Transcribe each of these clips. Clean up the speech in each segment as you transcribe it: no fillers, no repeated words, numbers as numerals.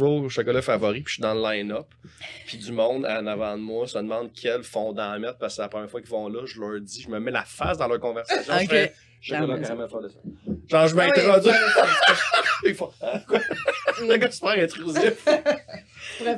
vais au chocolat favori, puis je suis dans le line-up, puis du monde en avant de moi se demande quel fondant mettre, parce que c'est la première fois qu'ils vont là, je leur dis, je me mets la face dans leur conversation, je fais chocolat caramel fort de ça. Genre, je m'introduis. Ils font, quoi? Le gars super intrusif.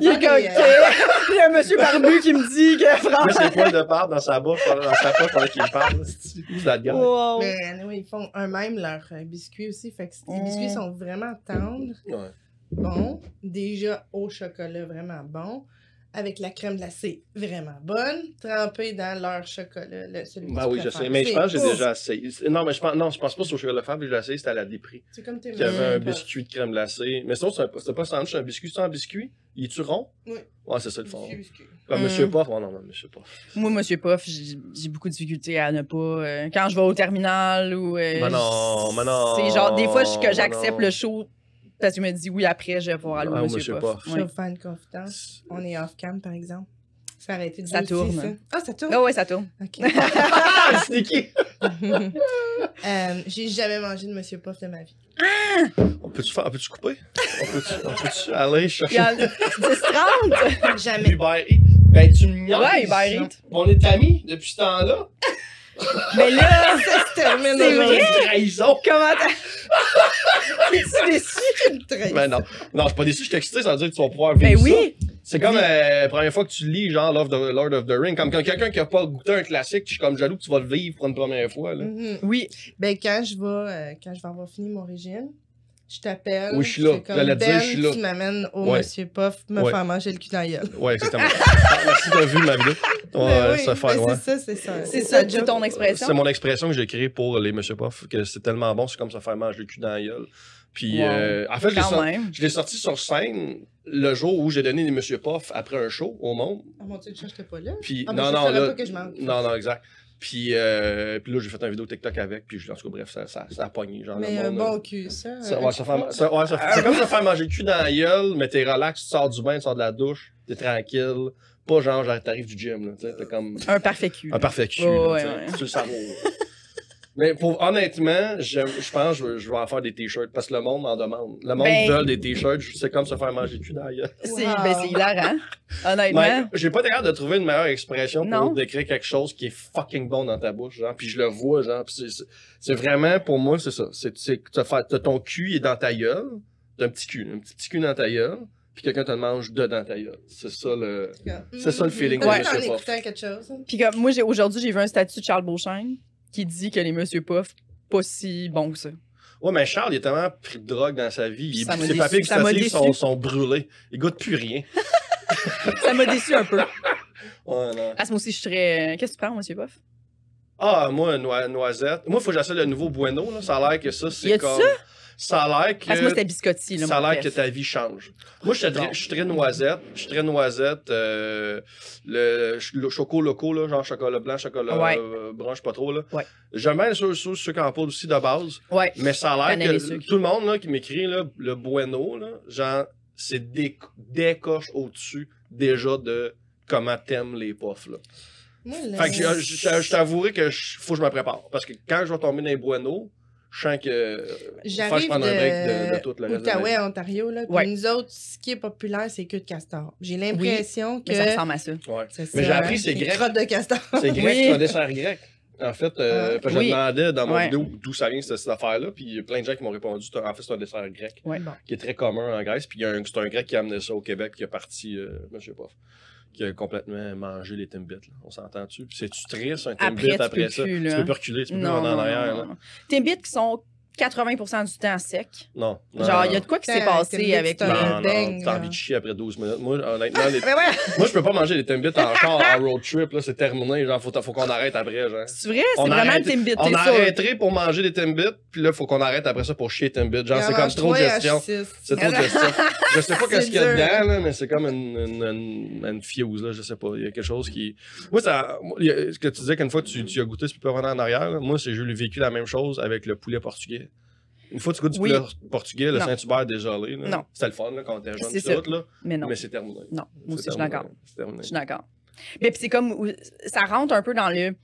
Il est il y a un monsieur barbu qui me dit que Mais c'est poils de barbe dans sa bouche, dans sa poche pendant qu'il parle. C'est la gueule. Wow. Mais anyway, ils font eux-mêmes leurs biscuits aussi. Fait que les biscuits sont vraiment tendres. Ouais. Bon. Déjà au chocolat, vraiment bon. Avec la crème glacée, vraiment bonne. Trempée dans leur chocolat. Celui Ben oui, je sais. Mais je pense que j'ai déjà essayé. Non, mais je pense pas sur le chocolat fave. J'ai déjà essayé, c'était à la Dépris. C'est comme tes Il y avait un biscuit de crème glacée. Mais sinon, c'était pas un sandwich, c'est un biscuit. C'est un biscuit? Il est-tu rond? Oui. Ouais, c'est ça le fond. Biscuit. Comme Monsieur Puff. Oh non, Monsieur Puff. Moi, Monsieur Puff, j'ai beaucoup de difficultés à ne pas... quand je vais au terminal ou... Mais non. C'est genre, des fois, que j'accepte le show parce que je me dis oui, après, je vais voir aller au Monsieur Puff. Je vais faire une confidence. On est off-cam, par exemple. Ça a arrêté de ça tourne. Ça. Ah, ça tourne? Ah ouais, ça tourne. OK. C'est qui? J'ai jamais mangé de Monsieur Puff de ma vie. On peut-tu couper? On peut-tu aller chercher? 10-30? Jamais. Uber Eats. Ben, tu me niaises. Ouais, Uber Eats. On est amis depuis ce temps-là. Mais là, ça se termine c'est vrai? Trahison. Comment t'es déçu? Ben non. Non, je suis pas déçu, je suis excité, ça veut dire que tu vas pouvoir vivre ben oui. ça. C'est comme la première fois que tu lis, genre, Lord of the Ring. Comme quand quelqu'un qui a pas goûté un classique, je suis comme jaloux que tu vas le vivre pour une première fois, là. Oui. Ben, quand je vais avoir fini mon régime, je t'appelle. Oui, je suis là. J'allais dire, je suis là. Tu m'amènes au Monsieur Puff me faire manger le cul dans la gueule. Ouais, exactement. Merci d'avoir vu ma vidéo. Ouais, ça fait, ouais. C'est ça, ton expression. C'est mon expression que j'ai créée pour les Monsieur Puff, que c'est tellement bon, c'est comme ça faire manger le cul dans la gueule. Puis, en fait, je l'ai sorti sur scène le jour où j'ai donné des Monsieur Puff après un show au monde. Ah mon Dieu, je n'étais pas là. Puis, non, là, pas que je mange. Non, exact. Puis là, j'ai fait une vidéo TikTok avec, puis en tout cas, bref, ça a pogné. Genre, mais un bon cul, ça. C'est comme ça faire manger le cul dans la gueule, mais t'es relax, tu sors du bain, tu sors de la douche, t'es tranquille. Pas genre, t'arrives du gym, là, tu sais, t'es comme... Un parfait cul. Un parfait cul, tu le savoures. Mais honnêtement, je pense que je vais en faire des t-shirts parce que le monde m'en demande. Le monde veut des t-shirts, c'est comme se faire manger le cul dans la gueule. C'est hilarant, honnêtement. Mais j'ai pas l'air de trouver une meilleure expression pour décrire quelque chose qui est fucking bon dans ta bouche, genre, puis je le vois, genre, pis c'est vraiment, pour moi, c'est ça. C'est que t'as ton cul, il est dans ta gueule, t'as un petit cul dans ta gueule, puis quelqu'un te le mange dedans ta gueule. C'est ça le feeling que je sais pas. Puis comme moi, aujourd'hui, j'ai vu un statut de Charles Beauchesne qui dit que les Monsieur Puff, pas si bons que ça. Ouais, mais Charles, il a tellement pris de drogue dans sa vie. Ses papiers gustatifs sont brûlés. Il goûte plus rien. Ça m'a déçu un peu. Ouais, non. Moi aussi, je serais... Qu'est-ce que tu prends, Monsieur Puff? Ah, moi, noisette. Moi, il faut que j'essaie le nouveau Bueno. Là. Ça a l'air que ça, c'est comme... Ça a l'air que... moi, c'était biscotti. Là, ça a l'air que ta vie change. Moi, je suis très noisette. Je suis très noisette. Le choco loco, là, genre chocolat blanc, chocolat brun, je sais pas trop. Là. Ouais. J'aime bien ceux en poudre aussi de base. Ouais. Mais ça a l'air que tout le monde là, qui m'écrit là, le Bueno, là, genre, c'est des coches au-dessus déjà de comment t'aimes les puffs. Là. Fait que je t'avouerai que faut que je me prépare. Parce que quand je vais tomber dans les Bueno, je sens que j'arrive un break de tout le reste. Outaouais, Ontario, là. Puis nous autres, ce qui est populaire, c'est queue de castor. J'ai l'impression que... Mais ça ressemble à ça. Ouais. Mais j'ai appris c'est grec. Crotte de castor. C'est grec, c'est un dessert grec. En fait, je demandais dans mon vidéo d'où ça vient cette affaire-là, puis il y a plein de gens qui m'ont répondu en fait c'est un dessert grec qui est très commun en Grèce, puis c'est un grec qui a amené ça au Québec, qui est parti, je sais pas, qui a complètement mangé les Timbits. On s'entend-tu? C'est-tu triste un Timbit après ça? Tu peux plus reculer, tu peux plus en arrière. Timbits qui sont 80% du temps sec. Non. Genre, il y a de quoi qui s'est passé avec les... Non, t'as envie de chier après 12 minutes. Moi, honnêtement, moi, je peux pas manger des Timbits en char en road trip, là, c'est terminé. Genre, faut qu'on arrête après, genre. C'est vrai? C'est vraiment le Timbit, on arrêterait pour manger des Timbits, puis là, faut qu'on arrête après ça pour chier Timbits. Genre, c'est comme trop de gestion. C'est trop de gestion. Je sais pas qu'est-ce qu'il y a dedans, là, mais c'est comme une fuse, là, je sais pas. Il y a quelque chose qui... Moi, ce que tu disais qu'une fois, tu as goûté ce pepperoni en arrière, là. Moi, j'ai vécu la même chose avec le poulet portugais. Une fois que tu goûtes du poulet portugais, le Saint-Hubert dégelé, c'était le fun là, quand on était jeune, tout, là. Mais c'est terminé. Non, moi aussi, je suis d'accord. C'est terminé. Je suis d'accord. Mais puis c'est comme, ça rentre un peu dans le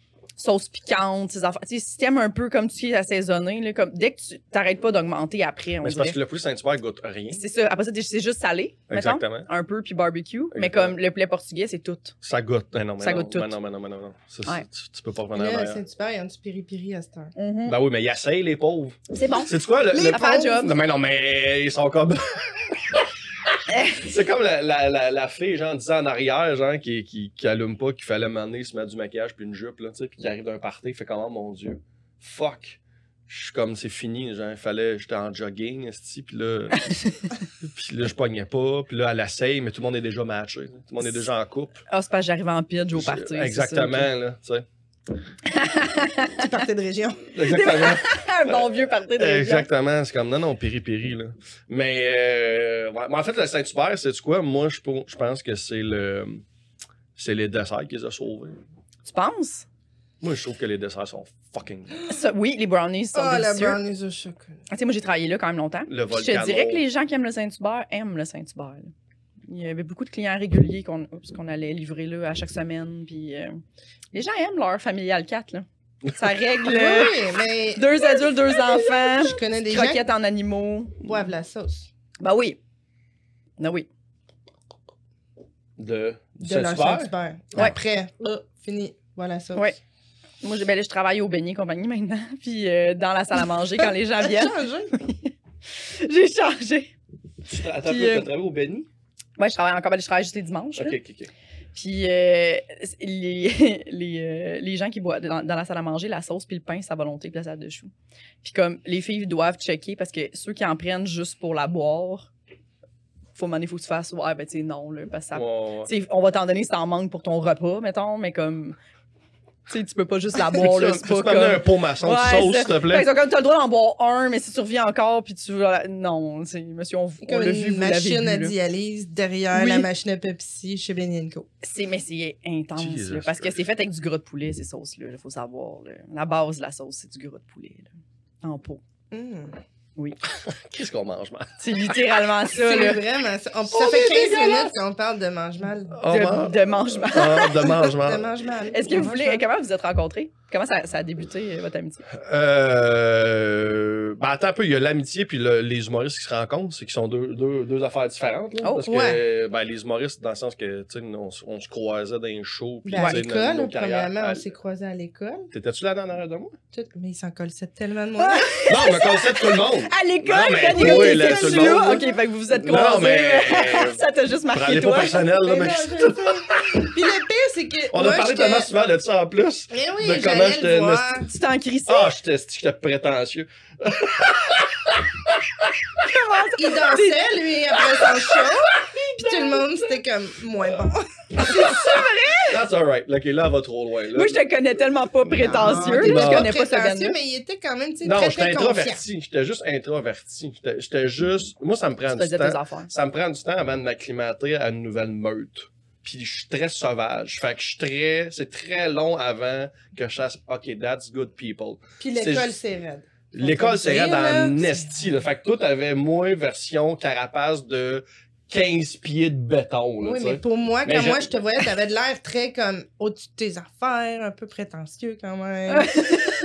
sauce piquante, ces affaires. Tu sais, si t'aimes un peu comme tu es assaisonné, là, comme, dès que tu t'arrêtes pas d'augmenter après, on Mais c'est parce que le poulet Saint-Hubert goûte rien. C'est ça. Après ça, c'est juste salé, mettons, un peu, puis barbecue. Exactement. Mais comme le poulet portugais, c'est tout. Ça goûte. Non, ça goûte tout. Non. Ça, ouais. tu peux pas revenir à la Saint-Hubert, il y a un petit piri-piri à cette heure. Ben oui, mais ils essayent, les pauvres. C'est bon. C'est quoi, le pauvre? Job. Non, mais ils sont comme... C'est comme la fille, genre, 10 ans en arrière, genre, qui allume pas, qu'il fallait m'amener, se mettre du maquillage puis une jupe, là, tu sais, puis qui arrive d'un party, fait comment, mon Dieu, fuck. Je suis comme, c'est fini, genre, j'étais en jogging, esti, puis là, je pognais pas, puis là, elle essaye, mais tout le monde est déjà matché, tout le monde est déjà en couple. Ah, c'est pas j'arrive en pitch au party. Exactement, ça, là, tu sais. Tu partais de région. Exactement. Un bon vieux party de région. Exactement, c'est comme, non, piri-piri, là. Mais, en fait, le Saint-Hubert, c'est quoi? Moi, je pense que c'est les desserts qui les ont sauvés. Tu penses? Moi, je trouve que les desserts sont fucking bons. Ça, oui, les brownies sont délicieux. Ah, les brownies au chocolat. Tu sais, moi, j'ai travaillé là quand même longtemps. Le je te dirais que les gens qui aiment le Saint-Hubert aiment le Saint-Hubert. Là. Il y avait beaucoup de clients réguliers qu'on allait livrer là à chaque semaine. Puis les gens aiment leur familial 4. Là. Ça règle oui, mais 2 adultes, 2 enfants, je connais des croquettes gens en animaux. Boivent la sauce. Ben oui. Ben oui. De leur Saint-Hubert. Ouais. Après, fini. Voilà la sauce. Ouais. Moi, je travaille au Beignet Compagnie maintenant. Puis dans la salle à manger, quand les gens viennent. J'ai changé. Attends, tu as travaillé au Benny? Ouais, je travaille juste les dimanches. OK. Puis les gens qui boivent dans la salle à manger, la sauce puis le pain, c'est à volonté puis la salade de choux. Puis comme les filles doivent checker parce que ceux qui en prennent juste pour la boire, faut que tu fasses ouais, ben tu sais non là parce que ça, on va t'en donner si t'en manques pour ton repas mettons, mais comme tu sais, tu peux pas juste la boire, là, c'est pas comme... un pot maçon de sauce, s'il te plaît? Fait que t'as le droit d'en boire un, mais si tu reviens encore, puis tu veux... Non, c'est... Monsieur, on l'a vu, vous l'avez vu. Une machine à dialyse derrière la machine à Pepsi chez Ben & Co. Mais c'est intense, là, parce que c'est fait avec du gras de poulet, ces sauces-là, il faut savoir. Là. La base de la sauce, c'est du gras de poulet, là, en pot. Oui. Qu'est-ce qu'on mange mal? C'est littéralement ça. C'est là. vraiment ça. Ça fait 15 minutes qu'on parle de mange mal. De mange mal. De mange mal. De mange mal. Est-ce que vous voulez... Comment vous êtes rencontrés? Comment ça a débuté, votre amitié? Attends un peu, il y a l'amitié puis les humoristes qui se rencontrent, c'est qu'ils sont deux affaires différentes. Là, parce que les humoristes, dans le sens que, tu sais, on se croisait dans les shows. Puis, à l'école, premièrement, on s'est croisés à l'école. T'étais-tu là dans de moi? Mais ils s'en collaient tellement de moi. Non, on me collait tout le monde. À l'école, tout le monde. OK, fait que vous vous êtes croisés. Non, mais... ça t'a juste marqué, toi. Pas personnel, là, mais... Puis le pire, c'est que... On a parlé tellement souvent de ça en plus. Mais oui, j'allais le voir. Tu t'en crissais? Ah, j'étais prétentieux. Il dansait, lui, après son show. Puis tout le monde, c'était comme moins bon. C'est vrai? That's alright. OK, là, elle va trop loin. Là. Moi, je te connais tellement pas prétentieux. Je connais pas ce gars-là. Mais il était quand même, tu sais, non, très, j'étais introverti. J'étais juste introverti. J'étais juste... Moi, ça me prend du temps. Ça me prend du temps avant de m'acclimater à une nouvelle meute. Puis je suis très sauvage. Fait que c'est très long avant que je fasse OK, that's good people. Puis l'école, c'est raide. L'école, c'est raide en nesty. Fait que toi, t'avais moins version carapace de 15 pieds de béton. Là, oui, mais pour moi, quand moi je te voyais, t'avais de l'air très comme au-dessus de tes affaires, un peu prétentieux quand même.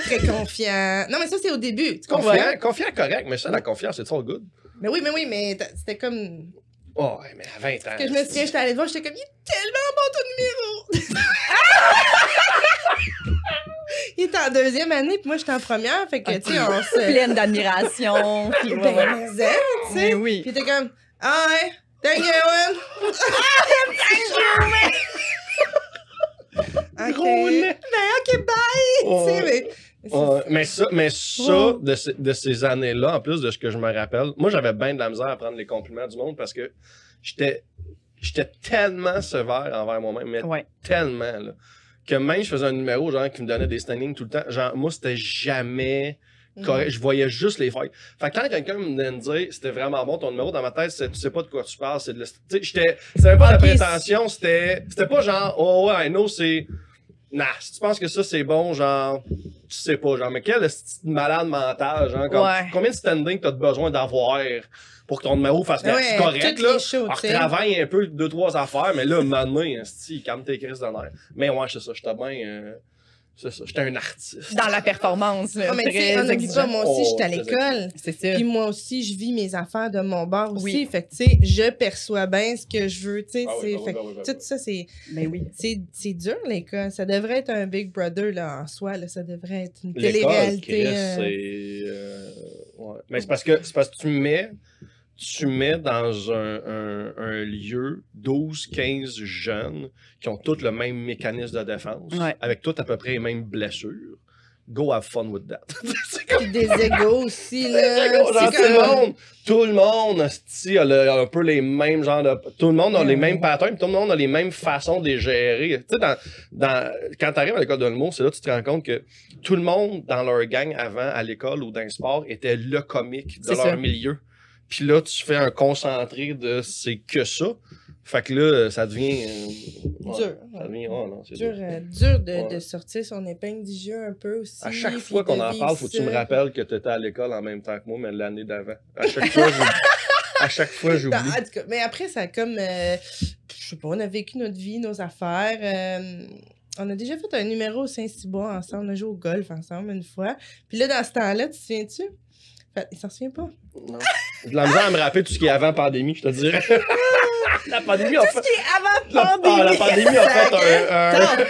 Très confiant. Non, mais ça, c'est au début. Confiant, correct, mais ça, la confiance, c'est all good. Mais oui, mais c'était comme... Oh, mais à 20 ans. Parce que je me souviens, j'étais allée te voir, j'étais comme, il est tellement bon ton numéro! Il était en 2e année, puis moi, j'étais en première, fait que, tu sais, on se... Pleine d'admiration. Puis ben, tu sais. Oui. Puis t'es comme, ah ouais, thank you, Owen! OK. Ben, OK, bye! Tu sais, mais ça de ces années-là, en plus de ce que je me rappelle, moi, j'avais bien de la misère à prendre les compliments du monde parce que j'étais tellement sévère envers moi-même, mais tellement, là, que même je faisais un numéro, genre, qui me donnait des standings tout le temps, genre, moi, c'était jamais correct. Je voyais juste les failles. Fait que quand quelqu'un me venait me dire, c'était vraiment bon ton numéro, dans ma tête, tu sais pas de quoi tu parles, c'est de tu sais, c'était même pas de la prétention, c'était pas genre, oh ouais, I know, c'est... Nah, si tu penses que ça c'est bon, genre, tu sais pas, genre, mais quel malade mental, genre, comme, combien de standing t'as besoin d'avoir pour que ton numéro fasse correct, là? Alors, travaille un peu, 2-3 affaires, mais là, maintenant, calme tes crises de nerfs. Mais ouais, c'est ça, j'étais bien, C'est ça, j'étais un artiste. Dans la performance, là. Ah, mais tu sais, on oublie pas, moi aussi, j'étais à l'école. C'est ça. Puis moi aussi, je vis mes affaires de mon bord aussi. Oui. Fait que, tu sais, je perçois bien ce que je veux, tu sais. Tout ça, c'est... Ben oui. C'est dur, l'école. Ça devrait être un Big Brother, là, en soi. Là. Ça devrait être une L'école, télé-réalité. Chris, ouais. Mais c'est parce que tu mets dans un lieu 12-15 jeunes qui ont tous le même mécanisme de défense, avec toutes à peu près les mêmes blessures. Go have fun with that. Puis des égos aussi, là. Tout le monde a un peu les mêmes genres de... Tout le monde a les mêmes patterns, tout le monde a les mêmes façons de les gérer. Tu sais, quand tu arrives à l'école de l'humour, c'est là que tu te rends compte que tout le monde dans leur gang avant, à l'école ou dans le sport, était le comique de leur milieu. Puis là, tu fais un concentré de c'est que ça. Fait que là, ça devient... dur. Ça devient, non, c'est dur de sortir son épingle du jeu un peu aussi. À chaque fois qu'on en parle, faut que tu me rappelles que tu étais à l'école en même temps que moi, mais l'année d'avant. À chaque fois, j'oublie. En tout cas, mais après, ça a comme... je sais pas, on a vécu notre vie, nos affaires. On a déjà fait un numéro au Saint-Cyboire ensemble. On a joué au golf ensemble une fois. Puis là, dans ce temps-là, tu te souviens-tu? Il s'en souvient pas. Non. J'ai de la misère à me rappeler tout ce qui est avant pandémie, je te dirais. La pandémie a fait... Tout ce qui est avant pandémie! La pandémie a fait un...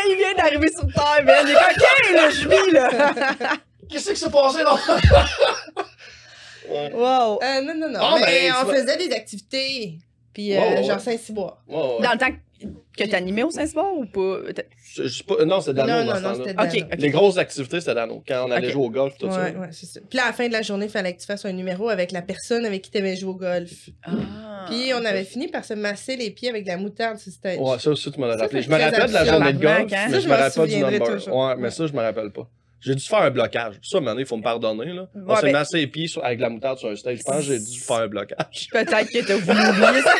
Il vient d'arriver sur Terre, man. Il est coquin, là, je vis, là. Qu'est-ce qui s'est passé, là? Wow. Non. Mais on faisait des activités. Puis genre Saint-Cyboire. Dans le temps que t'animais au Saint-Cyboire ou pas? Non, c'était Dano. Non, c'était Dano. Okay. Les grosses activités, c'était Dano. Quand on allait jouer au golf, tout ça. Ouais, c'est ça. Puis là, à la fin de la journée, il fallait que tu fasses un numéro avec la personne avec qui tu avais joué au golf. Puis on avait fini par se masser les pieds avec de la moutarde sur stage. Ouais, ça aussi, tu m'en as rappelé. Je me rappelle de la journée de golf, mais je me rappelle pas du number. Ouais, mais ça, je me rappelle pas. J'ai dû faire un blocage. Ça, maintenant, il faut me pardonner, là. On s'est massé les pieds avec de la moutarde sur un stage. Je pense que j'ai dû faire un blocage. Peut-être que t'as voulu oublier ça.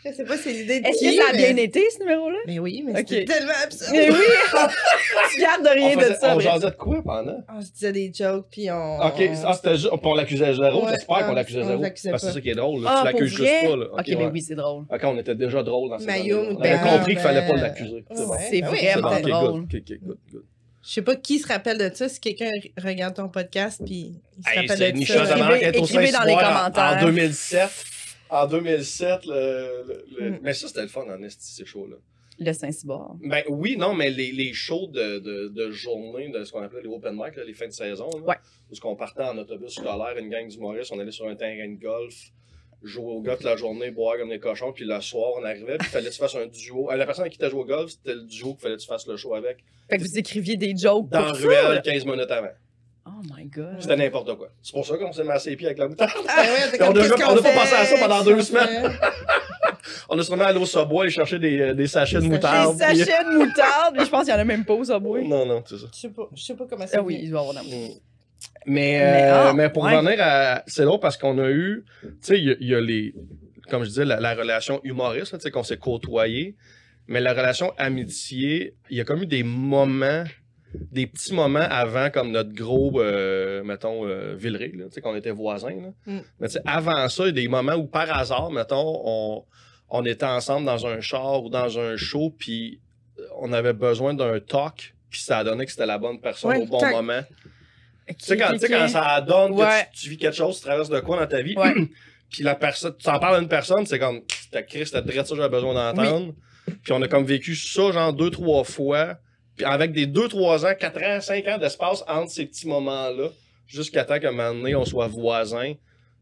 Je sais pas, c'est l'idée de Est-ce que ça a bien été, ce numéro-là? Mais oui, mais c'était tellement absurde. Mais oui! Tu gardes rien de ça. On jasait de quoi pendant? On se disait des jokes, puis on... OK, c'était juste... On l'accusait zéro? J'espère qu'on l'accusait zéro. Parce que c'est ça qui est drôle, là. Tu l'accuses juste pas, là. OK, mais oui, c'est drôle. OK, on était déjà drôle dans cette Maillot, on avait compris qu'il fallait pas l'accuser. C'est vraiment drôle. OK, good. Je sais pas qui se rappelle de ça, si quelqu'un regarde ton podcast, puis il se rappelle de ça. Écrivez dans les commentaires. En 2007... En 2007, mais ça, c'était le fun en esti, ces shows-là. Le Saint-Cyboire. Ben oui, non, mais les shows de journée, de ce qu'on appelait les open mic, là, les fins de saison, là, où on partait en autobus scolaire, une gang d'humoristes, on allait sur un terrain de golf, jouer au golf la journée, boire comme des cochons, puis le soir, on arrivait, puis il fallait que tu fasses un duo. La personne avec qui t'as joué au golf, c'était le duo qu'il fallait que tu fasses le show avec. Fait que vous écriviez des jokes dans pour ruelle 15 minutes avant. Oh my God. C'était n'importe quoi. C'est pour ça qu'on s'est massé les pieds avec la moutarde. On n'a pas pensé à ça pendant 2 semaines. On a sûrement allé au Subway chercher des sachets de moutarde. Des sachets de moutarde, mais je pense qu'il n'y en a même pas au Subway. Non, c'est ça. Je sais pas comment ça. Oui, il doit y avoir dans mais pour revenir à... C'est drôle parce qu'on a eu... Tu sais, il y a les... Comme je disais, la relation humoriste, tu sais, qu'on s'est côtoyés. Mais la relation amitié, il y a comme eu des moments... Des petits moments avant, comme notre gros, mettons, Villeray, tu sais, qu'on était voisins. Là. Mais tu sais, avant ça, il y a des moments où, par hasard, mettons, on était ensemble dans un char ou dans un show, puis on avait besoin d'un talk, puis ça a donné que c'était la bonne personne au bon moment. Tu sais, quand ça donne que tu vis quelque chose, tu traverses de quoi dans ta vie, puis la personne, tu en parles à une personne, c'est comme, c'était Chris, c'était direct ça que j'avais besoin d'entendre. Puis on a comme vécu ça, genre 2-3 fois. Puis avec des 2-3 ans, 4 ans, 5 ans d'espace entre ces petits moments-là, jusqu'à temps qu'à un moment donné, on soit voisins.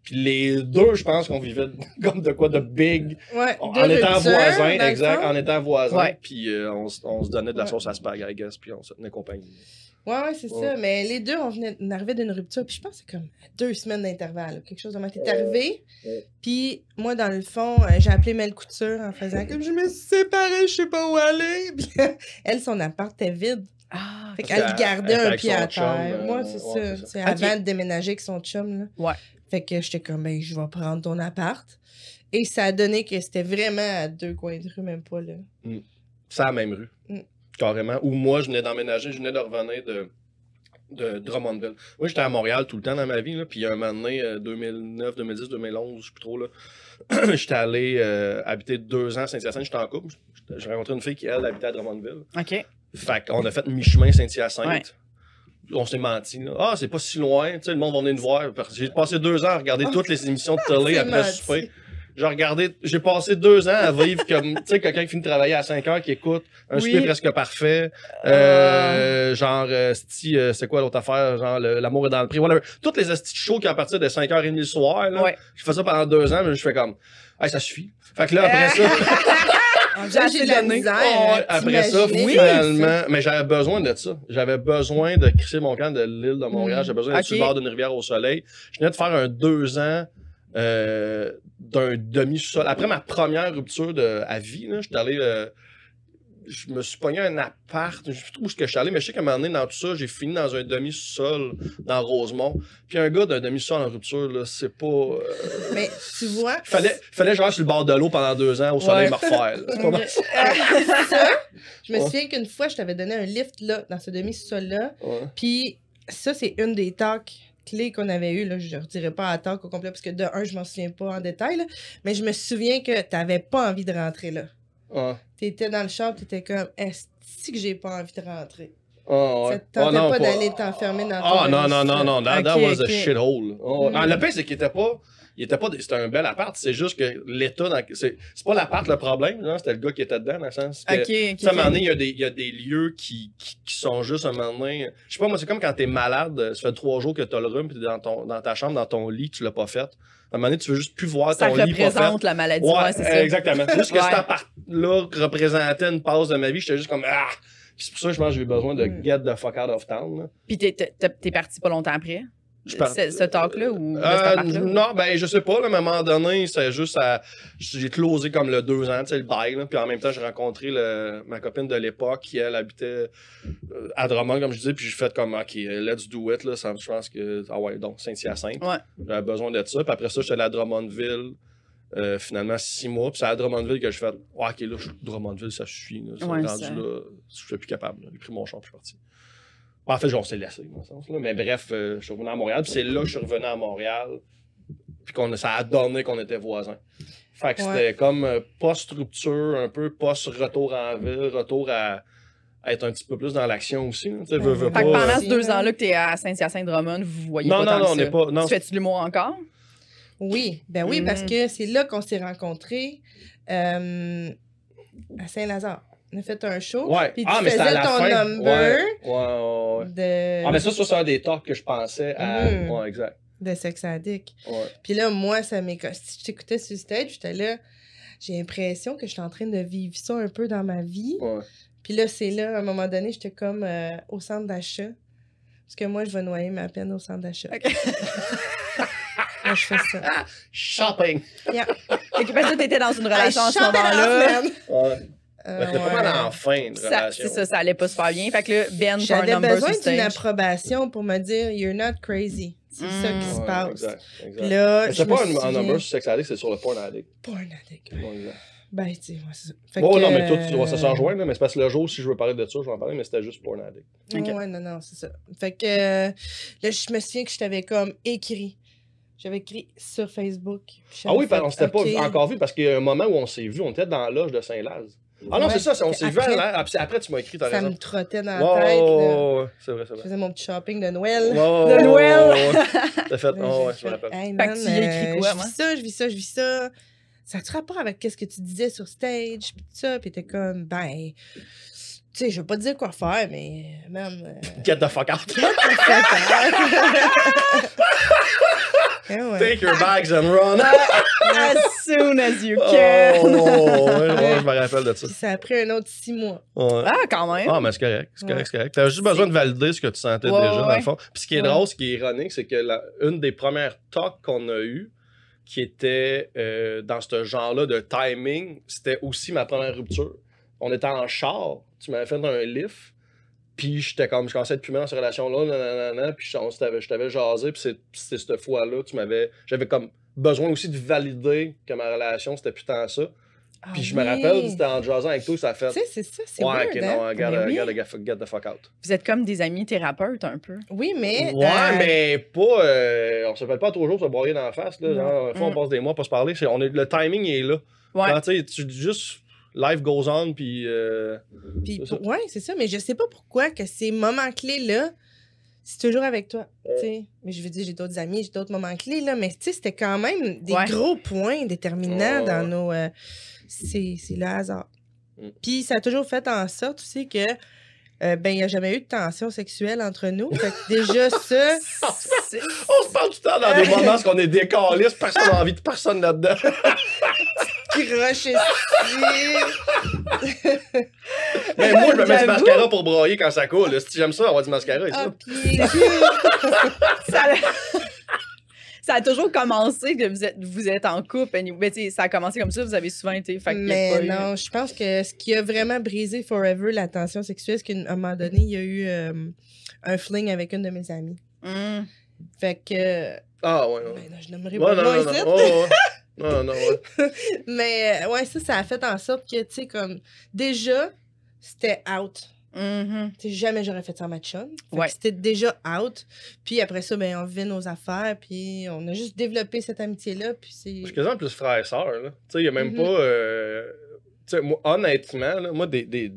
Puis les deux, je pense qu'on vivait comme de quoi de big. En étant voisins, exact, en étant voisins. Puis on se donnait de la sauce à spag, I guess, puis on se tenait compagnie. Ouais, c'est ça. Mais les deux, on arrivait d'une rupture. Puis je pense que c'est comme 2 semaines d'intervalle. Quelque chose de mal. T'es arrivé. Puis moi, dans le fond, j'ai appelé Mel Couture en faisant comme je me suis séparée, je sais pas où aller. Puis elle, son appart était vide. Fait qu'elle gardait un pied à terre. Moi, c'est ça. C'est avant de déménager avec son chum. Là. Fait que j'étais comme, ben, je vais prendre ton appart. Et ça a donné que c'était vraiment à 2 coins de rue, même pas là. C'est à la même rue. Carrément. Où moi, je venais d'emménager, je venais de revenir de Drummondville. Moi, j'étais à Montréal tout le temps dans ma vie, là, puis un moment donné, 2009, 2010, 2011, je sais plus trop, là, j'étais allé habiter 2 ans à Saint-Hyacinthe, j'étais en couple. J'ai rencontré une fille qui, elle, habitait à Drummondville. OK. Fait qu'on a fait mi-chemin Saint-Hyacinthe. Ouais. On s'est menti, là. Ah, c'est pas si loin, tu sais, le monde va venir nous voir. J'ai passé 2 ans à regarder toutes les émissions de télé après le souper. J'ai passé 2 ans à vivre comme, tu sais, quelqu'un qui finit de travailler à 5 heures, qui écoute un souper presque parfait. C'est quoi l'autre affaire? Genre, l'amour est dans le prix. Voilà. Toutes les astuces shows qui à partir de 5h30 le soir, là. Je fais ça pendant 2 ans, mais je fais comme, hey, ça suffit. Fait que là, après ça. J'ai de la misère. Après ça, finalement, mais j'avais besoin de ça. J'avais besoin de crisser mon camp de l'île de Montréal. J'avais besoin d'être sur le bord d'une rivière au soleil. Je venais de faire un 2 ans d'un demi-sol. Après ma première rupture à vie, là, j'étais allé. Je me suis pogné un appart, je sais plus trop où je suis allé, mais je sais qu'à un moment donné, dans tout ça, j'ai fini dans un demi-sol dans Rosemont. Puis un gars d'un demi-sol en rupture, là, c'est pas... Mais tu vois... Fallait genre sur le bord de l'eau pendant 2 ans au soleil me refaire. C'est pas mal. Ça, je me souviens qu'une fois, je t'avais donné un lift là, dans ce demi-sol-là. Puis ça, c'est une des talks clés qu'on avait eues. Là. Je ne redirai pas à talk au complet parce que de un, je m'en souviens pas en détail. Là, mais je me souviens que tu n'avais pas envie de rentrer là. T'étais dans le char, t'étais comme, est-ce que j'ai pas envie de rentrer? Ça te tentait pas d'aller t'enfermer dans ton non. That was a shithole. Le pire, c'est qu'il était pas. C'était un bel appart, c'est juste que l'état. C'est pas l'appart le problème, c'était le gars qui était dedans, dans le sens que. À un moment donné, il y a des lieux qui sont juste un moment donné. Je sais pas, moi, c'est comme quand t'es malade, ça fait 3 jours que t'as le rhume, pis t'es dans ta chambre, dans ton lit, tu l'as pas fait. À un moment donné, tu veux juste plus voir ton lit. Ça représente la maladie. Ouais, c'est ça. Exactement. Juste que cet appart-là représentait une passe de ma vie, j'étais juste comme, ah! Puis c'est pour ça que je pense que j'ai eu besoin de get the fuck out of town. Là. Puis t'es parti pas longtemps après? Ce talk-là ou non, ben je sais pas, là, à un moment donné, c'est juste j'ai closé comme le 2 ans, tu sais, le bail, là, puis en même temps, j'ai rencontré ma copine de l'époque qui, elle, habitait à Drummond, comme je disais, puis j'ai fait comme, OK, let's do it, là, je pense que, donc, Saint-Hyacinthe. J'avais besoin de ça, puis après ça, j'étais allé à Drummondville, finalement 6 mois, puis c'est à Drummondville que je fais, OK, là, Drummondville, ça suffit, là, rendu là, je suis plus capable, j'ai pris mon char, puis je suis parti. En fait, on s'est laissé, dans ce sens-là. Mais bref, je suis revenu à Montréal. Puis c'est là que je suis revenu à Montréal. Puis ça a donné qu'on était voisins. Fait que c'était comme post-rupture, un peu post-retour en ville, retour à être un petit peu plus dans l'action aussi. Fait que pendant ces 2 ans-là que tu es à Saint-Hyacinthe-Drummond, vous voyez pas tant que ça. On n'est pas... Non, tu fais-tu de l'humour encore? Oui. Ben oui, parce que c'est là qu'on s'est rencontrés à Saint-Lazare. On a fait un show. Puis tu faisais ton number. Mais ça, c'est un des talks que je pensais à. Exact. De Sex Addict. Puis là, moi, ça m'est. Si je t'écoutais sur le stage, j'étais là. J'ai l'impression que je suis en train de vivre ça un peu dans ma vie. Puis là, c'est là, à un moment donné, j'étais comme au centre d'achat. Parce que moi, je vais noyer ma peine au centre d'achat. Moi, je fais ça. Shopping. Et puis, parce que t'étais dans une relation à ce moment-là. T'es pas mal en fin de relation. C'est ça allait pas super bien. Fait que là, Ben, j'avais besoin d'une approbation pour me dire « You're not crazy ». C'est ça qui se passe. Exact. Là, c'est pas un number sur Sex Addict, c'est sur le Porn Addict. Porn Addict. Ben, tu sais, c'est ça. Non, mais tout, ça s'en rejoint, mais c'est parce que le jour, si je veux parler de ça, je vais en parler, mais c'était juste Porn Addict. Ouais, non, c'est ça. Fait que là, je me souviens que je t'avais comme écrit. J'avais écrit sur Facebook. Ah oui, on s'était pas encore vu parce qu'il y a un moment où on s'est vu, on était dans la loge de Saint-Laz. Ah non, c'est ça, on s'est vu à l'air. Puis après, tu m'as écrit, t'as raison. Ça me trottait dans la tête. C'est vrai. Je faisais mon petit shopping de Noël. De Noël! T'as fait, je me rappelle. Hey, man, fait que tu y as écrit quoi, moi? Je vis ça. Ça a-tu rapport avec ce que tu disais sur stage, puis tout ça? Puis t'es comme, ben... Tu sais, je veux pas te dire quoi faire, mais même... Get the fuck out! Take your bags and run! As soon as you can! Je me rappelle de ça. Puis ça a pris un autre 6 mois. Ah, quand même! Ah, mais c'est correct. T'avais juste besoin de valider ce que tu sentais déjà, dans le fond. Puis ce qui est drôle, ce qui est ironique, c'est que une des premières talks qu'on a eues, qui était dans ce genre-là de timing, c'était aussi ma première rupture. On était en char, tu m'avais fait un lift, puis je commençais à être plus dans cette relation-là, puis je t'avais jasé, puis c'est cette fois-là, j'avais comme besoin aussi de valider que ma relation, c'était plus tant ça. Puis je me rappelle, c'était en jazzant avec toi, ça a fait. Tu sais, c'est ça, c'est ouais, weird, ok, non, get the fuck out. Vous êtes comme des amis thérapeutes, un peu. Oui, mais... Ouais, mais pas... on s'appelle pas toujours se broyer dans la face, là. Genre, une fois, on passe des mois pour se parler. Le timing est là. Ouais. Quand, tu sais, juste... Life goes on, puis... ouais, c'est ça, mais je sais pas pourquoi que ces moments clés-là, c'est toujours avec toi, tu sais. Mais je veux dire, j'ai d'autres amis, j'ai d'autres moments clés, là, mais tu sais, c'était quand même des gros points déterminants dans nos... c'est le hasard. Puis ça a toujours fait en sorte aussi que il n'y a jamais eu de tension sexuelle entre nous. Fait que déjà, ça... On se parle tout le temps dans des moments où on est décalés, personne n'a envie de personne là-dedans. Croche ici. Mais moi, je me mets du mascara pour broyer quand ça coule. Si j'aime ça, avoir du mascara et ça. Ça a toujours commencé que vous êtes en couple. Mais ça a commencé comme ça, vous avez souvent été. Mais non, je pense que ce qui a vraiment brisé forever la tension sexuelle, c'est qu'à un moment donné, il y a eu un fling avec une de mes amies. Fait que... Ah, ouais. Ben, non, je n'aimerais pas ici. Non, ouais. Mais ouais, ça a fait en sorte que, tu sais, comme, déjà, c'était out. Tu sais, jamais j'aurais fait ça en match chum. C'était déjà out. Puis après ça, ben, on vivait nos affaires, puis on a juste développé cette amitié-là, puis c'est... Je suis quasiment plus frère et sœur, là. Tu sais, il y a même pas... Tu sais, moi, honnêtement, là, moi, des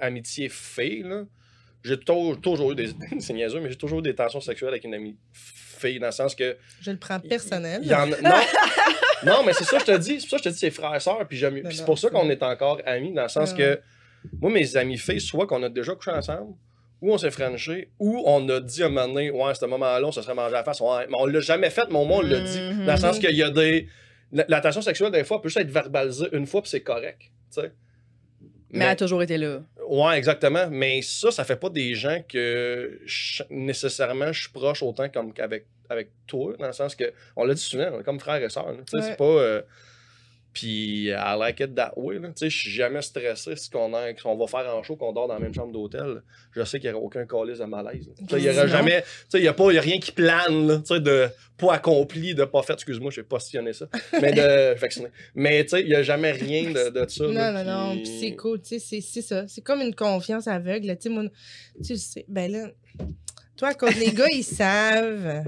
amitiés filles, là, j'ai toujours eu des... c'est niaiseux, mais j'ai toujours eu des tensions sexuelles avec une amie fille, dans le sens que... Je le prends personnel. Non, mais c'est ça que je te dis. C'est pour ça que je te dis c'est frère et sœur. Puis c'est pour ça qu'on est encore amis, dans le sens que moi, mes amis filles, soit qu'on a déjà couché ensemble, ou on s'est frenché, ou on a dit à un moment donné, ouais, à ce moment-là, on se serait mangé à la face. Ouais, mais on l'a jamais fait, mais au moins on l'a dit. Dans le sens qu'il y a des... La tension sexuelle, des fois, peut juste être verbalisée une fois, puis c'est correct. Tu sais. Mais elle a toujours été là. Ouais, exactement. Mais ça fait pas des gens que nécessairement je suis proche autant comme qu'avec toi, dans le sens que, on l'a dit souvent, on est comme frères et sœurs. Tu sais, c'est pas... Puis, I like it that way. Tu sais, je suis jamais stressé si qu'on va faire en show, qu'on dort dans la même chambre d'hôtel. Je sais qu'il n'y aura aucun calice de malaise. Il n'y aura jamais... Tu sais, il n'y a rien qui plane, là, tu sais, de pas accompli, de pas fait. Excuse-moi, je vais postillonner ça. Mais de vacciné. Mais, tu sais, il n'y a jamais rien de ça. Non. Puis c'est cool, tu sais, c'est ça. C'est comme une confiance aveugle. Tu sais, moi, tu sais, ben là, toi, quand les gars, ils savent...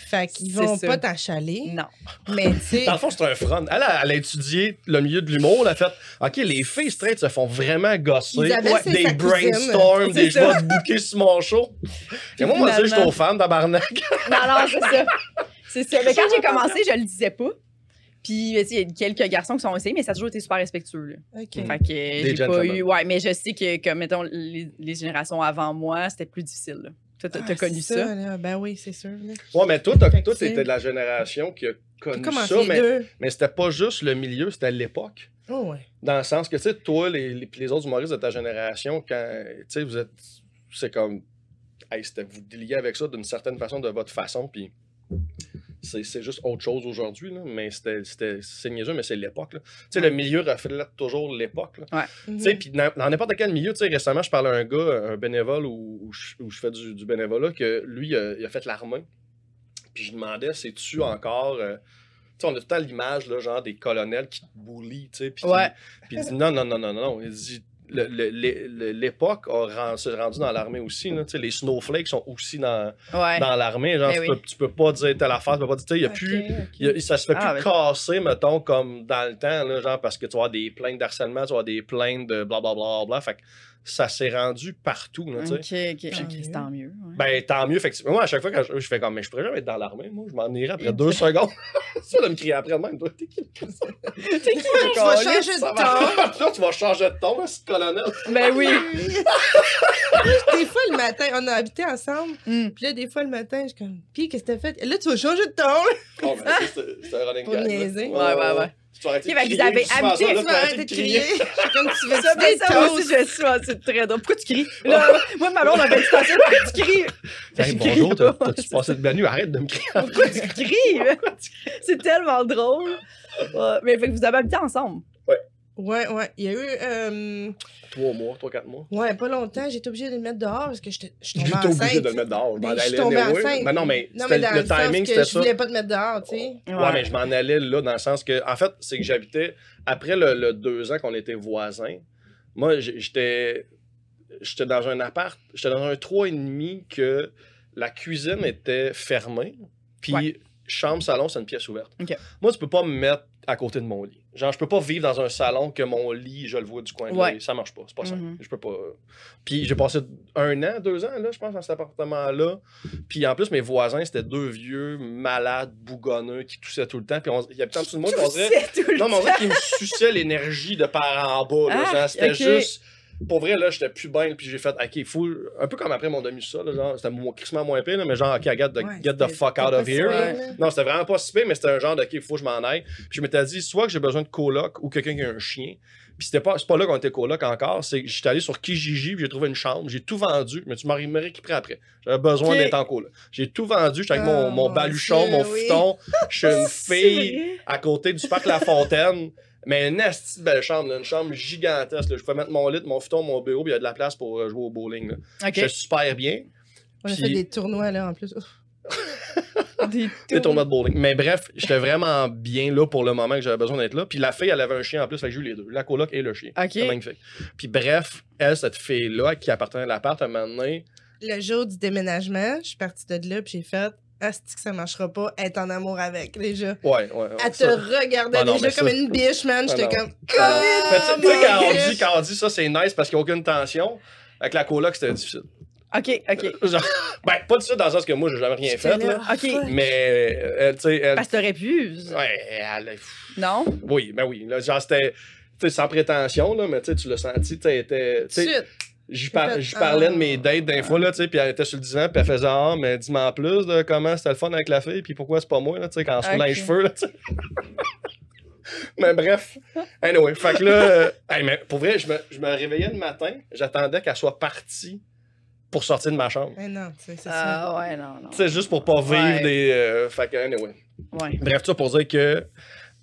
Fait qu'ils vont pas t'achaler. Non. Mais tu sais... Dans le fond, c'est un front. Elle a étudié le milieu de l'humour. Elle a fait, OK, les filles straight se font vraiment gosser. Des brainstorms, des joies de bouquets sur mon show. Et moi, je suis au fan, tabarnak. Non, c'est ça. C'est ça. Mais quand j'ai commencé, je le disais pas. Puis, il y a quelques garçons qui sont essayés, mais ça a toujours été super respectueux. Là. OK. Fait que j'ai pas eu... Ouais, mais je sais que, comme, mettons, les générations avant moi, c'était plus difficile, là. T'as connu ça? Là. Ben oui, c'est sûr. Là. Ouais, mais toi, t'étais de la génération qui a connu ça, mais c'était pas juste le milieu, c'était l'époque. Oh, ouais. Dans le sens que, tu sais, toi, les autres humoristes de ta génération, quand, tu sais, vous êtes... C'est comme... Hey, vous déliez avec ça d'une certaine façon, de votre façon, puis... C'est juste autre chose aujourd'hui, là, mais c'est niaiseux, mais c'est l'époque. Tu sais, le milieu reflète toujours l'époque. Ouais. Tu sais, puis dans n'importe quel milieu, tu sais, récemment, je parlais à un gars, un bénévole où je fais du bénévolat, que lui, il a fait l'armée. Puis je demandais, c'est-tu encore... tu sais, on a tout le temps l'image, là, genre des colonels qui te boulient, tu sais, puis il dit non. Il dit... L'époque s'est rendue dans l'armée aussi. Là. Les snowflakes sont aussi dans l'armée. Genre, tu peux pas dire telle affaire, tu peux pas dire. Il y a plus, ça se fait plus casser, mettons, comme dans le temps, là, genre, parce que tu vas avoir des plaintes d'harcèlement, tu vas avoir des plaintes de blablabla. Fait que ça s'est rendu partout. Là, OK. Tant mieux. Ouais. Ben, tant mieux. Fait que, moi, à chaque fois, quand je fais comme, mais je pourrais jamais être dans l'armée. Moi, je m'en irais après 2 secondes. Ça, de me crier après de même. T'es qui? Tu vas changer de ton. Là, tu vas changer de ton, ce colonel. Ben oui. Des fois, le matin, on a habité ensemble. Puis là, des fois, le matin, je suis comme, puis qu'est-ce que t'as fait? Là, tu vas changer de ton. Oh, ben, c'est un running gag. Pour niaiser. Ouais. Tu vas arrêter de crier. Vous avez habité. Tu vas arrêter de crier. Comme tu veux ça, aussi, je suis. C'est très drôle. Pourquoi tu cries? Là, moi, ma blonde, on avait une station. Pourquoi tu cries? Hey, bonjour, t'as-tu passé de bonne nuit? Arrête de me crier. Pourquoi tu cries? C'est tellement drôle. Mais fait que vous avez habité ensemble. Ouais. Il y a eu... 3 mois, 3-4 mois. Ouais, pas longtemps. J'étais obligée de le mettre dehors parce que je tombais J'étais enceinte. obligée de le mettre dehors. Je suis tombée enceinte. Mais non, mais, non, mais dans le timing, c'était ça. Je voulais pas te mettre dehors, tu sais. Ouais, mais je m'en allais là, dans le sens que... En fait, c'est que j'habitais... Après le 2 ans qu'on était voisins, moi, j'étais dans un appart, j'étais dans un 3,5 que la cuisine était fermée, puis chambre-salon, c'est une pièce ouverte. Okay. Moi, tu peux pas me mettre à côté de mon lit. Genre, je peux pas vivre dans un salon que mon lit, je le vois du coin de l'œil. Ça marche pas, c'est pas ça. Je peux pas... Puis j'ai passé 1 an, 2 ans, là, je pense, dans cet appartement-là. Puis en plus, mes voisins, c'était 2 vieux malades, bougonneux, qui toussaient tout le temps. Puis ils habitaient en dessous de moi, on dirait... Non, mais on dirait qu'ils me suçaient l'énergie de par en bas, là. Genre, c'était juste... Pour vrai, là, j'étais plus bien, puis j'ai fait, OK, il faut. Un peu comme après mon demi-sol, genre, c'était crissement moins pire, mais genre, OK, get the fuck out of here. Non, c'était vraiment pas si pire, mais c'était un genre de, OK, il faut que je m'en aille. Puis je m'étais dit, soit que j'ai besoin de coloc ou quelqu'un qui a un chien. Puis c'est pas là qu'on était coloc encore, c'est que j'étais allé sur Kijiji, puis j'ai trouvé une chambre, j'ai tout vendu, mais tu m'as récupéré après. J'avais besoin d'être en coloc. J'ai tout vendu, j'étais avec mon baluchon, mon futon. Je suis une fille à côté du parc La Fontaine. Mais une asti belle chambre, là, une chambre gigantesque. Là. Je pouvais mettre mon lit, mon futon, mon bureau, puis il y a de la place pour jouer au bowling. J'étais super bien. On a fait des tournois là en plus. Des tournois de bowling. Mais bref, j'étais vraiment bien là pour le moment que j'avais besoin d'être là. Puis la fille, elle avait un chien en plus, fait que j'ai eu les deux. La coloc et le chien. C'est magnifique. Puis bref, cette fille-là qui appartenait à l'appart, un moment donné... Le jour du déménagement, je suis partie de là, puis j'ai fait... Asti que ça marchera pas, être en amour avec, déjà. Ouais. Elle te regardait déjà comme une biche, man. J'étais comme... Tu sais, quand on dit ça, c'est nice parce qu'il n'y a aucune tension. Avec la coloc, c'était difficile. OK. Genre, ben, pas difficile dans le sens que moi, j'ai jamais rien fait, là. OK. Mais, tu sais... Parce que t'aurais pu. Ouais, Non? Oui, ben oui. Là, genre, c'était... Tu sais, sans prétention, là, mais tu l'as senti, tu sais... Je parlais de mes dates d'un fois, là, tu sais, puis elle était sur le divan, puis elle faisait « Ah, mais dis-moi en plus de comment c'était le fun avec la fille, puis pourquoi c'est pas moi, là, tu sais, quand on se roule les cheveux, là, tu sais. » Mais bref, anyway, fait que là, mais pour vrai, je me réveillais le matin, j'attendais qu'elle soit partie pour sortir de ma chambre. Mais non, c'est ça. Non. Tu sais, juste pour pas vivre des... fait que, anyway. Ouais. Bref, ça pour dire que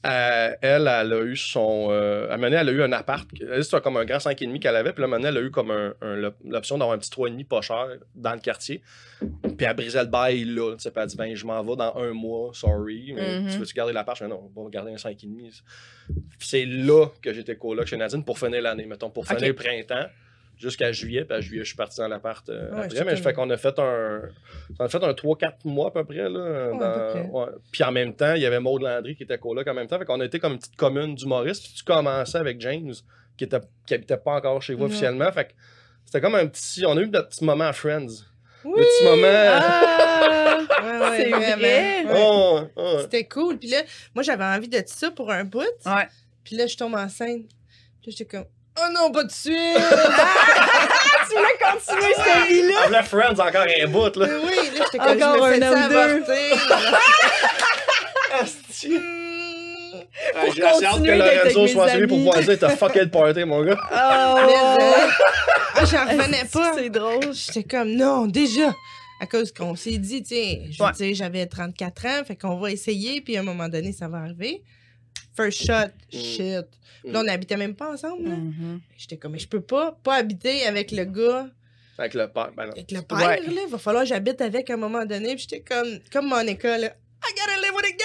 elle a eu son... à un moment donné, elle a eu un appart. C'était comme un grand 5,5 qu'elle avait. Puis là, à un moment donné, elle a eu comme l'option d'avoir un petit 3,5 pas cher dans le quartier. Puis elle brisait le bail là. Puis elle a dit, ben, je m'en vais dans 1 mois, sorry. Mais tu veux-tu garder l'appart? Je dis, non, on va garder un 5,5. C'est là que j'étais coloc chez Nadine pour finir l'année, mettons, pour finir le printemps. Jusqu'à juillet, puis à juillet, je suis parti dans l'appart après. Mais fait qu'on a fait un 3-4 mois à peu près. Là, Puis en même temps, il y avait Maud Landry qui était coloc en même temps. Fait qu'on a été comme une petite commune d'humoristes. Puis tu commençais avec James, qui habitait pas encore chez vous officiellement. Fait que c'était comme un petit... On a eu notre petit moment à Friends. Oui! Le petit moment... C'est vraiment... C'était cool. Puis là, moi, j'avais envie de ça pour un bout. Ouais. Puis là, je tombe enceinte. Puis là, j'étais comme... Oh non, pas de suite! Tu voulais continuer cette vie-là? On voulait Friends encore un bout, là. Oui, là, j'étais comme, encore je me fais Asti. J'ai assez hâte que Lorenzo soit celui pour pouvoir dire t'as fucké le party, mon gars. J'en revenais pas. C'est drôle. J'étais comme, non, déjà. À cause qu'on s'est dit, tu sais, j'avais 34 ans, fait qu'on va essayer, puis à un moment donné, ça va arriver. First shot, shit. Là, on n'habitait même pas ensemble. Là. J'étais comme, mais je peux pas habiter avec le gars. Avec le père, ben non. Avec le père, là. Il va falloir que j'habite avec à un moment donné. Puis j'étais comme Monica, là. I gotta live with a guy!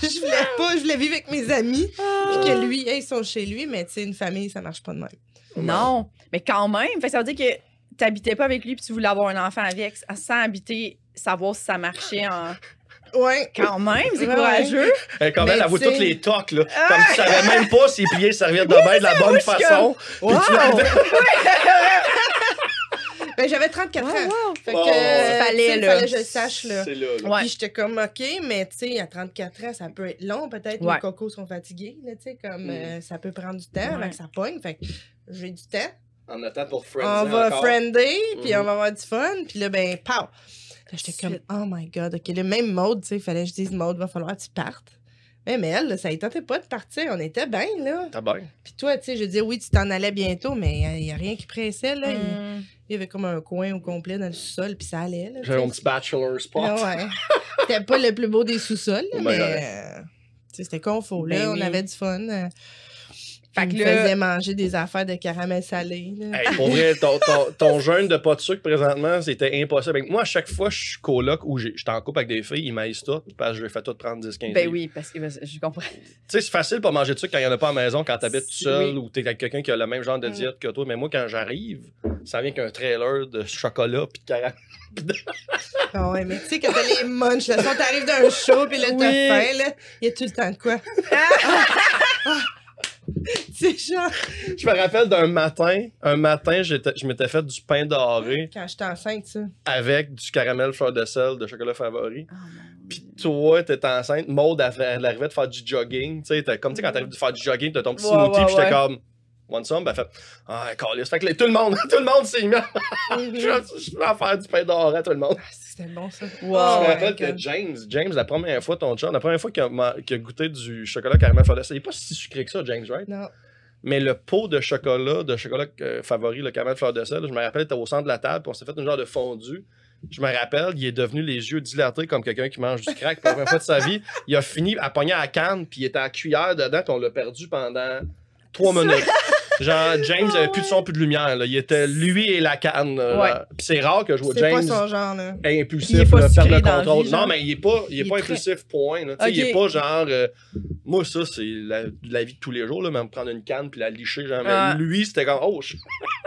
Je voulais pas, je voulais vivre avec mes amis. Puis que lui, ils sont chez lui, mais tu sais, une famille, ça marche pas de même. Non, mais quand même. Fait, ça veut dire que t'habitais pas avec lui puis tu voulais avoir un enfant avec, sans habiter, savoir si ça marchait en... Ouais. Quand même, c'est courageux. Comme elle avoue toutes les tocs, là. Comme tu savais même pas s'il pliait serviette de bain de la bonne façon. Wow. Ben, j'avais 34 ans. Fait que, fallait que je le sache, là. C'est là. Ouais. Puis j'étais comme, OK, mais tu sais, à 34 ans, ça peut être long, peut-être. Les cocos sont fatigués, là, tu sais, comme ça peut prendre du temps avant que ça pogne. Fait que j'ai du temps. On attend pour friender. On va friender, puis on va avoir du fun. Puis là, ben, pow! Là, j'étais comme, oh my God, OK, le même Maud, tu sais, il fallait que je dise, Maud, va falloir que tu partes. Mais elle, là, ça ne tentait pas de partir, on était bien, là. T'as bien. Puis toi, tu sais, je veux dire, oui, tu t'en allais bientôt, mais il n'y a rien qui pressait, là. Il y avait comme un coin au complet dans le sous-sol, puis ça allait, là. J'avais mon petit bachelor spot. Ouais. C'était pas le plus beau des sous-sols, là, mais... C'était confort, là. Ben on oui. avait du fun. Fait Il que me là- faisait manger des affaires de caramel salé. Là. Hey, pour vrai, ton jeûne de pas de sucre présentement, c'était impossible. Moi, à chaque fois, je suis coloc ou j'étais en couple avec des filles, ils m'aïssent tout parce que je vais faire tout prendre 10-15 Ben livres. oui, parce que je comprends. Tu sais, c'est facile pas manger de sucre quand il n'y en a pas à la maison, quand t'habites tout seul Oui. ou t'es avec quelqu'un qui a le même genre de diète que toi. Mais moi, quand j'arrive, ça vient qu'un trailer de chocolat puis de caramel. Ah ouais, mais tu sais, quand t'as les munchs, là, quand t'arrives d'un show, puis là, t'as Oui. faim, là, il y a tout le temps de quoi. C'est genre, Je me rappelle d'un matin, je m'étais fait du pain doré quand j'étais enceinte, ça. avec du caramel fleur de sel de chocolat favori. Oh, mon Puis Dieu. toi, t'étais enceinte. Maude, elle arrivait de faire du jogging. Tu sais, comme tu sais, quand t'arrives de faire du jogging, t'as ton petit Ouais, smoothie, ouais, puis j'étais ouais. comme, want some? Ben, elle fait, ah, câlisse. Fait que tout le monde s'est mis à je vais faire du pain doré à tout le monde. Ah, c'était bon, ça. Wow. Je me ouais, rappelle que quand- James, la première fois, ton chum, la première fois qu'il a goûté du chocolat caramel fleur de sel, il est pas si sucré que ça, James, right? Non. Mais le pot de chocolat favori, le caramel fleur de sel, je me rappelle, il était au centre de la table, puis on s'est fait une genre de fondue. Je me rappelle, il est devenu les yeux dilatés comme quelqu'un qui mange du crack pour la première fois de sa vie. Il a fini à pogner à la canne, puis il était à cuillère dedans, puis on l'a perdu pendant 3 minutes. Genre, James avait plus de son, plus de lumière. Là. Il était lui et la canne. Ouais. Puis c'est rare que je vois C'est pas James son genre, là. impulsif, Il est pas là, perdre le sucré dans la contrôle. vie, Non, genre. mais il est pas Il est pas très- impulsif, point. Là. Tu sais, Ok. il est pas genre. Moi, ça, c'est la vie de tous les jours, là, même prendre une canne puis la licher. Genre, mais Ah. lui, c'était comme. Oh,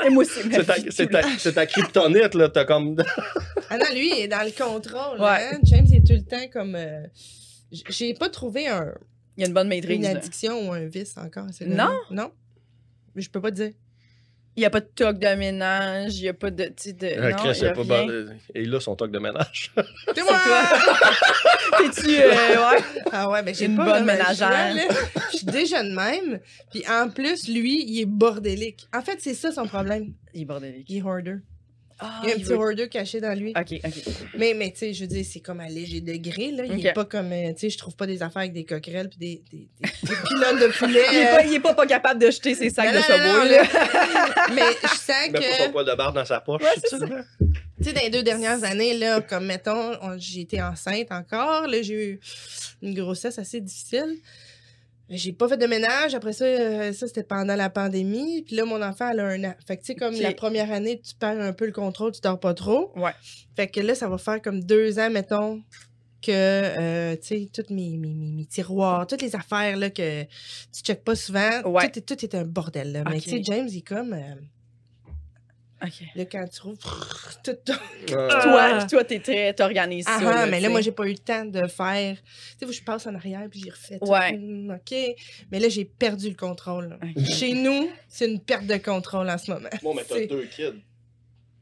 Et moi aussi. c'est ta kryptonite, là. T'as comme. Ah non, lui, il est dans le contrôle. Ouais. Hein? James est tout le temps comme. J'ai pas trouvé Il y a une bonne maîtrise. une là. addiction ou un vice encore. C'est Non? Non. Mais je peux pas te dire. Il n'y a pas de toc de ménage, il n'y a pas de. Tu sais, de. Non, Chris, il y a pas rien. bon. Et là, son toc de ménage. C'est moi! T'es-tu. Ouais. Ah ouais, ben j'ai Une pas bonne vraiment le ménagère. choix, là. Je suis déjà de même. Puis en plus, lui, il est bordélique. En fait, c'est ça son problème. Il est bordélique. Il est hoarder. Ah, Il y a un il petit veut- hoarder caché dans lui. Ok. Mais tu sais, je veux dire, c'est comme à léger degré, là. Il Ok. est pas comme, tu sais, je trouve pas des affaires avec des coquerelles puis des pylônes de poulet. Il est pas capable de jeter ses sacs Non, de non, Subway, non, là. Mais je sens Il met pas son que, poil de barbe dans sa poche. Ouais, c'est ça. tu sais, dans les 2 dernières années, là, comme mettons, j'ai été enceinte encore, là, j'ai eu une grossesse assez difficile. J'ai pas fait de ménage. Après ça, ça c'était pendant la pandémie. Puis là, mon enfant, elle a 1 an. Fait que, tu sais, comme Ok. la première année, tu perds un peu le contrôle, tu dors pas trop. Ouais. Fait que là, ça va faire comme 2 ans, mettons, que, tu sais, tous mes tiroirs, toutes les affaires, là, que tu checkes pas souvent, Ouais. tout est un bordel, là. Mais Ok. tu sais, James, il est comme, Ok. là, quand tu rouvres, tout Toi, t'organises ça. ah, mais tu là, moi, sais. j'ai pas eu le temps de faire. Tu sais, je passe en arrière puis j'ai refait. tout. Ouais. OK. Mais là, j'ai perdu le contrôle. là. Ok. Chez nous, c'est une perte de contrôle en ce moment. Bon, mais t'as C'est- 2 kids.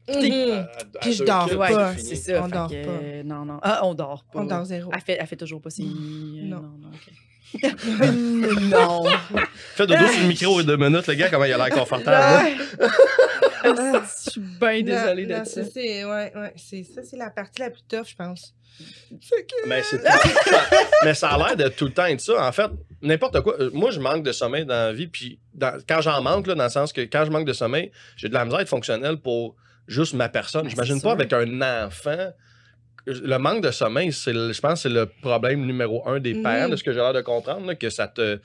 Mhm. Puis je dors Ouais, pas. c'est ça. On fait dort que, pas. non. Ah, on dort pas. On dort zéro. Elle fait toujours pas ses. Non. Non, ok. non. Fais dodo sur le micro et 2 minutes, le gars, comment il a l'air confortable. Ah, là. Je suis bien désolée Non, de ça. c'est c'est la partie la plus tough, je pense. Mais, mais ça a l'air de tout le temps être ça. En fait, n'importe quoi. Moi, je manque de sommeil dans la vie. Puis quand j'en manque, là, dans le sens que quand je manque de sommeil, j'ai de la misère à être fonctionnel pour juste ma personne. Ben, J'imagine c'est pas sûr. avec un enfant. Le manque de sommeil, je pense que c'est le problème numéro 1 des parents, de ce que j'ai l'air de comprendre, là, que ça te.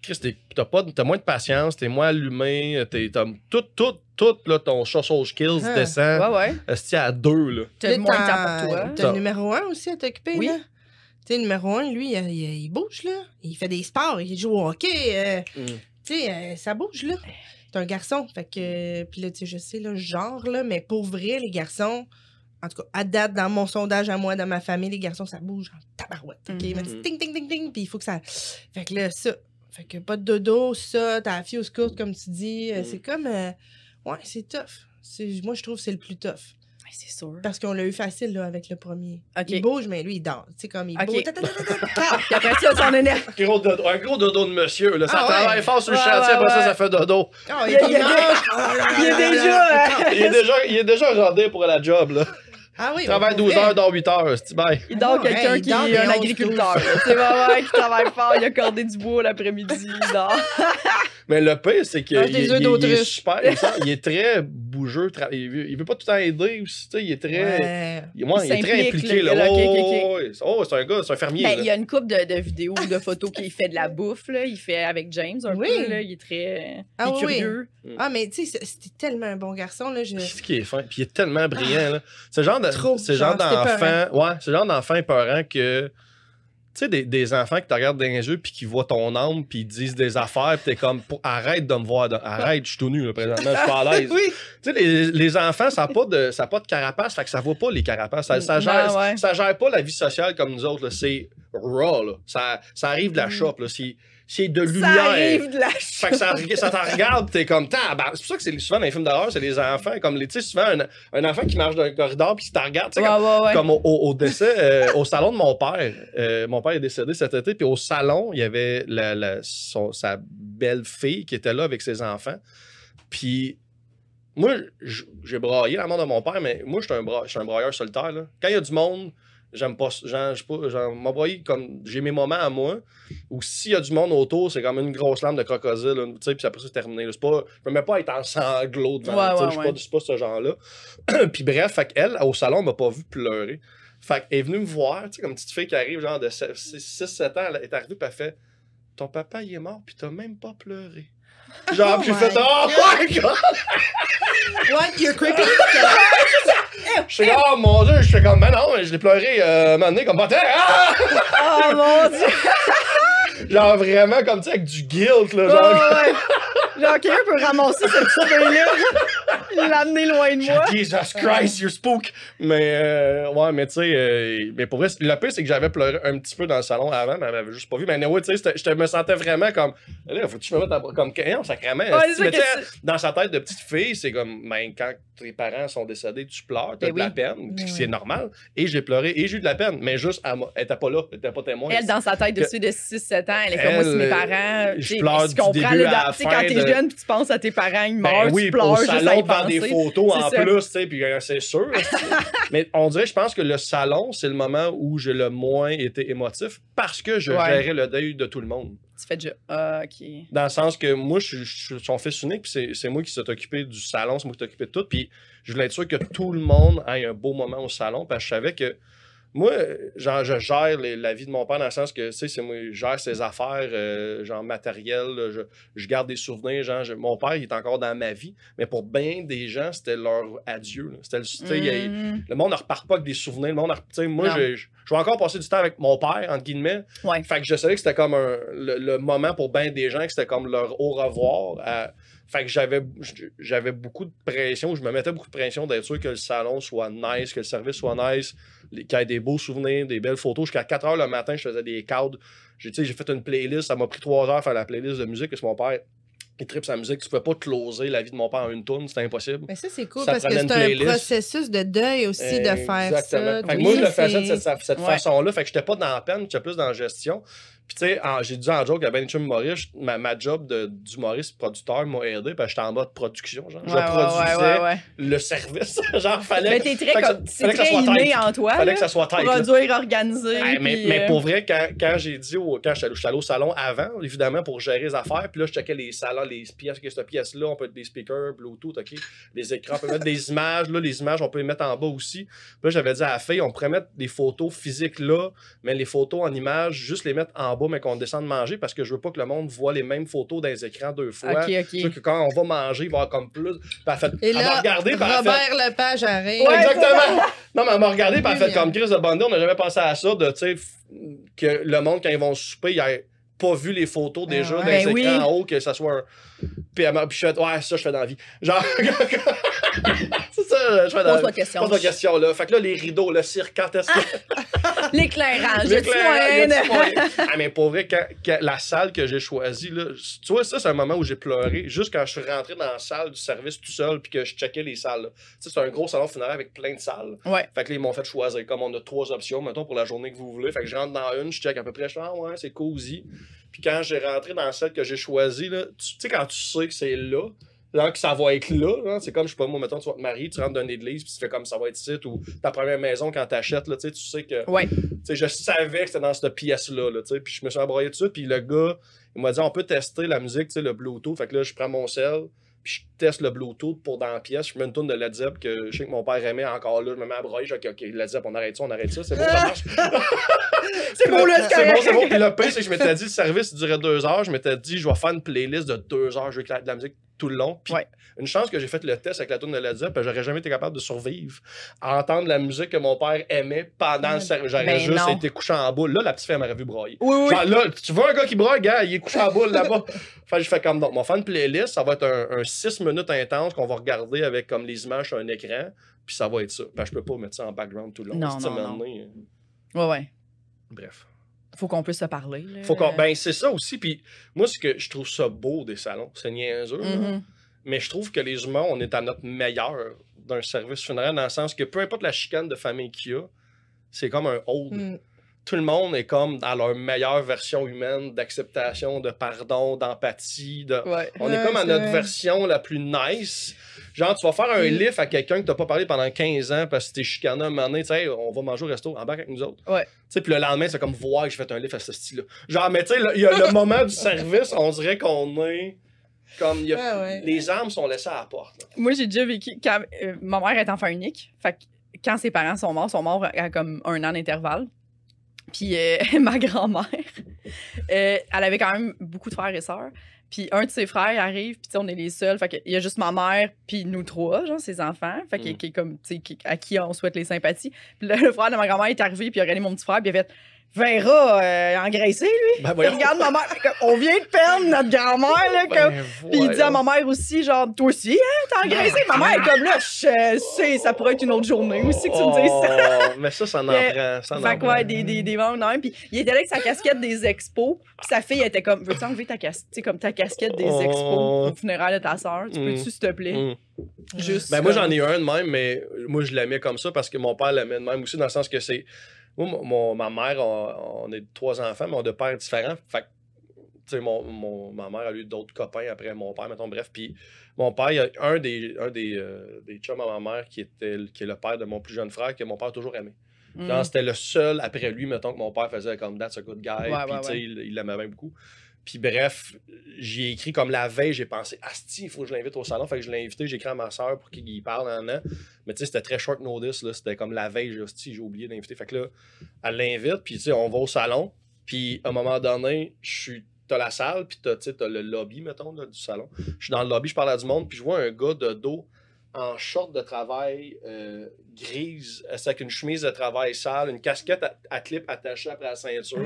Chris, t'as moins de patience, t'es moins allumé, t'as tout, là, ton social skills Ah. descend. Ouais. Esti à 2, là. T'as moins de temps pour toi. T'as le numéro 1 aussi à t'occuper, Oui. là. Tu sais, le numéro 1, lui, il bouge, là. Il fait des sports, il joue au hockey. Tu sais, ça bouge, là. T'es un garçon. Fait que. Puis là, tu sais, je sais, là, genre, là, mais pour vrai, les garçons, en tout cas, à date, dans mon sondage à moi, dans ma famille, les garçons, ça bouge en tabarouette. OK? Mhm. Mais c'est ting, ting, ting, ting. Puis il faut que ça. Fait que là, ça. Fait que pas de dodo, ça, t'as la fille aux scouts, comme tu dis. C'est comme. Ouais, c'est tough. Moi, je trouve que c'est le plus tough. Ouais, c'est sûr. Parce qu'on l'a eu facile, là, avec le premier. OK. Il bouge, mais lui, il dort. Tu sais, comme il OK. bouge. Ta, ta, ta, ta, ta, ta. Puis après ça, t'en énerve. Un gros dodo de monsieur, là. Ça Ah ouais. travaille fort sur le Ouais, chantier, ouais, après ça, ouais. ça fait dodo. Oh, Il y a- il mange. il y a déjà, Il est déjà rodé pour la job, là. Ah oui, il travaille 12 heures, dort 8 heures. Bye. Il dort quelqu'un qui est un agriculteur. C'est vraiment qui travaille fort, il a cordé du bois l'après-midi, il dort. Mais le pire, c'est qu'il est super. Il est très bougeux. Il veut pas tout le temps aider aussi. Il est très. Il est très impliqué. Là. Oh, c'est un gars, c'est un fermier. Ben, il y a une couple de vidéos, de photos qu'il fait de la bouffe. Là. Il fait avec James un peu. Là. Il est très curieux. Ah, mais tu sais, c'était tellement un bon garçon. Là, C'est ce qui est fin. Puis il est tellement brillant. Là. C'est le genre d'enfant. Ouais, c'est le genre d'enfant épeurant que. Tu sais, des enfants qui te regardent dans les yeux puis qui voient ton âme puis ils te disent des affaires puis t'es comme arrête de me voir, arrête, je suis tout nu là, présentement, je suis pas à l'aise. Oui. Tu sais, les enfants, ça n'a pas de carapace, fait que ça voit pas les carapaces. Ça gère pas la vie sociale comme nous autres, là. C'est raw, là. Ça arrive de la shop, là. C'est de lumière. Ça arrive de la shop. Fait que ça t'en regarde pis t'es comme, c'est pour ça que c'est souvent dans les films d'horreur, c'est les enfants, comme tu sais, souvent un enfant qui marche dans le corridor pis qui t'en regarde, tu sais, comme au décès, au salon de mon père. Mon père est décédé cet été, puis au salon, il y avait sa belle-fille qui était là avec ses enfants. Puis moi, j'ai braillé la mort de mon père, mais moi, je suis un brailleur solitaire. Là. Quand il y a du monde, j'aime pas. M'embrouiller comme. J'ai mes moments à moi. Ou s'il y a du monde autour, c'est comme une grosse lame de crocodile. Tu sais, puis après ça, c'est terminé. Je peux même pas être en sanglots devant. Je suis pas ce genre-là. Puis bref, fait qu'elle, au salon, elle m'a pas vu pleurer. Fait qu'elle est venue me voir, tu sais, comme une petite fille qui arrive, genre de 6-7 ans, elle est arrivée, puis elle fait ton papa, il est mort, puis t'as même pas pleuré. Genre, puis j'ai fait oh my god! What? You're creepy? Je suis comme, oh mon dieu, je fais comme, ben non, je l'ai pleuré un moment donné, comme pas ah! Oh mon dieu! Genre vraiment comme ça, avec du guilt, là. Genre, genre quelqu'un peut ramasser cette petite fille-là, l'amener loin de moi. Jesus Christ, you're spook! Mais, ouais, mais tu sais, mais pour vrai, le pire, c'est que j'avais pleuré un petit peu dans le salon avant, mais elle m'avait juste pas vu. Mais anyway, tu sais, je me sentais vraiment comme, là, faut que tu me mettes comme, non, sacrément. Mais tu sais, dans sa tête de petite fille, c'est comme, ben, quand tes parents sont décédés, tu pleures, t'as de la peine, c'est normal. Et j'ai pleuré et j'ai eu de la peine, mais juste, elle était pas là, elle était pas témoin. Elle, dans sa tête de 6-7 ans, elle est comme moi, si mes parents. Je pleure du début à la fin. Quand t'es jeune puis tu penses à tes parents, ils meurent, tu pleures juste à y penser. Des photos en plus, tu sais, puis c'est sûr. Mais on dirait, je pense que le salon, c'est le moment où j'ai le moins été émotif parce que je gérais le deuil de tout le monde. Tu fais déjà, ok. Dans le sens que moi, je suis son fils unique, puis c'est moi qui s'est occupé du salon, c'est moi qui s'est occupé de tout, puis je voulais être sûr que tout le monde ait un beau moment au salon, parce que je savais que moi, genre, je gère la vie de mon père dans le sens que, tu sais, c'est moi, je gère ses affaires, genre matérielles, je garde des souvenirs, genre, mon père, il est encore dans ma vie, mais pour bien des gens, c'était leur adieu. C'était, le monde ne repart pas avec des souvenirs, le monde, tu sais, moi, je vais encore passer du temps avec mon père, entre guillemets. Ouais. Fait que je savais que c'était comme le moment pour bien des gens, que c'était comme leur au revoir. Fait que j'avais beaucoup de pression, je me mettais beaucoup de pression d'être sûr que le salon soit nice, que le service soit nice, qu'il y ait des beaux souvenirs, des belles photos. Jusqu'à 4 h le matin, je faisais des cadres. J'ai fait une playlist, ça m'a pris 3 heures à faire la playlist de musique, parce que mon père, il tripe sa musique. Tu pouvais pas closer la vie de mon père en une tourne, c'était impossible. Mais ça, c'est cool, parce que c'est un processus de deuil aussi de faire ça. Fait que moi, je le faisais de cette façon-là, fait que j'étais pas dans la peine, j'étais plus dans la gestion. Puis tu sais, j'ai dit en joke à Ben Chum Maurice, ma job d'humoriste producteur m'a aidé, parce que j'étais en mode production, genre. Je produisais le service, genre, fallait... Mais t'es très inné en toi, fallait que ça soit tight. Produire, organiser. Mais pour vrai, quand j'ai dit, quand j'étais allé au salon avant, évidemment, pour gérer les affaires, puis là, je checkais les salons, les pièces, que cette pièce-là, on peut mettre des speakers, Bluetooth, OK, les écrans, on peut mettre des images, là, les images, on peut les mettre en bas aussi. Puis là, j'avais dit à la fille, on pourrait mettre des photos physiques là, mais les photos en images, juste les mettre en bas, mais qu'on descende manger, parce que je veux pas que le monde voit les mêmes photos dans les écrans 2 fois. OK. Je veux que quand on va manger, il va y avoir comme plus. Puis elle fait, et là, regardé, Robert Lepage arrive. Ouais, exactement. Non, mais elle m'a regardé, puis elle fait comme Chris de Bundy, on n'a jamais pensé à ça, de, tu sais, que le monde, quand ils vont souper, ils n'aient pas vu les photos déjà dans les écrans en haut, que ça soit un... Puis je fais, ouais, ça, je fais dans la vie. Genre, c'est ça, je fais dans la vie. Pose pas de question, là. Fait que là, les rideaux, le cirque, quand est-ce que... L'éclairage, mais pour vrai, quand la salle que j'ai choisie, là, tu vois, ça, c'est un moment où j'ai pleuré, juste quand je suis rentré dans la salle du service tout seul, puis que je checkais les salles. Tu sais, c'est un gros salon funéraire avec plein de salles. Ouais. Fait que là, ils m'ont fait choisir, comme on a 3 options, mettons, pour la journée que vous voulez. Fait que je rentre dans une, je check à peu près, je fais, ah ouais, c'est cosy. Puis quand j'ai rentré dans celle que j'ai choisie, là, tu sais, quand tu sais que c'est là, Genre que ça va être là, c'est comme, je sais pas, moi, mettons, tu vas te marier, tu rentres dans une église, puis tu fais comme ça va être ici, ou ta première maison quand t'achètes, là, tu sais que. Ouais. Tu sais, je savais que c'était dans cette pièce-là, tu sais, puis je me suis embrouillé dessus, puis le gars, il m'a dit, on peut tester la musique, tu sais, le Bluetooth. Fait que là, je prends mon sel, puis je teste le Bluetooth pour dans la pièce, je mets une tourne de Led Zepp que je sais que mon père aimait encore là, je me mets à broyer, je dis, ok, Led Zepp, on arrête ça, c'est bon, ça marche. C'est bon, là, c'est bon, puis le pire, c'est que je m'étais dit, le service durait 2 heures, je m'étais dit, je vais faire une playlist de 2 heures, je vais écouter de la musique tout le long. Puis une chance que j'ai fait le test avec la tourne de Led Zepp, j'aurais jamais été capable de survivre à entendre la musique que mon père aimait pendant le service. J'aurais juste été couché en boule. Là, la petite fille m'aurait vu broyer. Oui. Genre, là, tu vois un gars qui broye, gars, il est couché en boule là-bas. Fait je fais comme donc, on va faire une playlist, ça va être un 6 minutes intense qu'on va regarder avec comme les images sur un écran, puis ça va être ça. Je peux pas mettre ça en background tout le long. Non. Ouais. Bref. Faut qu'on puisse se parler. Là. Ben, c'est ça aussi. Puis moi, ce que je trouve ça beau des salons, c'est niaiseux. Mais je trouve que les humains, on est à notre meilleur d'un service funéraire dans le sens que peu importe la chicane de famille qu'il y a, c'est comme un hold. Tout le monde est comme dans leur meilleure version humaine d'acceptation, de pardon, d'empathie. On est comme à notre version la plus nice. Genre, tu vas faire un lift à quelqu'un que t'as pas parlé pendant 15 ans parce que t'es chicané un moment donné, tu sais, on va manger au resto, embarque avec nous autres. Tu sais, puis le lendemain, c'est comme voir que j'ai fait un lift à ce style-là. Genre, mais tu sais, il y a le moment du service, on dirait qu'on est comme, les armes sont laissées à la porte. Là. Moi, j'ai déjà vécu, quand ma mère est enfant unique, fait que quand ses parents sont morts à comme 1 an d'intervalle. Puis ma grand-mère, elle avait quand même beaucoup de frères et sœurs. Puis un de ses frères arrive, puis on est les seuls. Fait qu'il y a juste ma mère, puis nous 3, genre, ses enfants. Fait qu'il est comme, tu sais, à qui on souhaite les sympathies. Puis là, le frère de ma grand-mère est arrivé, puis il a regardé mon petit frère, puis il a fait Vera, engraissé, lui. Ben, regarde ma mère. On vient de perdre notre grand-mère, là. Puis il dit à ma mère aussi, genre, toi aussi, hein, t'as engraissé. Ma mère est comme là, je sais, ça pourrait être une autre journée aussi que tu me dises ça. Mais ça en prend. Fait quoi, des membres de même. Puis il était là avec sa casquette des expos. Puis sa fille était comme, veux-tu enlever ta casquette des expos au funéraire de ta sœur? Tu peux-tu, s'il te plaît? Juste. Ben, moi, j'en ai un de même, mais moi, je l'aimais comme ça parce que mon père l'aimait de même aussi, dans le sens que c'est. Moi, ma mère, on est 3 enfants, mais on a 2 pères différents. Fait que, tu sais, ma mère a eu d'autres copains après mon père, mettons, bref. Puis mon père, il y a un des chums à ma mère qui est le père de mon plus jeune frère, que mon père a toujours aimé. Genre, c'était le seul après lui, mettons, que mon père faisait comme that's a good guy. Puis, tu sais, il l'aimait bien beaucoup. Puis bref, j'ai écrit comme la veille, j'ai pensé, asti, il faut que je l'invite au salon. Fait que je l'ai invité, j'ai écrit à ma soeur pour qu'il parle en an. Mais tu sais, c'était très short notice, là. C'était comme la veille, j'ai oublié d'inviter. Fait que là, elle l'invite, puis tu sais, on va au salon. Puis à un moment donné, t'as la salle, puis t'as le lobby, mettons, là, du salon. Je suis dans le lobby, je parle à du monde, puis je vois un gars de dos en short de travail grise, avec une chemise de travail sale, une casquette à clip attachée après la ceinture.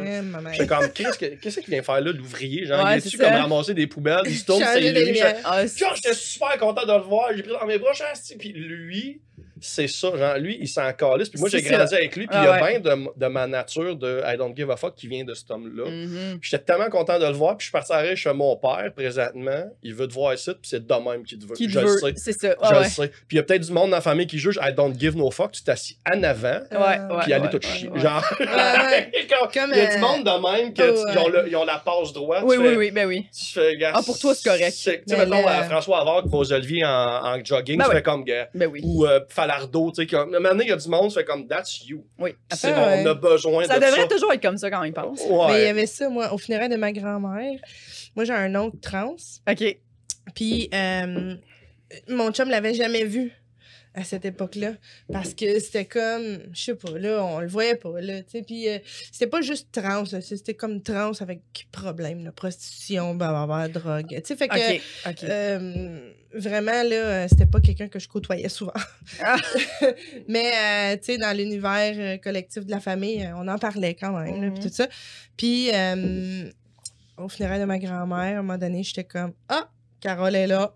J'étais comme, qu'est-ce qu'il vient faire là, l'ouvrier? Genre, il est-tu comme ramasser des poubelles, il se tourne, c'est lui. Genre, j'étais super content de le voir, j'ai pris dans mes bras, puis lui, c'est ça, genre, lui, il s'en calisse. Puis moi, j'ai grandi avec lui, puis il y a bien de ma nature de I don't give a fuck qui vient de cet homme-là. J'étais tellement content de le voir, puis je suis parti arrêter chez mon père, présentement. Il veut te voir ici, puis c'est de même qu'il te veut. Je le sais. C'est ça. Je le sais. Puis il y a peut-être du monde dans la famille qui juge I don't give no fuck. Tu t'assis en avant, puis allez tout chier. Genre, il y a du monde de même qu'ils ont la passe droite. Oui, ben oui. Tu fais, gars. Pour toi, c'est correct. Tu sais, mettons, François Havard qui pose Olivier en jogging, tu fais comme, gars. Ou Falardeau, tu sais, un moment donné, il y a du monde, tu fais comme, that's you. Oui. On a besoin de ça. Ça devrait toujours être comme ça quand il pense. Mais il y avait ça, moi, au funéraire de ma grand-mère. Moi, j'ai un oncle trans. OK. Puis, mon chum l'avait jamais vu à cette époque-là. Parce que c'était comme, je sais pas, là, on le voyait pas, là, tu sais. Puis, c'était pas juste trans, là, c'était comme trans avec problème, là, prostitution, drogue. Tu sais, fait que, vraiment, là, c'était pas quelqu'un que je côtoyais souvent. Mais, tu sais, dans l'univers collectif de la famille, on en parlait quand même, là, puis tout ça. Puis, au funéraire de ma grand-mère, à un moment donné, j'étais comme, ah, Carole est là.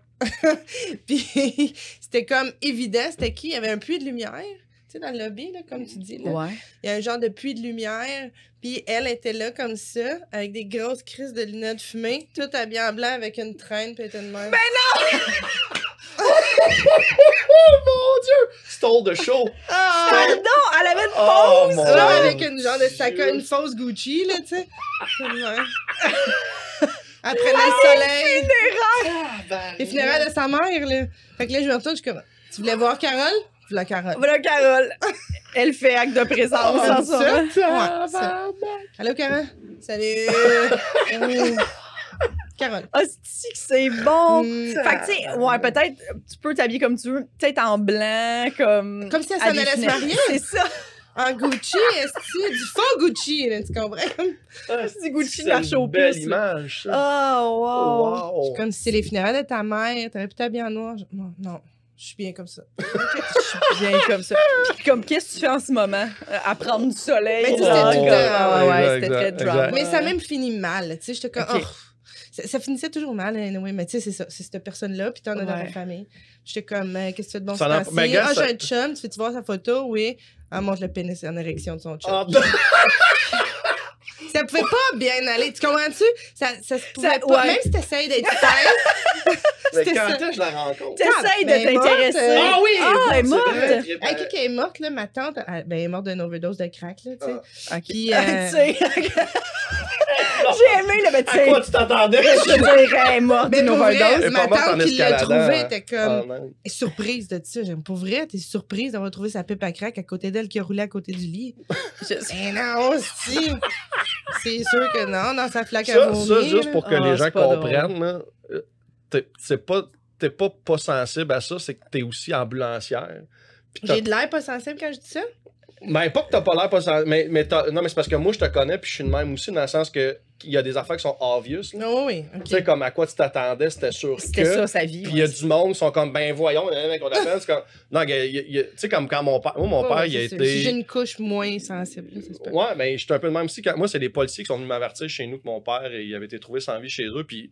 Puis c'était comme évident, c'était qui? Il y avait un puits de lumière, tu sais, dans le lobby, là, comme tu dis. Là. Ouais. Il y a un genre de puits de lumière, puis elle était là comme ça, avec des grosses crises de lunettes fumées, tout habillée en blanc avec une traîne, puis elle était de même. Ben non! Oh mon Dieu! Stole the show! Pardon! Elle avait une pause! Genre avec une genre de sacoche, une fausse Gucci, là, tu sais. Elle prenait le soleil. Les funérailles de sa mère, là. Fait que là, je me retourne, je suis comme, tu voulais voir Carole? Voilà Carole. Voilà Carole. Elle fait acte de présence en ce moment. Ouais, ça. Allô, Carole? Salut. Carole. Ah, c'est bon. Fait que, tu sais, ouais, peut-être, tu peux t'habiller comme tu veux, peut-être en blanc, comme. Comme si elle s'en allait se marier. C'est ça. En Gucci, est-ce du faux Gucci, là, tu comprends? C'est du Gucci de la C'est une belle showpiece. image, ça. Oh, wow. Comme si c'est les funérailles de ta mère, t'aurais pu t'habiller en noir. Non, je suis bien comme ça. Je suis bien comme ça. Puis comme, qu'est-ce que tu fais en ce moment? À prendre du soleil. Mais tu sais, genre, c'était tout ouais, exact, c'était très exact. drama. Mais ça a même fini mal, tu sais, j'étais comme, Ok. ça finissait toujours mal, anyway, mais tu sais, c'est ça, c'est cette personne-là, puis t'en as dans ta Ouais. famille. J'étais comme, qu'est-ce que tu fais de bon Ça ce n'a- temps-ci? ben, gars, Ah, ça- j'ai un chum, tu fais-tu voir sa photo? Oui. Elle montre le pénis en érection de son chum. Ah, Ça pouvait pas bien aller, tu comprends-tu? Ça se pouvait Ça- pas, ouais. même si t'essayes d'être fine. mais C'était quand ça. est-ce que je la rencontre? T'essayes de Ben, t'intéresser. morte, Ah oui! Ah, elle est c'est morte. vrai, Hey, qui est morte, là, ma tante, elle est morte d'une overdose de crack, là, tu sais. OK. Puis, Tu sais, j'ai aimé le À médecin. quoi tu t'attendais? Je dirais, elle est morte Mais d'une pour vrai, overdose. Elle est ma pas morte en tante qui l'a escaladant, trouvé hein. était Ah, comme man. surprise de ça. J'aime pour vrai, t'es surprise d'avoir trouvé sa pipe à crack à côté d'elle qui a roulé à côté du lit. Eh non, si! C'est sûr que non, dans sa flaque à Ça, vomir. juste là. pour que Ah, les gens c'est pas drôle. comprennent, là, t'es pas sensible à ça, c'est que t'es aussi ambulancière. Puis t'as- J'ai de l'air pas sensible quand je dis ça? Mais pas que t'as pas l'air pas sensible, non, mais c'est parce que moi, je te connais, puis je suis de même aussi, dans le sens que il y a des affaires qui sont obvious. là. Non, oui, ok. Tu sais, comme à quoi tu t'attendais, c'était sûr C'était que. ça, sa vie. Puis il y a du monde qui sont comme, ben voyons, qu'on appelle, c'est comme. Non, tu sais, comme quand mon père. Moi, mon Ouais, père, ouais, il a c'est sûr. Si j'ai été. une couche moins sensible, là, ça se peut. Ouais, mais j'étais un peu de même aussi. Moi, c'est les policiers qui sont venus m'avertir chez nous que mon père, il avait été trouvé sans vie chez eux, puis.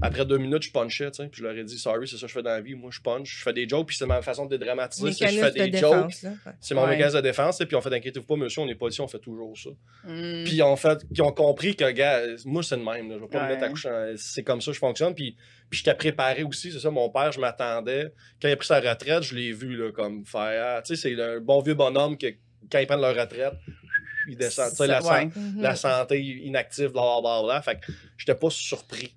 Après 2 minutes, je punchais, tu sais, puis je leur ai dit, sorry, c'est ça que je fais dans la vie. Moi, je punch, je fais des jokes, puis c'est ma façon de dédramatiser, c'est que je fais Mécanisme de des jokes. défense, là. Ouais. C'est mon Ouais. mécanisme de défense, puis on fait, inquiétez-vous pas, monsieur, on est policiers, on fait toujours ça. Mm. Puis ils ont compris que, gars, moi, c'est le même, là, je vais pas me mettre à coucher, c'est comme ça que je fonctionne, puis j'étais préparé aussi, c'est ça, mon père, je m'attendais, quand il a pris sa retraite, je l'ai vu, là, comme faire, tu sais, c'est un bon vieux bonhomme que, quand ils prennent leur retraite, ils descendent, tu sais, Ouais. la santé inactive, blablabla. Fait que j'étais pas surpris.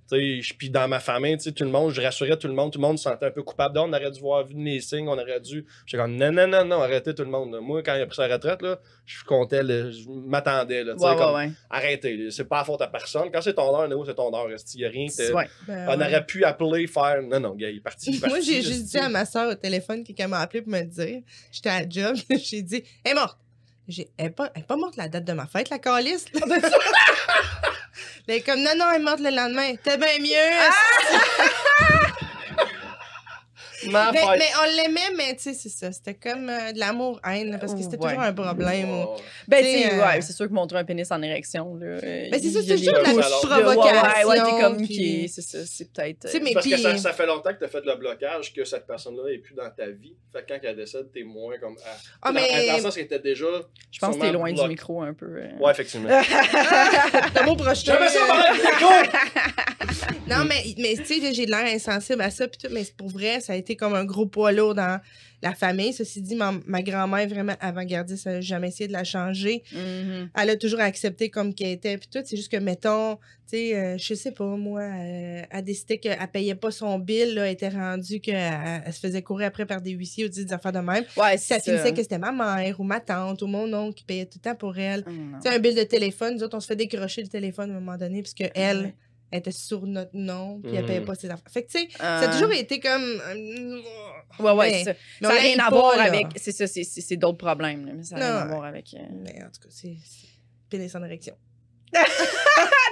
Puis dans ma famille, tu sais, tout le monde, je rassurais tout le monde se sentait un peu coupable. On aurait dû voir vu les signes, on aurait dû. J'étais comme non, arrêtez tout le monde. Là. Moi, quand il a pris sa retraite, là, je comptais, je m'attendais. Là, tu sais, Ouais, comme, ouais. arrêtez, là, c'est pas la faute à personne. Quand c'est ton heure, c'est ton heure. Il y a rien. Ouais. Ben, On ouais. aurait pu appeler, faire. Non, gars, il est parti. il est Moi, parti, j'ai je juste dis. dit à ma soeur au téléphone, quelqu'un m'a appelé pour me dire, j'étais à la job, j'ai dit, elle est morte. Elle est pas morte la date de ma fête, la calice. Elle est comme, non, elle est morte le lendemain. T'es bien mieux. Ma fête. Mais on l'aimait, mais tu sais, c'est ça. C'était comme de l'amour-haine, parce que c'était Ouais. toujours un problème. Oh. Ben, Tu sais, tu sais, ouais, c'est sûr que montrer un pénis en érection, là. Ben, c'est ça, il y a c'est toujours des de la couches provocation. Ouais, t'es comme, puis- ok, c'est ça, c'est peut-être. Tu sais, mais Parce que puis- ça fait longtemps que tu as fait le blocage, que cette personne-là n'est plus dans ta vie. Fait que quand elle décède, t'es moins comme. Ah, Dans mais- le sens qu'elle était déjà. Je pense que t'es sûrement loin du bloquée. micro un peu. Ouais, effectivement. T'as beau projeter. J'aimais ça, parler de Non, mais tu sais, j'ai de l'air insensible à ça, puis tout, mais pour vrai, ça a été comme un gros poids lourd dans la famille. Ceci dit, ma grand-mère, vraiment avant-gardiste, elle n'a jamais essayé de la changer. Mhm. Elle a toujours accepté comme qu'elle était, puis tout. C'est juste que, mettons, tu sais, je sais pas, moi, elle décidait qu'elle payait pas son bill, là, elle était rendue qu'elle se faisait courir après par des huissiers ou des affaires de même. Ouais, Ça c'est finissait que c'était ma mère ou ma tante ou mon oncle qui payait tout le temps pour elle. Non. Tu sais, un bill de téléphone, nous autres, on se fait décrocher le téléphone à un moment donné, puisque elle Ouais. était sur notre nom, puis elle payait pas ses affaires. Fait que, tu sais, Ah. ça a toujours été comme. Ouais, Mais- c'est ça. mais Ça on n'a rien l'aime à pas, voir là. avec. C'est ça, c'est d'autres problèmes, là, mais ça n'a rien à Non. voir avec. Mais en tout cas, c'est pénis en érection.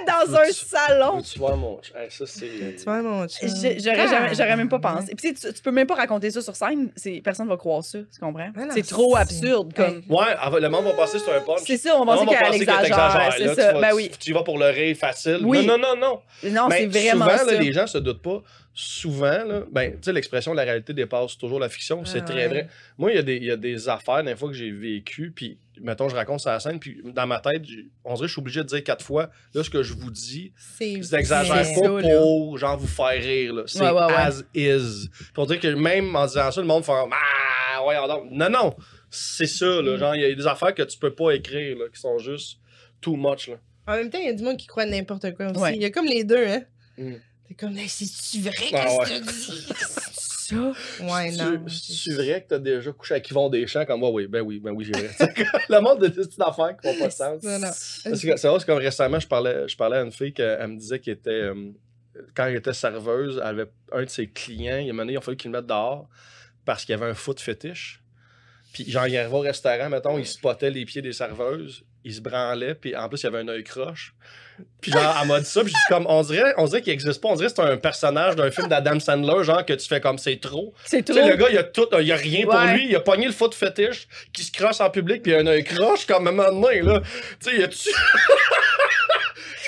Dans un salon! Tu vois, mon. Hey, ça, c'est. Tu vois, mon chum. J'aurais même pas pensé. Puis tu peux même pas raconter ça sur scène, personne va croire ça, tu comprends? Ah non, C'est trop c'est- absurde comme. Ouais, le monde va penser que c'est un punch. C'est ça, on va Le monde penser va qu'elle penser que exagère. t'exagères, C'est là, ça. tu vas- Ben oui. Tu y vas pour le rire facile. Oui. Non. Non, Mais c'est vraiment souvent, ça. là, les gens se doutent pas. Souvent, là, ben, tu sais, l'expression la réalité dépasse toujours la fiction, c'est Ah, très ouais. vrai. Moi, il y a des affaires, des fois, que j'ai vécues, puis, mettons, je raconte ça à la scène, puis dans ma tête, on dirait que je suis obligé de dire 4 fois, là, ce que je vous dis, C'est je n'exagère C'est pas ça, là. pour, genre, vous faire rire, là. C'est Ouais, ouais, ouais. as is. Pour dire que même en disant ça, le monde fait ah, ouais, non, c'est ça, là. Genre, il y a des affaires que tu peux pas écrire, là, qui sont juste too much, là. En même temps, il y a du monde qui croit n'importe quoi aussi. Ouais. Il y a comme les deux, hein. T'es comme, c'est-tu vrai que tu dis ça? Ouais, non. C'est vrai que t'as déjà couché avec Yvon Deschamps comme moi? Ben oui, j'ai vrai. Le monde de petites affaires qui font pas de sens. Non. C'est vrai, c'est comme récemment, je parlais à une fille qu'elle me disait qu'elle était, quand elle était serveuse, elle avait un de ses clients, il a fallu qu'il le mette dehors parce qu'il y avait un foot fétiche. Puis genre, il arrivait au restaurant, mettons, il spottait les pieds des serveuses, il se branlait, puis en plus, il y avait un œil croche. Puis genre, elle m'a dit ça, puis j'ai dit comme, on dirait qu'il existe pas, on dirait que c'est un personnage d'un film d'Adam Sandler, genre que tu fais comme, c'est trop. C'est trop. Tu sais, le gars, il a rien pour lui, il a pogné le foot fétiche, qui se crosse en public, puis il a un œil croche, comme à un moment donné, là. Tu sais, il a-tu...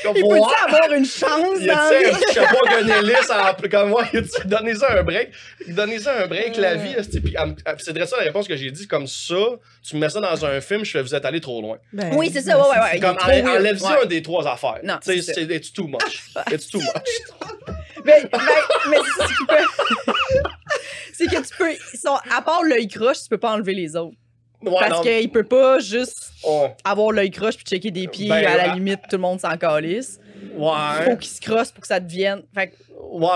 Il peut-tu avoir une chance? Il a un petit chapeau qu'un hélice comme moi. Donnez-ça un break. Donnez-ça un break, la vie. Puis c'est de ça la réponse que j'ai dit. Comme ça, tu me mets ça dans un film, je fais vous êtes allé trop loin. Ben, oui, c'est ça. Ouais. Comme enlève-y un des trois affaires. Non, c'est it's too much. It's too much. mais c'est ce qui peut. C'est que tu peux. À part l'œil croche, tu peux pas enlever les autres. Ouais, parce qu'il peut pas juste avoir l'œil croche puis checker des pieds, à la limite, tout le monde s'en calisse. Ouais. Faut qu'il se crosse pour que ça devienne. Fait... Ouais,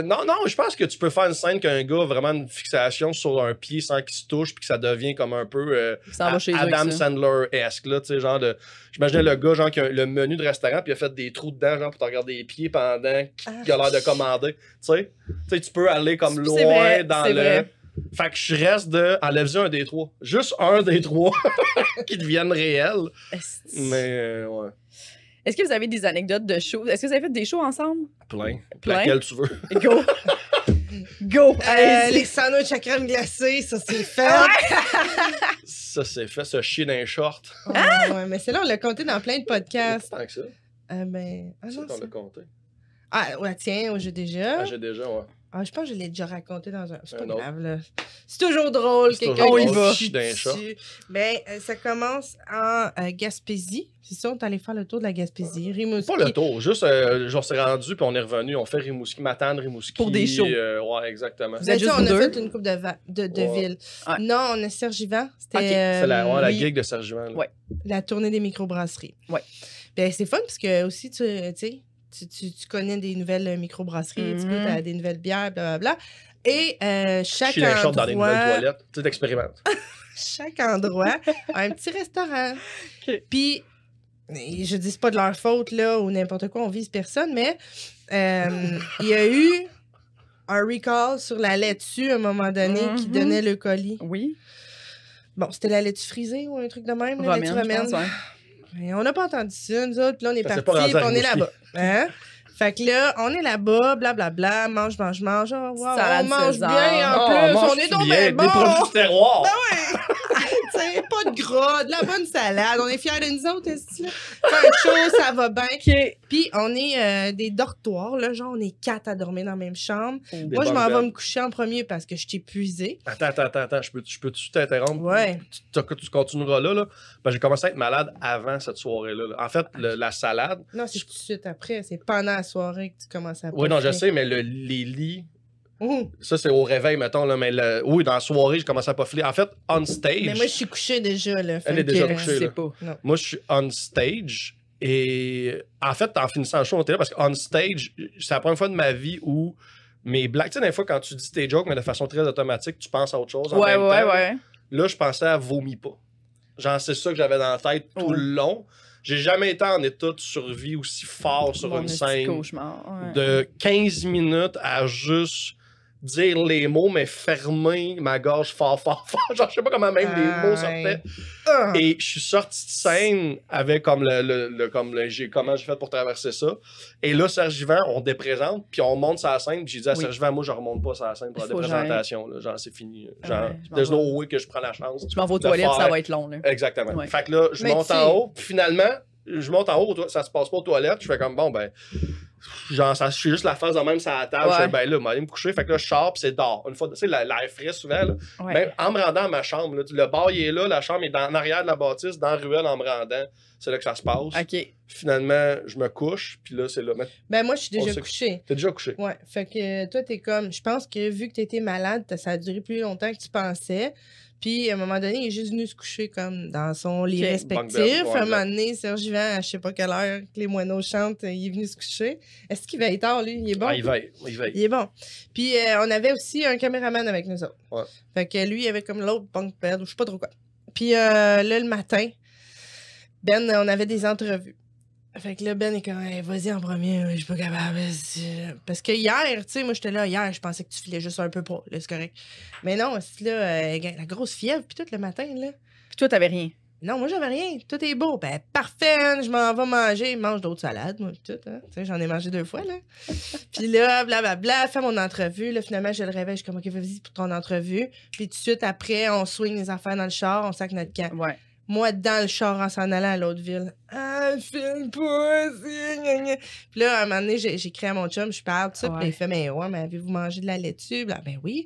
non, je pense que tu peux faire une scène qu'un gars a vraiment une fixation sur un pied sans qu'il se touche puis que ça devient comme un peu Adam Sandler-esque, là, tu sais, genre de... J'imaginais le gars, genre, qui a le menu de restaurant puis il a fait des trous dedans, genre, pour te regarder les pieds pendant qu'il a l'air de commander, tu sais. Tu sais, tu peux aller comme loin dans le... Vrai. Fait que je reste de enlève-y un des trois. Juste un des trois qui deviennent réels. Mais ouais. Est-ce que vous avez des anecdotes de shows? Est-ce que vous avez fait des shows ensemble? Plein. Laquelle tu veux? Go! Go! Les sandwichs à crème glacée, ça c'est fait. Ça c'est fait, se chier dans les shorts. Ouais, mais c'est là, on l'a compté dans plein de podcasts. Tant que ça. C'est qu'on l'a compté. Ouais, tiens, j'ai déjà. J'ai déjà, ouais. Je pense que je l'ai déjà raconté dans un... C'est pas grave, là. C'est toujours drôle, quelqu'un qui va. dessus. Mais ça commence en Gaspésie. C'est ça, on est allé faire le tour de la Gaspésie. Rimouski. Pas le tour, juste, on s'est rendu, puis on est revenu. On fait Rimouski, Matane, Rimouski. Pour des shows. Ouais, exactement. Vous êtes juste on a fait une couple de villes. Ouais. Non, on a Sergivant. C'était c'est la gig de Sergivant. Ouais. La tournée des microbrasseries. Ouais. Ben, c'est fun, parce que aussi, tu sais... Tu connais des nouvelles microbrasseries, tu as des nouvelles bières, blablabla. Et chaque endroit... short dans des nouvelles toilettes. Tu t'expérimentes. Chaque endroit a un petit restaurant. Puis, je dis pas de leur faute, là, ou n'importe quoi, on vise personne, mais il y a eu un recall sur la laitue à un moment donné qui donnait le colis. Oui. Bon, c'était la laitue frisée ou un truc de même, la laitue romaine. Je pense, ouais. Et on n'a pas entendu ça, nous autres. Puis là, on est partis, puis on est là-bas. Hein? Fait que là, on est là-bas, blablabla, mange. Oh, wow, on mange bien en plus, on est donc bien bon. Des produits du terroir. Ben oui. T'sais, pas de gras, de la bonne salade. On est fiers de nous autres, est-ce que fait un show, ça va bien. Puis on est des dortoirs, là, genre on est 4 à dormir dans la même chambre. Moi, je m'en vais me coucher en premier parce que je suis épuisée. Attends, je peux-tu t'interrompre? Ouais. Tu continueras là. Parce que j'ai commencé à être malade avant cette soirée-là. Là. En fait, la salade... Non, c'est tout de suite après. C'est pendant la soirée que tu commences à... Oui, non, je sais, mais les lits... Ça, c'est au réveil, mettons, là, mais oui, dans la soirée, j'ai commencé à pofler. En fait, on stage... Mais moi, je suis couchée déjà, là. Elle est déjà couchée, là. Pas. Moi, je suis on stage, et en fait, en finissant le show, on était là, parce qu'on stage, c'est la première fois de ma vie où mes blagues... Tu sais, des fois, quand tu dis tes jokes, mais de façon très automatique, tu penses à autre chose en même temps. Ouais. Là, je pensais à vomis pas. Genre, c'est ça que j'avais dans la tête tout le long. J'ai jamais été en état de survie aussi fort sur une scène de 15 minutes à juste dire les mots, mais fermer ma gorge fort. Genre, je sais pas comment même les mots sortaient. Et je suis sorti de scène avec comme comment j'ai fait pour traverser ça. Et là, Sergivant, on déprésente, puis on monte sur la scène. Puis j'ai dit à Sergivant, moi, je remonte pas sur la scène pour la déprésentation. Là. Genre, c'est fini. Genre, there's no way que je prends la chance. Je m'en vais aux toilettes, ça va être long. Là. Exactement. Ouais. Fait que là, je monte en haut, puis finalement, je monte en haut, ça se passe pas aux toilettes. Je fais comme, bon, ben, genre, je suis juste la face de même sur la table. Je fais, ben là, m'aller me coucher. Fait que là, je sors, puis c'est dehors. Une fois, tu sais, l'air frais souvent, là. Même en me rendant à ma chambre, là, le bar, il est là, la chambre est en arrière de la bâtisse, dans la ruelle, en me rendant. C'est là que ça se passe. OK. Finalement, je me couche, puis là, c'est là. Ben, moi, je suis déjà couchée. T'es déjà couché? Ouais. Fait que toi, t'es comme, je pense que vu que t'étais malade, ça a duré plus longtemps que tu pensais. Puis, à un moment donné, il est juste venu se coucher comme dans son lit respectif. Ouais, à un moment donné, Serge Yvan, à je sais pas quelle heure que les moineaux chantent, il est venu se coucher. Est-ce qu'il veille tard, lui? Il est bon? Ah, il veille. Il est bon. Puis, on avait aussi un caméraman avec nous autres. Ouais. Fait que lui, il avait comme l'autre bunk bed, ou je sais pas trop quoi. Puis, là, le matin, Ben, on avait des entrevues. Fait que là, Ben est comme, hey, vas-y en premier, je suis pas capable. Parce que hier, tu sais, moi, j'étais là hier, je pensais que tu filais juste un peu pas, là, c'est correct. Mais non, c'est là, la grosse fièvre, puis tout le matin, là. Puis toi, t'avais rien. Non, moi, j'avais rien. Tout est beau. Ben, parfait, je m'en vais manger. Mange d'autres salades, moi, puis tout. Hein. Tu sais, j'en ai mangé 2 fois, là. Puis là, blablabla, fais mon entrevue. Là, finalement, je le réveille. Je suis comme, OK, vas-y pour ton entrevue. Puis tout de suite, après, on swing les affaires dans le char, on sac notre camp. Ouais. Moi, dans le char, en s'en allant à l'autre ville. Ah, filme pas, c'est... Puis là, à un moment donné, j'écris à mon chum, je parle, tout ça. Puis il fait, mais ouais, mais avez-vous mangé de la laitue? Ben oui.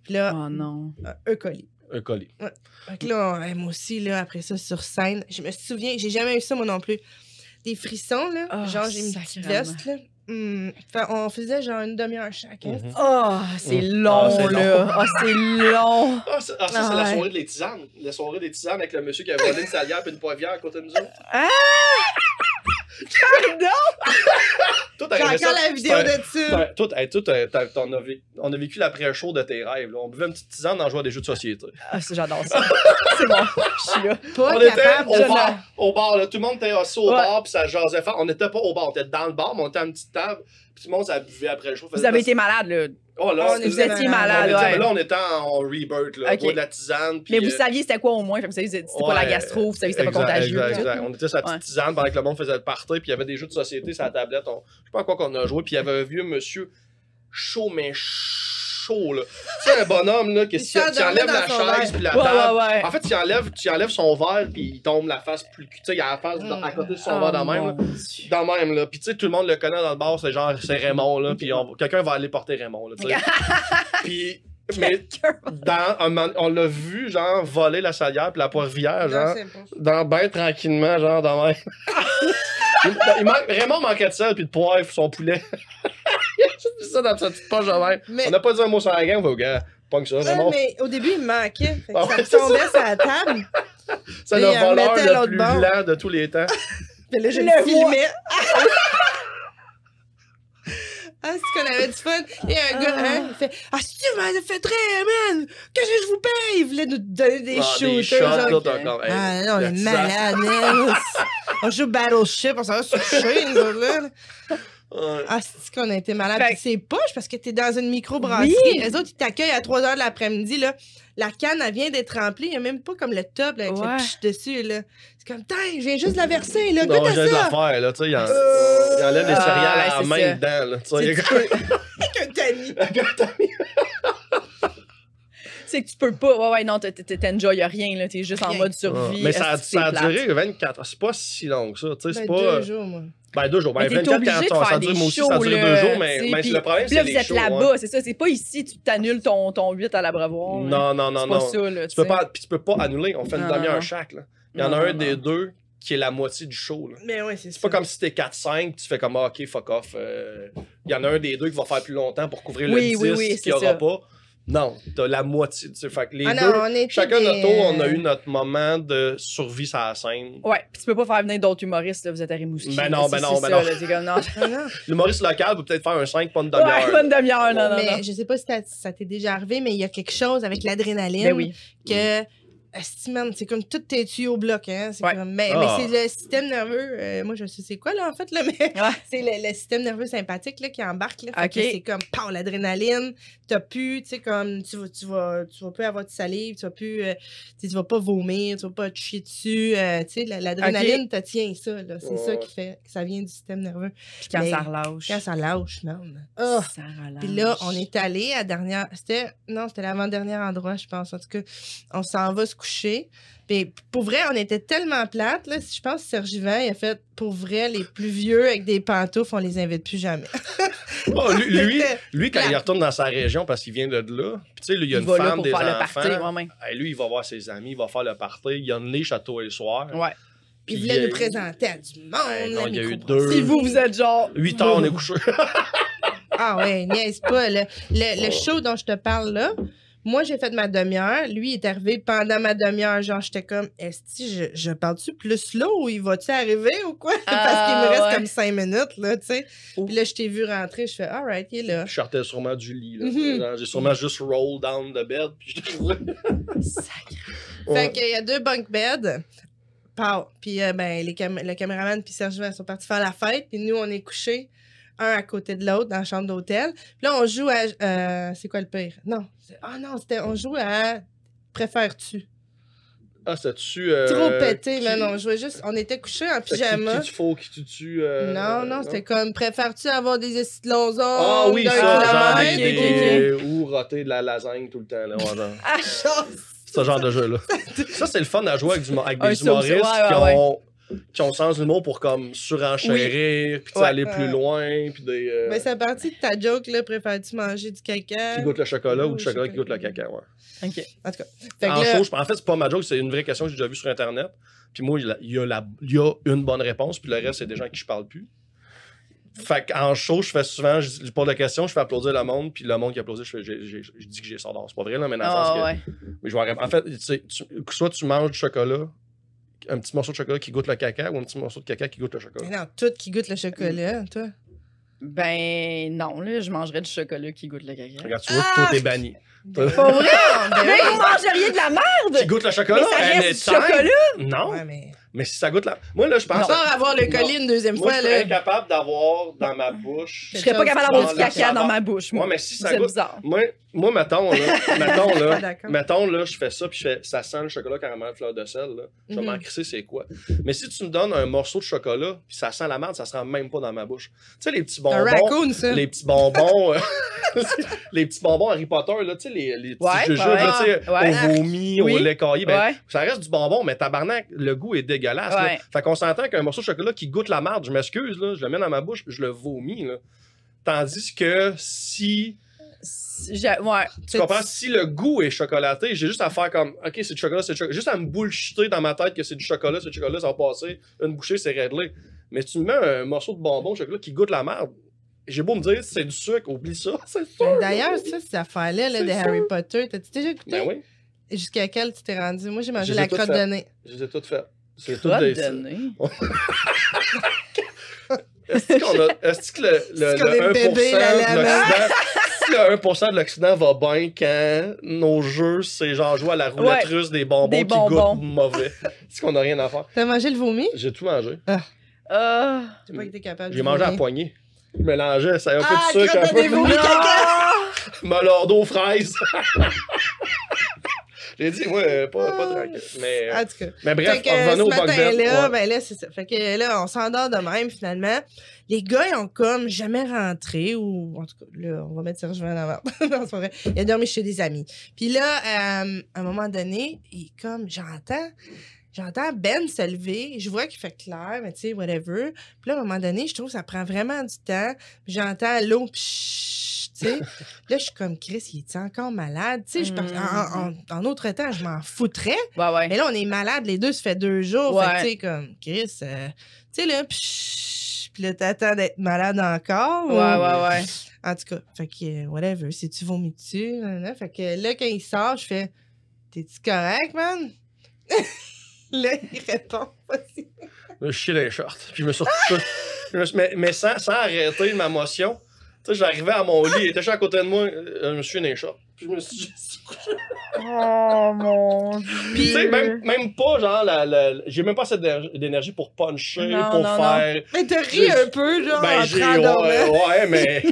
Puis là, oh non. un colis. Un colis. Ouais. Fait que là, moi aussi, là, après ça, sur scène, je me souviens, j'ai jamais eu ça, moi non plus. Des frissons, là. Oh, genre, j'ai une petite veste, là. On faisait genre une demi-heure chacun. Oh, c'est long, c'est là. long. Oh, c'est long. Ah, ça, c'est la soirée des tisanes. La soirée des tisanes avec le monsieur qui a volé une salière et une poivrière à côté de nous autres. Ah! Pardon! J'ai encore la vidéo de ça. On a vécu l'après-show de tes rêves. Là. On buvait une petite tisane en jouant à des jeux de société. Ah, j'adore ça. C'est bon, je suis là. Pas on était capable au bar, là. Tout le monde était assis au bar, puis ça jasait fort. On n'était pas au bar, on était dans le bar, mais on était à une petite table. Puis tout le monde, ça buvait après le show. Vous avez été malade, là. Oh, là, vous étiez malade, ouais. Là, on était en rebirth, là. Okay. On boit de la tisane. Mais vous saviez c'était quoi au moins? Vous saviez c'était pas la gastro, vous saviez c'était pas contagieux. Exact. On était sur la petite tisane pendant que le monde faisait le party, puis il y avait des jeux de société sur la tablette. Je sais pas à quoi qu'on a joué, puis il y avait un vieux monsieur chaud, mais chaud, là. Tu sais, un bonhomme, là, qui enlève la chaise puis la table. Ouais. En fait, tu enlèves son verre, puis il tombe la face plus... Tu sais, il a la face à côté de son verre dans même, là. Dans même, là. Puis tu sais, tout le monde le connaît dans le bar, c'est genre, c'est Raymond, là. Puis quelqu'un va aller porter Raymond, là, tu sais. Puis... Mais on l'a vu, genre, voler la salière puis la poivrière, genre, ben tranquillement, genre, dans même. Raymond manquait de sel puis de poivre pour son poulet. Il a juste mis ça dans sa petite poche de verre. On n'a pas dit un mot sur la gang, on va au gars. Pas que ça, Raymond. Mais au début, il me manquait. Ça tombait sur la table. C'est le voleur le plus blanc de tous les temps. Puis là, je le filmais. Ah, c'est qu'on avait du fun. Et un gars, il fait « Ah, si tu m'as fait très, man! Qu'est-ce que je vous paye? » Il voulait nous donner des shooters. Ah, non, on est malade, man. On joue Battleship, on s'en va se coucher, nous autres, là. Ah, c'est qu'on a été malade. Puis c'est poche parce que t'es dans une microbrasserie. Oui. Les autres, ils t'accueillent à 3h de l'après-midi, là. La canne, elle vient d'être remplie. Il n'y a même pas comme le top, là, avec le pich dessus, là. C'est comme, je viens juste de la verser, là. Non, j'ai des affaires, là. Tu sais, il enlève les céréales à la main dedans, là. Tu sais, avec un tamis. Avec un tamis. C'est que tu peux pas. Ouais, non, t'enjoyes rien, là. T'es juste en mode survie. Mais ça a duré 24 heures. C'est pas si long que ça. Tu sais, c'est pas. 2 jours, moi. Ben, 2 jours. Ben, 24 quand ça dure, moi aussi, ça dure 2 jours, mais le problème, c'est les shows. Là, vous êtes là-bas, c'est ça. C'est pas ici, tu t'annules ton 8 à l'Abreuvoir. Non. C'est pas ça, là. Tu peux pas annuler. On fait une demi-heure chaque, là. Il y en a un des deux qui est la moitié du show, là. Mais ouais, c'est ça. C'est pas comme si t'es 4-5, tu fais comme, OK, fuck off. Il y en a un des deux qui va faire plus longtemps pour couvrir le 10 qu'il y aura pas. Non, t'as la moitié. Fait que les deux, chacun notre tour, on a eu notre moment de survie sur la scène. Ouais, pis tu peux pas faire venir d'autres humoristes, là, vous êtes à Rimouski. Ben non. L'humoriste local peut peut-être faire un 5, pas une demi-heure. Ouais, pas une demi-heure, non. Mais je sais pas si ça t'est déjà arrivé, mais il y a quelque chose avec l'adrénaline que... c'est comme tout tes tuyaux au bloc, hein. C'est comme, mais c'est le système nerveux. Moi, je sais c'est quoi, là, en fait, là, mais c'est le système nerveux sympathique, là, qui embarque, là. C'est comme, pow, l'adrénaline. T'as plus, tu sais, comme, tu vas plus avoir de salive, tu vas pas vomir, tu vas pas te chier dessus. Tu sais, l'adrénaline te tient ça, là. C'est ça qui fait que ça vient du système nerveux. Puis quand ça relâche. Quand ça lâche, man. Oh. Ça relâche. Puis là, on est allé à dernière... C'était l'avant-dernier endroit, je pense. En tout cas, on s'en va se coucher. Puis pour vrai, on était tellement plates, là. Je pense que Serge Yvan, il a fait, pour vrai, les plus vieux avec des pantoufles, on les invite plus jamais. Lui, quand il retourne dans sa région parce qu'il vient de là, puis tu sais, lui, il y a une femme, des enfants. Lui, il va voir ses amis, il va faire le party. Il y a une niche à tous les soirs. Ouais. Il voulait nous présenter à du monde. Non, il y a eu 2. Si vous êtes genre... 8 heures, on est couché. Ah ouais, niaise pas. Le show dont je te parle là, Moi, j'ai fait ma demi-heure. Lui, il est arrivé pendant ma demi-heure. Genre, j'étais comme, est-ce que je parle-tu plus là ou il va-tu arriver ou quoi? Parce qu'il me reste comme 5 minutes, là, tu sais. Puis là, je t'ai vu rentrer. Je fais, all right, il est là. Je sortais sûrement du lit, là. J'ai sûrement juste roll down the bed, puis je te vois. Fait qu'il y a 2 bunk beds. Puis le caméraman puis Serge sont partis faire la fête. Puis nous, on est couchés, un à côté de l'autre, dans la chambre d'hôtel. Puis là, on joue à... c'est quoi le pire? Non. On joue à Préfères-tu? Ah, c'est-tu... Trop pété, mais non. On jouait juste... On était couchés en pyjama. Qui tu tues? Non, c'était comme Préfères-tu avoir des longs ongles? Ah oui, ça, genre des... ou roter de la lasagne tout le temps, là. Ah, chance! Ce genre de jeu-là. Ça, c'est le fun à jouer avec des humoristes qui ont le sens de l'humour pour comme surenchérir, puis aller plus loin, puis des... Mais c'est parti de ta joke, là, préfères-tu manger du caca? Qui goûte le chocolat ou du chocolat qui goûte le caca, ouais. OK. En tout cas. En fait, c'est pas ma joke, c'est une vraie question que j'ai déjà vue sur Internet. Puis moi, il y a une bonne réponse, puis le reste, c'est des gens à qui je parle plus. Fait qu'en show, je fais souvent, je pose la question, je fais applaudir le monde, puis le monde qui applaudit, je dis que j'ai ça d'or. C'est pas vrai, là, mais dans le sens que... Mais en fait, tu sais, soit tu manges du chocolat, un petit morceau de chocolat qui goûte le caca, ou un petit morceau de caca qui goûte le chocolat. Mais non, tout qui goûte le chocolat, toi. Ben non, là, je mangerais du chocolat qui goûte le caca. Regarde, tu vois, toi, t'es banni. Pas vrai? Mais vous mangeriez de la merde! Qui goûte le chocolat? Mais ça reste du chocolat? Non. Ouais, mais si ça goûte la... Moi, là, je pense... Sans avoir le colis une deuxième fois, là. Moi, je serais incapable d'avoir dans ma bouche... Je serais pas capable d'avoir du caca dans ma bouche, moi. Ouais, mais si ça goûte... bizarre. Moi, mettons, là, je fais ça, puis ça sent le chocolat caramel fleur de sel, là. Je vais m'en crisser, c'est quoi. Mais si tu me donnes un morceau de chocolat, puis ça sent la merde, ça se rend même pas dans ma bouche. Tu sais, les petits bonbons... Un raccoon, ça. Les petits bonbons... les petits bonbons Harry Potter, là, tu sais, les petits jujubes, là, tu sais, au vomi, au lait caillé, ben, ça reste du bonbon, mais tabarnak, le goût est dégueulasse, là. Fait qu'on s'entend qu'un morceau de chocolat qui goûte la marde, je m'excuse, là, je le mets dans ma bouche, je le vomis, là. Tandis que si... tu comprends? Si le goût est chocolaté, j'ai juste à faire comme, OK, c'est du chocolat, c'est du chocolat. Juste à me bullshiter dans ma tête que c'est du chocolat, ça va passer. Une bouchée, c'est réglé. Mais si tu me mets un morceau de bonbon de chocolat qui goûte la merde, j'ai beau me dire, c'est du sucre, oublie ça, c'est sûr. D'ailleurs, ça, cette affaire-là là, de Harry Potter, t'as-tu déjà écouté? Ben oui. Jusqu'à quelle tu t'es rendu? Moi, j'ai mangé la crotte de nez. Je les ai toutes faites. C'est crotte de nez? Est-ce que le 1% de l'Occident va bien quand nos jeux, c'est genre jouer à la roulette russe des bonbons qui goûtent mauvais? Est-ce qu'on n'a rien à faire? T'as mangé le vomi? J'ai tout mangé. J'ai pas été capable de J'ai mangé à la poignée. Je mélangeais, ça a un peu de sucre, un peu de Molordo aux fraises. J'ai dit, moi, pas tranquille. Mais, en tout cas. Mais bref, revenons au bug là, ben là, c'est ça. Fait que là, on s'endort de même, finalement. Les gars, ils ont comme jamais rentré, ou en tout cas, là, on va mettre Serge en avant. Non, c'est pas vrai. Il a dormi chez des amis. Puis là, à un moment donné, comme, j'entends Ben se lever, je vois qu'il fait clair, mais tu sais, whatever. Puis là, à un moment donné, je trouve que ça prend vraiment du temps. Puis j'entends l'eau, tu sais. Là, je suis comme, Chris, il est encore malade? Tu sais, en autre temps, je m'en foutrais. Ouais. Mais là, on est malade, les deux, ça fait 2 jours. Ouais. Fait que, tu sais, comme, Chris, tu sais, là, puis là, t'attends d'être malade encore. Ouais. En tout cas, fait que, whatever, si tu vomis dessus, fait que là, quand il sort, je fais, t'es-tu correct, man? Là, il répond, vas-y. Je me chiais dans les shorts. Puis je me suis retrouvé. Mais sans arrêter ma motion. Tu sais, j'arrivais à mon lit, il était juste à côté de moi, je me suis dans les shorts. Puis je me suis dit. Oh mon Dieu. Tu sais, même pas, genre, j'ai même pas assez d'énergie pour puncher, faire. Mais t'as ri un peu, genre, en train de ouais, mais.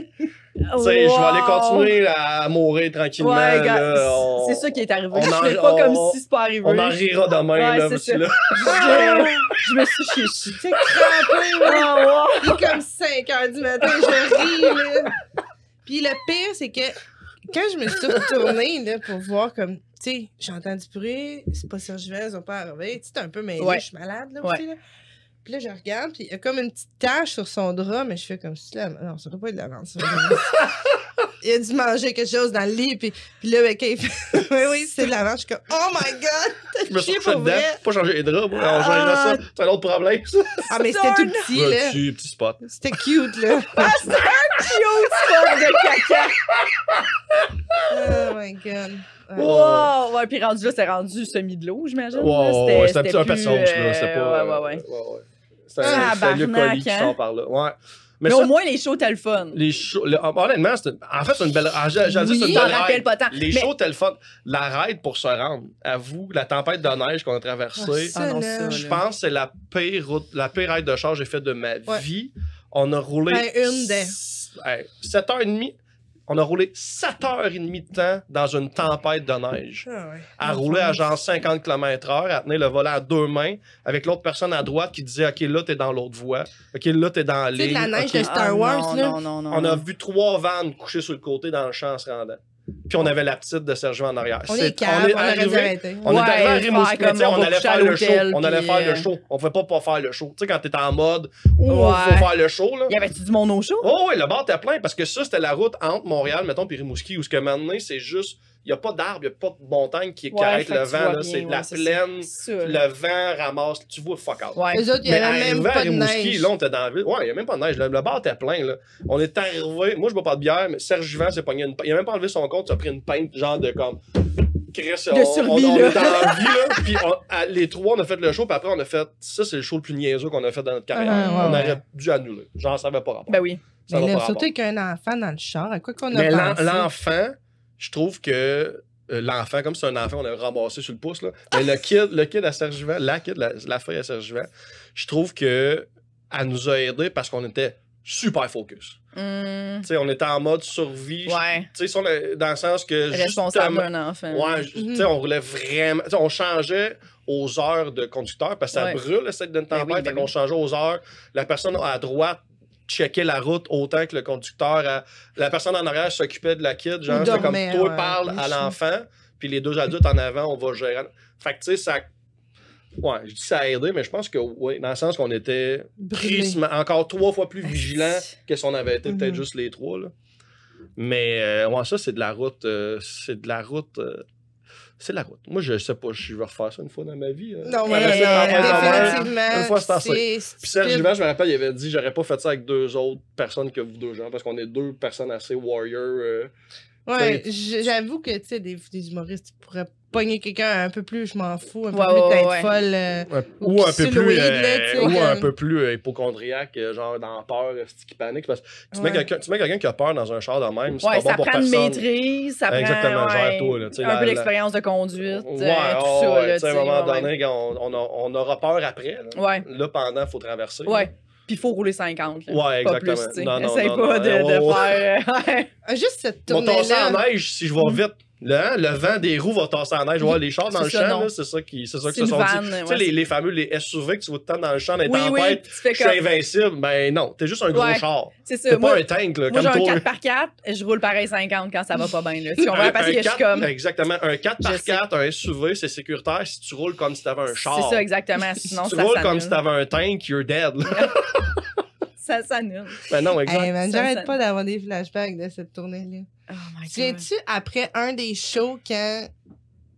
Tu sais, je vais aller continuer à mourir tranquillement. Ouais, là, c'est ça qui est arrivé. Je fais pas comme si c'est pas arrivé. On en rira demain, là, parce que là. Je me suis chié. Tu sais, crampé, il est comme 5h du matin, je ris, là. Puis le pire, c'est que quand je me suis retournée, là, pour voir comme, tu sais, j'entends du bruit, c'est pas Serge Vez, on peut arriver. Tu sais, t'es un peu mêlé, je suis malade, là, aussi, là. Puis là, je regarde, puis il y a comme une petite tache sur son drap, mais je fais comme si là, non, ça doit pas être de la vente, ça. Il a dû manger quelque chose dans le lit, puis là, quand il fait, oui, c'est de la vente, je suis comme, oh my god, je me suis fait dedans, pas changer les draps, moi, on changerait ça, c'est un autre problème, ça. Ah, mais c'était tout petit, là. Petit spot. C'était cute, là. Ah, c'était un cute spot de caca. Oh my God. Wow! Ouais, puis rendu là, c'était rendu semi de l'eau, j'imagine. Ouais, c'était un peu de sauce, là. C'était pas... Ouais. C'était le colis qui sort par là. Ouais. Mais au moins, les shows étaient le fun. Les shows... Honnêtement, en fait, c'est une belle... J'allais dire, c'est une belle rappelle pas tant. Les shows étaient le fun. La raid pour se rendre, avoue, la tempête de neige qu'on a traversée, je pense que c'est la pire raid de char que j'ai faite de ma vie. On a roulé... 7h30. On a roulé 7h30 de temps dans une tempête de neige. À rouler à genre 50 km/h, à tenir le volant à deux mains, avec l'autre personne à droite qui disait « OK, là, t'es dans l'autre voie. OK, là, t'es dans la ligne. » Tu sais, la neige de Star Wars, là. Non. On a vu 3 vannes couchées sur le côté dans le champ en se rendant. Puis on avait la petite de Sergent en arrière. On est arrivé à Rimouski, on allait faire le show. On allait faire le show. On pouvait pas faire le show. Tu sais, quand t'es en mode où il faut faire le show, là. Y avait-tu du monde au show? Oh, oui, le bar était plein parce que ça, c'était la route entre Montréal, mettons, puis Rimouski, où ce que maintenant, c'est juste. Il n'y a pas d'arbres, il n'y a pas de montagne qui arrête le vent. Là, c'est de la plaine. Le vent ramasse. Tu vois, fuck out. Les autres, il n'y avait même pas de neige. Là, on était dans la ville. Ouais, il n'y a même pas de neige. Le bar était plein. Là. On est arrivé. Moi, je bois pas de bière, mais Serge Juvent s'est pogné une. Il a même pas enlevé son compte. Il a pris une pinte, genre de comme. Chris, on est dans la vie, là. Puis les trois, on a fait le show. Puis après, on a fait. Ça, c'est le show le plus niaiseux qu'on a fait dans notre carrière. On aurait dû annuler. Genre, ça n'avait pas rapport. Ben oui. Mais là, surtout qu'un enfant dans le char, à quoi qu'on a pensé. Mais l'enfant. Je trouve que l'enfant, comme c'est un enfant, on l'a ramassé sur le pouce, là. Mais le kid à Serge Juvent, la fille à Serge Juvent, je trouve que elle nous a aidés parce qu'on était super focus. Tu sais, on était en mode survie. Ouais. Tu sais, dans le sens que responsable d'un enfant. Ouais, tu sais, on roulait vraiment. Tu sais, on changeait aux heures de conducteur parce que ça brûle, cette d'une tempête. On changeait aux heures. La personne à droite checker la route autant que le conducteur. La personne en arrière s'occupait de la kid. Genre, c'est comme toi parle à l'enfant, puis les deux adultes en avant, on va gérer. Fait que tu sais, ça. Ouais, je dis ça a aidé, mais je pense que oui, dans le sens qu'on était encore 3 fois plus vigilants que si on avait été peut-être juste les 3. Là. Mais ouais, ça, c'est de la route. C'est de la route. C'est la route. Moi, je sais pas, je vais refaire ça une fois dans ma vie. Non, mais définitivement. Une fois, c'est assez. Puis Serge Juvent, je me rappelle, il avait dit j'aurais pas fait ça avec 2 autres personnes que vous deux gens, parce qu'on est 2 personnes assez warrior. Ouais, j'avoue que, tu sais, des humoristes pourraient pogner quelqu'un un peu plus, je m'en fous, un peu plus tête folle. Ou un peu plus hypochondriaque, genre dans peur, qui panique. Parce que tu mets quelqu'un qui a peur dans un char de même, c'est pas bon pour personne. Ça prend une maîtrise, ça prend gère-toi, là, un peu d'expérience de conduite, tout ça. À un moment donné, on aura peur après. Là, pendant, il faut traverser. Ouais. Puis il faut rouler 50. Là. Ouais, exactement. Pas plus, non, essaye pas de faire... Juste cette tournée-là. On va tasser en neige si je vais vite. Le vent des roues va tasser en neige. Ouais, les chars dans le champ, c'est ça que se sont dit. Tu sais, les fameux les SUV que tu vois tout le temps dans le champ, dans les tempêtes, je suis invincible. Ben non, t'es juste un gros char. C'est ça. T'es pas un tank. Là, moi, j'ai un 4x4, je roule pareil 50 quand ça va pas bien. Tu comprends? Parce que je suis comme... Exactement. Un 4x4, un SUV, c'est sécuritaire si tu roules comme si t'avais un char. C'est ça, exactement. Sinon, si tu roules comme si t'avais un tank, you're dead. Ça s'annule. Ben non, exactement. Hey, j'arrête pas d'avoir des flashbacks de cette tournée-là. Oh my God. Viens-tu après un des shows quand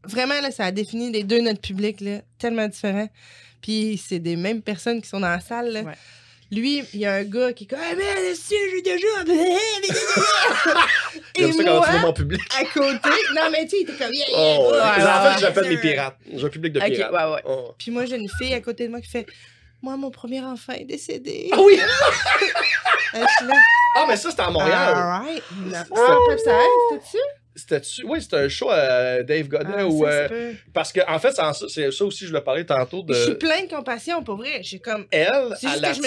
vraiment là, ça a défini les deux notre public là, tellement différents. Puis c'est des mêmes personnes qui sont dans la salle. Là. Ouais. Lui, il y a un gars qui est comme mais j'ai déjà et moi mon public à côté. Non mais tu sais, il était comme en fait, j'appelle mes pirates. J'ai un public de pirates. Ouais. Puis moi, j'ai une fille à côté de moi qui fait moi, mon premier enfant est décédé. Ah oui! Ah, mais ça, c'était à Montréal. Alright. C'était-tu? C'était-tu? Oui, c'était un show à Dave Godin. Parce que, en fait, c'est ça aussi, je le parlais tantôt. Je suis plein de compassion, pour vrai. J'ai comme. Elle attire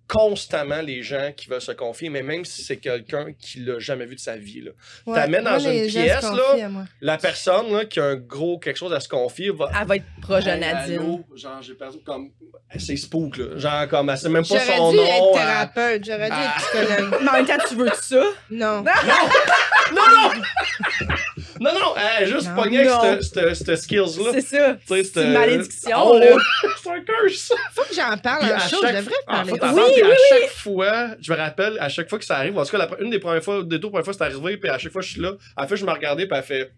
constamment les gens qui veulent se confier, mais même si c'est quelqu'un qui l'a jamais vu de sa vie. T'amènes dans une pièce, là, la personne là, qui a un gros quelque chose à se confier elle va être proche de Nadine. Genre, j'ai perdu comme... C'est spook, là. Genre, comme, elle sait même pas son nom. J'aurais dû être thérapeute, j'aurais dû être psychologue. Mais en même temps, tu veux ça? Non. Non, juste pogner avec cette skills-là. C'est ça. C'est une malédiction, là. C'est un curse. Faut que j'en parle un show, je devrais parler. Chaque fois, je me rappelle, à chaque fois que ça arrive, en tout cas, une des premières fois, des 2 premières fois, c'est arrivé, puis à chaque fois, je suis là. À la fin, je me regardais, puis elle fait.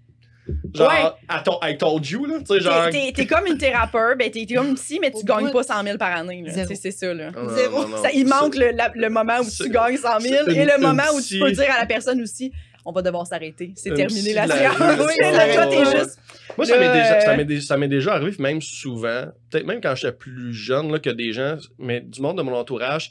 Genre, I told you, là. Tu sais, genre. T'es comme une thérapeute, ben t'es comme psy, mais tu gagnes pas 100 000 par année, là. C'est ça, là. Zéro. Il manque le moment où tu gagnes 100 000 et le moment où tu peux dire à la personne aussi. on va devoir s'arrêter. C'est Une terminé la petite séance. larue, Oui, ça, là, toi, ouais. t'es juste. Moi, ça m'est déjà arrivé, même souvent, peut-être même quand j'étais plus jeune, là, que des gens, mais du monde de mon entourage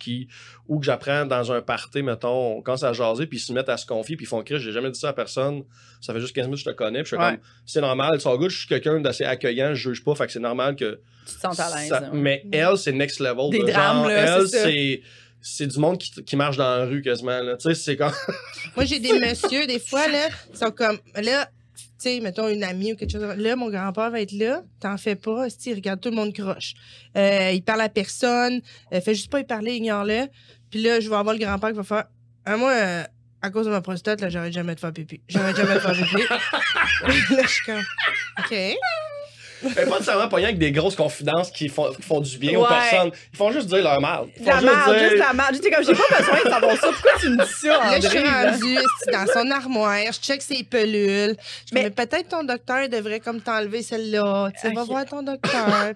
ou que j'apprends dans un party, mettons, on commence à jaser, puis ils se mettent à se confier, puis ils font crier, j'ai jamais dit ça à personne, ça fait juste 15 minutes que je te connais, puis je suis comme, c'est normal, son gars, je suis quelqu'un d'assez accueillant, je juge pas, fait que c'est normal que. Tu te sens à l'aise. Mais elle, c'est next level. Des drames, là, elle, c'est du monde qui marche dans la rue quasiment, là. Tu sais, c'est comme. Moi, j'ai des messieurs, des fois, là, qui sont comme, là, tu sais, mettons une amie ou quelque chose. Là, mon grand-père va être là, t'en fais pas, il regarde tout le monde croche. Il parle à personne, fait juste pas y parler, ignore-le. Puis là, je vais avoir le grand-père qui va faire, moi, à cause de ma prostate, là, j'arrête jamais de faire pipi. J'arrête jamais de faire pipi. Là, je suis comme, OK. Mais pas nécessairement pas rien avec des grosses confidences qui font du bien aux personnes. Ils font juste dire leur mal. Juste la merde. J'étais comme, j'ai pas besoin de savoir ça. Pourquoi tu me dis ça, André? Là, je suis rendue dans son armoire, je check ses pelules. Mais peut-être ton docteur devrait comme t'enlever celle-là. Tu sais, va voir ton docteur.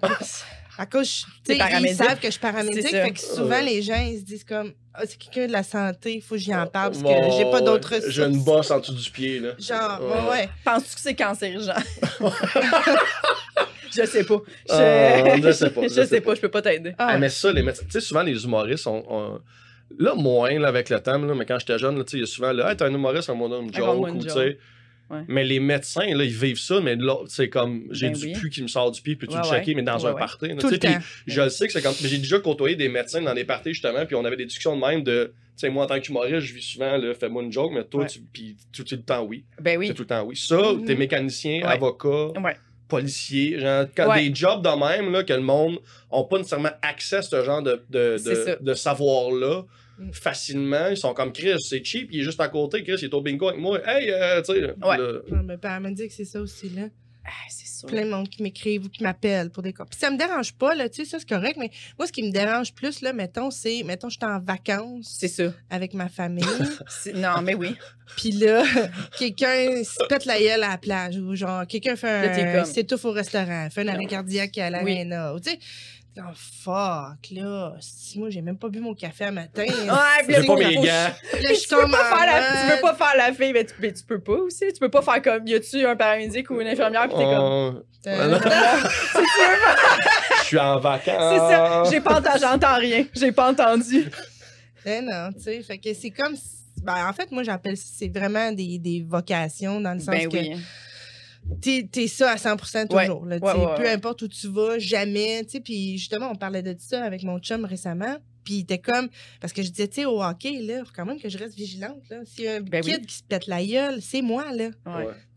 À cause, tu sais, ils savent que je suis paramédic. Fait que souvent, les gens, ils se disent comme, c'est quelqu'un de la santé, il faut que j'y en parle parce que j'ai pas d'autres ressources. J'ai une bosse en dessous du pied, là. Genre, ouais. Penses-tu que c'est cancérigène? Je sais pas. Je sais pas. Je sais pas, je peux pas t'aider. Mais ça, les médecins, tu sais, souvent les humoristes là, moins là, avec le temps, là, mais quand j'étais jeune, il y a souvent là, hey, t'es un humoriste, un une joke, ou tu sais. Ouais. Mais les médecins, là, ils vivent ça, mais là, c'est comme, j'ai du pu qui me sort du pied, puis tu le checker, mais dans un party. Tout le temps. Je le sais que c'est comme, j'ai déjà côtoyé des médecins dans des parties, justement, puis on avait des discussions de même de, tu sais, moi, en tant qu'humoriste, je vis souvent, là, fais-moi une joke, mais toi, puis tout le temps, oui. Ben oui. C'est tout le temps, oui. Ça, t'es mécanicien, avocat, policier, genre, des jobs de même, là, que le monde n'a pas nécessairement accès à ce genre de savoir-là. Facilement, ils sont comme Chris, c'est cheap, il est juste à côté, Chris, il est au bingo avec moi. Hey, tu sais. Non, mais pas me dire que c'est ça aussi, là. C'est sûr. Plein de monde qui m'écrivent ou qui m'appellent pour des cas. Puis ça me dérange pas, là, tu sais, ça c'est correct, mais moi, ce qui me dérange plus, là, mettons, je suis en vacances. C'est ça. Avec ma famille. Non, mais oui. Puis là, quelqu'un se pète la gueule à la plage ou genre, quelqu'un fait s'étouffe au restaurant, fait un arrêt cardiaque à l'aréna. Tu sais, oh, fuck, là, si moi, j'ai même pas bu mon café à matin. J'ai pas mes gants. Là, tu veux pas faire la fille, mais tu peux pas aussi. Tu peux pas faire comme, y a-tu un paramédic ou une infirmière, pis t'es comme... Je suis en vacances. C'est ça, j'entends rien. J'ai pas entendu. Mais non, tu sais, fait que c'est comme... Ben, en fait, moi, j'appelle c'est vraiment des vocations, dans le sens que... T'es ça à 100% toujours. Là, peu importe où tu vas, jamais. Puis justement, on parlait de ça avec mon chum récemment. Puis il était comme... Parce que je disais, tu sais, au hockey, là, faut quand même que je reste vigilante. S'il y a un kid qui se pète la gueule, c'est moi, là.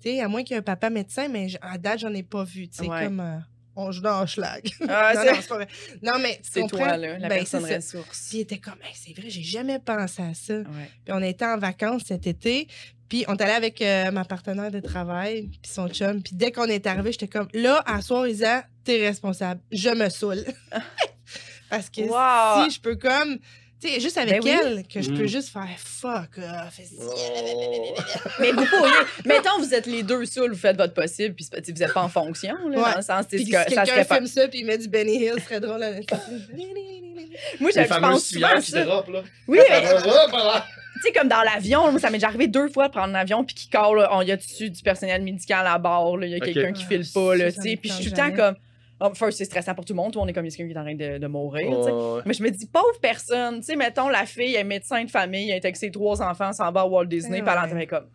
Tu sais, à moins qu'il y ait un papa médecin, mais à date, j'en ai pas vu. Tu sais, comme... on joue dans Schlag. Non, c'est pas vrai. Non, mais c'est toi, là, la personne ressource. Puis il était comme, hey, c'est vrai, j'ai jamais pensé à ça. Puis on était en vacances cet été. Puis on est allé avec ma partenaire de travail, puis son chum. Puis dès qu'on est arrivé, j'étais comme, là, à soir, Isa, t'es responsable. Je me saoule. Parce que si je peux comme... Tu sais, juste avec elle, que je peux juste faire fuck off. Mais vous pourriez. Mettons, vous êtes les deux seuls, vous faites votre possible, puis vous n'êtes pas en fonction, là, dans le sens que ça quelqu'un filme ça, puis il met du Benny Hill, ce serait drôle. Moi, je pense souvent qui dérope, là. Oui, mais... Tu sais, comme dans l'avion, moi, ça m'est déjà arrivé 2 fois de prendre l'avion, puis qui colle, il y a dessus du personnel médical à bord, il y a quelqu'un qui file pas, là, tu sais. Puis je suis tout le temps comme... First, c'est stressant pour tout le monde. On est comme quelqu'un qui est en train de mourir. Mais je me dis, pauvre personne. Tu sais, mettons, la fille, elle est médecin de famille, elle est avec ses 3 enfants, s'en va à Walt Disney, puis elle entendait comme,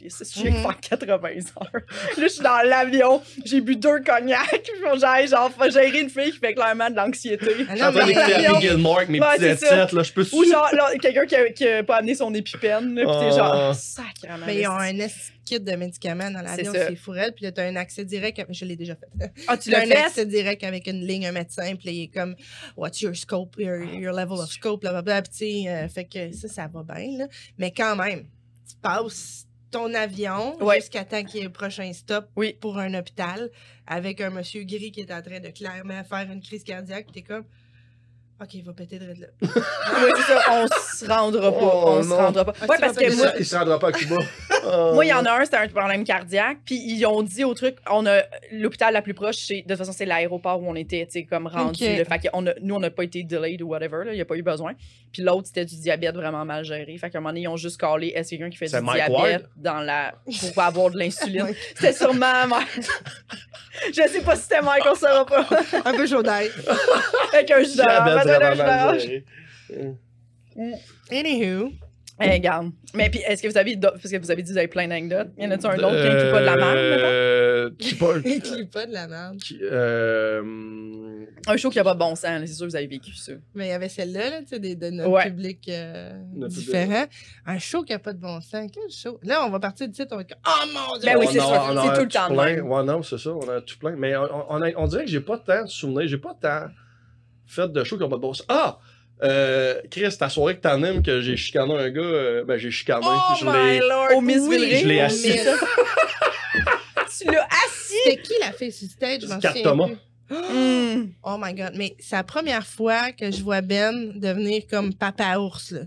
je vais faire 80 heures. Là, je suis dans l'avion, j'ai bu 2 cognacs, puis faut gérer une fille qui fait clairement de l'anxiété. Je suis en train d'écouter Happy Gilmore avec mes petits headsets, là, je peux Ou genre, quelqu'un qui a pas amené son épipène, puis t'es genre, sacrément. Mais ils ont un kit de médicaments dans l'avion, c'est fourrelle, puis là, t'as un accès direct, je l'ai déjà fait. Ah, tu l'as fait? Un accès direct avec une ligne, un médecin, puis là, il est comme, what's your scope, your level of scope, blablabla, puis tu sais, fait que ça va bien, là. Mais quand même, tu passes ton avion jusqu'à temps qu'il y ait le prochain stop pour un hôpital avec un monsieur gris qui est en train de clairement faire une crise cardiaque, puis t'es comme, OK, il va péter de là. Oui, c'est ça, on se rendra pas. On se rendra pas. Ouais, parce que moi. Il se rendra pas à Cuba. Moi, il y en a un, c'était un problème cardiaque. Puis ils ont dit au truc, l'hôpital la plus proche, de toute façon, c'est l'aéroport où on était, tu sais, comme rendu. Okay. Fait que nous, on n'a pas été delayed ou whatever, il n'y a pas eu besoin. Puis l'autre, c'était du diabète vraiment mal géré. Fait qu'à un moment donné, ils ont juste callé, est-ce quelqu'un qui fait du diabète pour avoir de l'insuline? C'était sûrement Je sais pas si c'était Mike, on saura pas. Un peu chaud d'ail. Avec un jus d'orange. Anywho. Regarde. Mais puis, est-ce que vous avez, parce que vous avez dit que vous avez plein d'anecdotes, y en a-tu un autre qui inclut pas de la merde? Qui pas de la merde. Un show qui a pas de bon sens, c'est sûr que vous avez vécu ça. Mais il y avait celle-là, là, tu sais, de notre public différent. Un show qui a pas de bon sens. Quel show? Là, on va partir du titre, on va dire, oh mon Dieu! Ben oui, c'est sûr, c'est tout le temps. Ouais, non, c'est ça, on a tout plein. Mais on dirait que j'ai pas tant de souvenirs, j'ai pas tant fait de shows qui ont pas de bon sens. Ah! Chris, ta soirée que t'animes, que j'ai chicané un gars, j'ai chicané. Oh my lord! Au Miss Villeray. Je l'ai assis. Tu l'as assis? C'est qui la fille sur stage? Je m'en souviens Thomas. plus. Oh my god, mais c'est la première fois que je vois Ben devenir comme papa ours, là.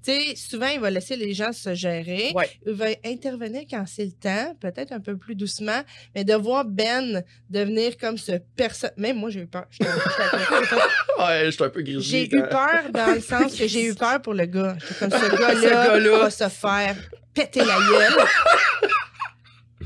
Tu sais, souvent, il va laisser les gens se gérer. Ouais. Il va intervenir quand c'est le temps, peut-être un peu plus doucement, mais de voir Ben devenir comme ce personne. Même moi, j'ai eu peur. Ouais, j'étais un peu grisé. J'ai eu peur dans le sens que j'ai eu peur pour le gars. J'étais comme ce gars-là va se faire péter la gueule.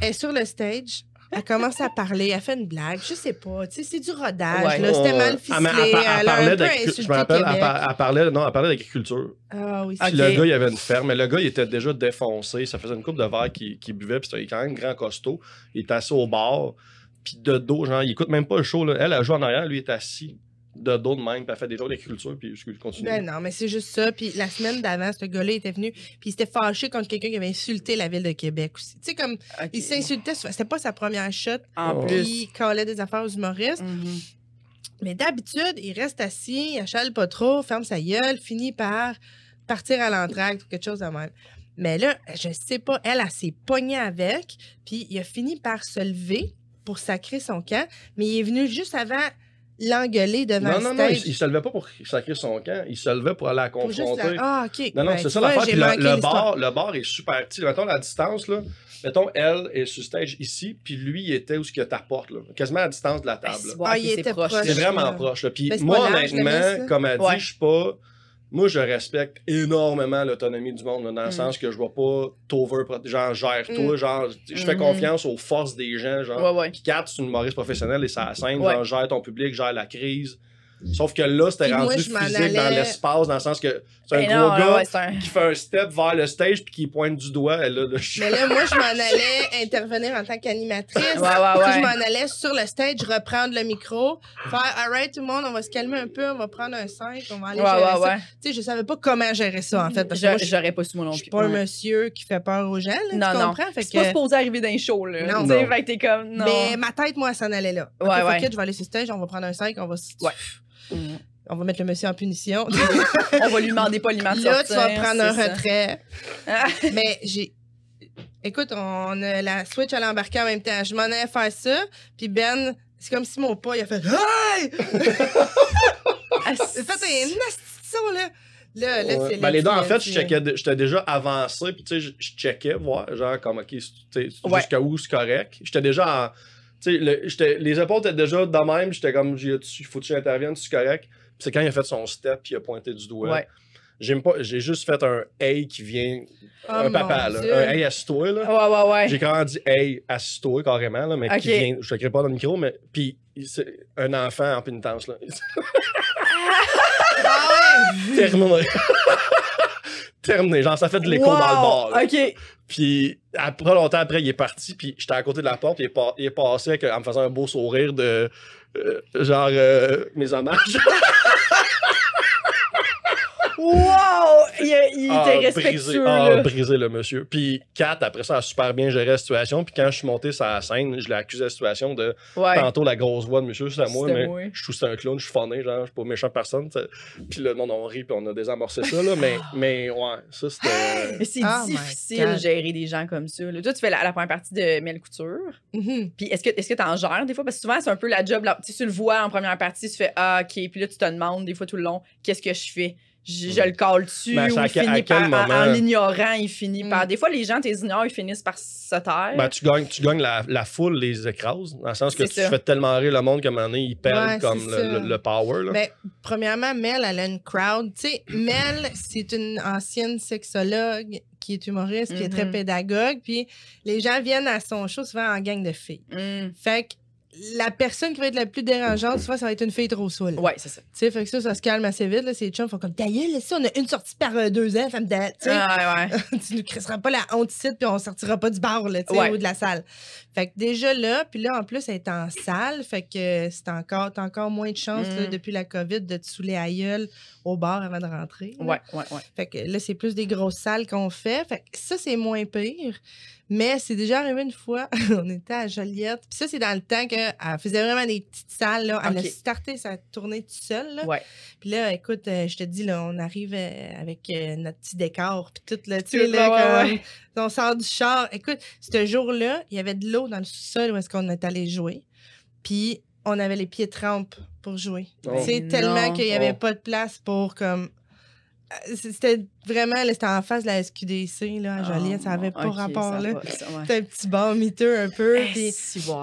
Elle est sur le stage. Elle commence à parler, elle fait une blague, je sais pas, tu sais, c'est du rodage, là, c'était mal ficelé, elle parlait d'agriculture. Je me rappelle, elle parlait d'agriculture. Ah oui, Puis le gars, il avait une ferme, mais le gars, il était déjà défoncé, ça faisait une couple de verres qu'il buvait, puis c'était quand même grand costaud. Il était assis au bar, puis de dos, genre, il écoute même pas le show, là. Elle joue en arrière, lui, il est assis de dos de même, puis elle fait des jours d'agriculture, puis je continue. Ben non, mais c'est juste ça. Puis la semaine d'avant, ce gars-là était venu, puis il s'était fâché contre quelqu'un qui avait insulté la ville de Québec aussi. Tu sais, comme, il s'insultait, c'était pas sa première shot. En plus. Il calait des affaires aux humoristes. Mais d'habitude, il reste assis, il achale pas trop, ferme sa gueule, finit par partir à l'entracte ou quelque chose de même. Mais là, je sais pas, elle s'est pognée avec, puis il a fini par se lever pour sacrer son camp, mais il est venu juste avant l'engueuler devant le stage. Non, il se levait pas pour sacrer son camp, il se levait pour aller la confronter. Ah, OK. Non, c'est ça l'affaire. Puis le bar est super petit. Mettons la distance, là. Mettons, elle est sur stage ici, puis lui, il était où ce qu'il y a ta porte, là. Quasiment à la distance de la table. Il était proche. C'est vraiment proche, là. Puis moi, honnêtement, comme elle dit, je suis pas... Moi, je respecte énormément l'autonomie du monde, là, dans le sens que je vais pas genre, gère-toi, genre, je fais confiance aux forces des gens, genre. Puis Kat, c'est une humoriste professionnelle et ça la scène, genre, gère ton public, gère la crise. Sauf que là, c'était rendu physique dans l'espace, dans le sens que c'est un gros gars qui fait un step vers le stage puis qui pointe du doigt. Mais là, moi, je m'en allais intervenir en tant qu'animatrice. Je m'en allais sur le stage, reprendre le micro, faire « Alright, tout le monde, on va se calmer un peu, on va prendre un 5, on va aller gérer ça. » Tu sais, je savais pas comment gérer ça, en fait. Parce que j'aurais pas su moi non plus. Je suis pas un monsieur qui fait peur aux gens, là, tu comprends? C'est pas supposé arriver d'un show, là. Non. Fait que t'es comme, non. Mais ma tête, moi, elle s'en allait là. OK, je vais aller sur le stage, on va prendre un 5, on va... On va mettre le monsieur en punition. On va lui demander poliment de sortir. Là, tu vas prendre un retrait. Mais écoute, on a la Switch à l'embarquer en même temps. Je m'en allais faire ça, puis Ben, c'est comme si mon pas, il a fait « Hey! » Il a fait une astuce, là. Là, les deux, en fait, j'étais déjà avancé, puis tu sais, je checkais, voir, genre, comme, OK, jusqu'à où c'est correct. J'étais déjà en... Tu sais, les épaules étaient déjà de même, j'étais comme, faut que tu interviennes, c'est correct. Puis c'est quand il a fait son step, puis il a pointé du doigt. J'ai juste fait un hey qui vient, un papa, là. Un hey, assis-toi, là. J'ai quand même dit hey, assis-toi, carrément, là, mais qui vient, je te crée pas dans le micro, mais, puis c'est un enfant en pénitence, là. Terminé. Terminé. Genre, ça fait de l'écho dans le bar. Là. OK. Puis, après, longtemps après, il est parti. Puis, j'étais à côté de la porte. Il est passé en me faisant un beau sourire de... genre, mes hommages. Wow! Il était respectueux. Brisé, le monsieur. Puis, Kat, après ça, a super bien géré la situation. Puis, quand je suis monté sur la scène, je l'ai accusé de la situation de tantôt la grosse voix de monsieur, c'est à moi, mais je trouve que c'est un clown, je suis funné, genre, je suis pas méchant personne. T'sais. Puis, le monde, on rit, puis on a désamorcé ça, là. mais ouais, ça, c'était. Mais c'est difficile de gérer des gens comme ça. Là. Toi, tu fais la première partie de Mel Couture. Puis, est-ce que t'en gères des fois? Parce que souvent, c'est un peu la job. Tu le vois en première partie, tu fais ah, OK. Puis là, tu te demandes des fois tout le long, qu'est-ce que je fais? je le cale dessus ou il finit par, en l'ignorant, il finit par... Des fois, les gens, t'es ignorants, ils finissent par se taire. Ben, tu gagnes la foule, les écrase, dans le sens que tu fais tellement rire le monde qu'à un moment donné, ils perdent comme le power. Là. Ben, premièrement, Mel, elle a une crowd. Tu sais, Mel, c'est une ancienne sexologue qui est humoriste, qui est très pédagogue, puis les gens viennent à son show souvent en gang de filles. Fait que la personne qui va être la plus dérangeante, souvent, ça va être une fille trop saoule. Ouais, c'est ça. Tu sais, fait que ça se calme assez vite. Là, ces chums font comme, ta gueule, là, si on a une sortie par 2 ans, femme de. Tu sais, tu nous crisseras pas la honte ici, puis on sortira pas du bar, là, tu sais, ou de la salle. Fait que déjà là, puis là, en plus, elle est en salle, fait que t'as encore moins de chance, là, depuis la COVID, de te saouler à gueule au bar avant de rentrer. Là. Ouais. Fait que là, c'est plus des grosses salles qu'on fait. Fait que ça, c'est moins pire. Mais c'est déjà arrivé une fois, on était à Joliette. Puis ça, c'est dans le temps qu'elle faisait vraiment des petites salles. Là. Elle a starté sa tournée toute seule. Là. Ouais. Puis là, écoute, je te dis, là, on arrive avec notre petit décor. Puis tout, là, tu sais, là, on sort du char. Écoute, ce jour-là, il y avait de l'eau dans le sous-sol où est-ce qu'on est allé jouer. Puis on avait les pieds trempes pour jouer. C'est tellement qu'il n'y avait pas de place pour, comme... C'était vraiment, là, c'était en face de la SQDC, là, à Joliette, ça avait pas rapport, là. C'était un petit bar miteux un peu. Pis,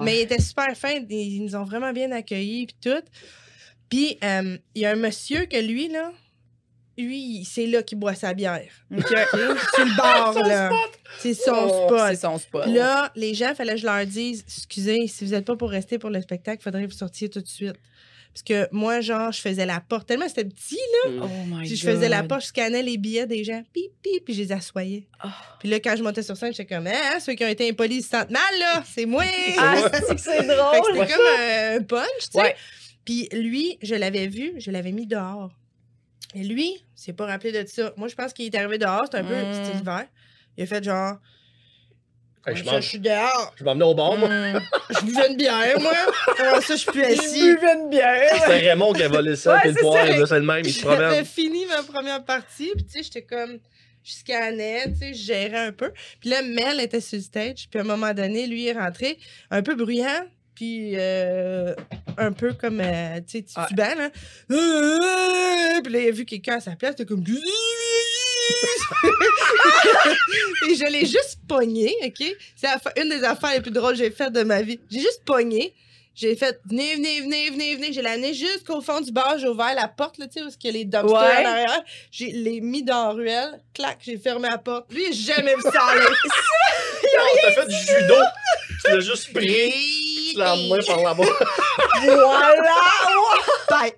mais il était super fin, ils nous ont vraiment bien accueillis, puis tout. Puis, il y a un monsieur que lui, c'est là qu'il boit sa bière. C'est le bar, là. C'est son spot. C'est son spot. Là, les gens, fallait que je leur dise, excusez, si vous n'êtes pas pour rester pour le spectacle, il faudrait que vous sortiez tout de suite. Parce que moi, genre, je faisais la porte. Tellement c'était petit, là. Oh my God. Je faisais la porte, je scannais les billets des gens. Pip, pip, puis je les assoyais. Puis là, quand je montais sur scène, j'étais comme, ceux qui ont été impolis, ils se sentent mal, là. C'est moi. C'est que c'est drôle. Fait que c'était comme un punch, tu sais. Puis lui, je l'avais vu, je l'avais mis dehors. Et lui, il s'est pas rappelé de ça. Moi, je pense qu'il est arrivé dehors, c'était un peu, c'était l'hiver. Il a fait genre... je suis dehors. Je m'emmenais au bar, moi. Je buvais une bière, moi. Comment ça, je suis plus assis? Je buvais une bière. C'était Raymond qui a volé ça, puis le poire, c'est le même, il se promène. J'avais fini ma première partie, puis tu sais, j'étais comme... Je scannais, tu sais, je gérais un peu. Puis là, Mel était sur le stage, puis à un moment donné, lui, il est rentré, un peu bruyant, puis un peu comme, tu sais, titubant, là. Puis là, il a vu quelqu'un à sa place, c'était comme... Et je l'ai juste pogné, OK? C'est une des affaires les plus drôles que j'ai faites de ma vie. J'ai juste pogné. J'ai fait, venez. J'ai l'amené jusqu'au fond du bar. J'ai ouvert la porte, là, tu sais, où il y a les dumpsters en arrière. J'ai les mis dans la ruelle. Clac, j'ai fermé la porte. Lui, j'ai jamais vu ça aller. T'as fait du judo. Tu l'as juste pris. Tu l'as emmené par là-bas. Voilà! Ben,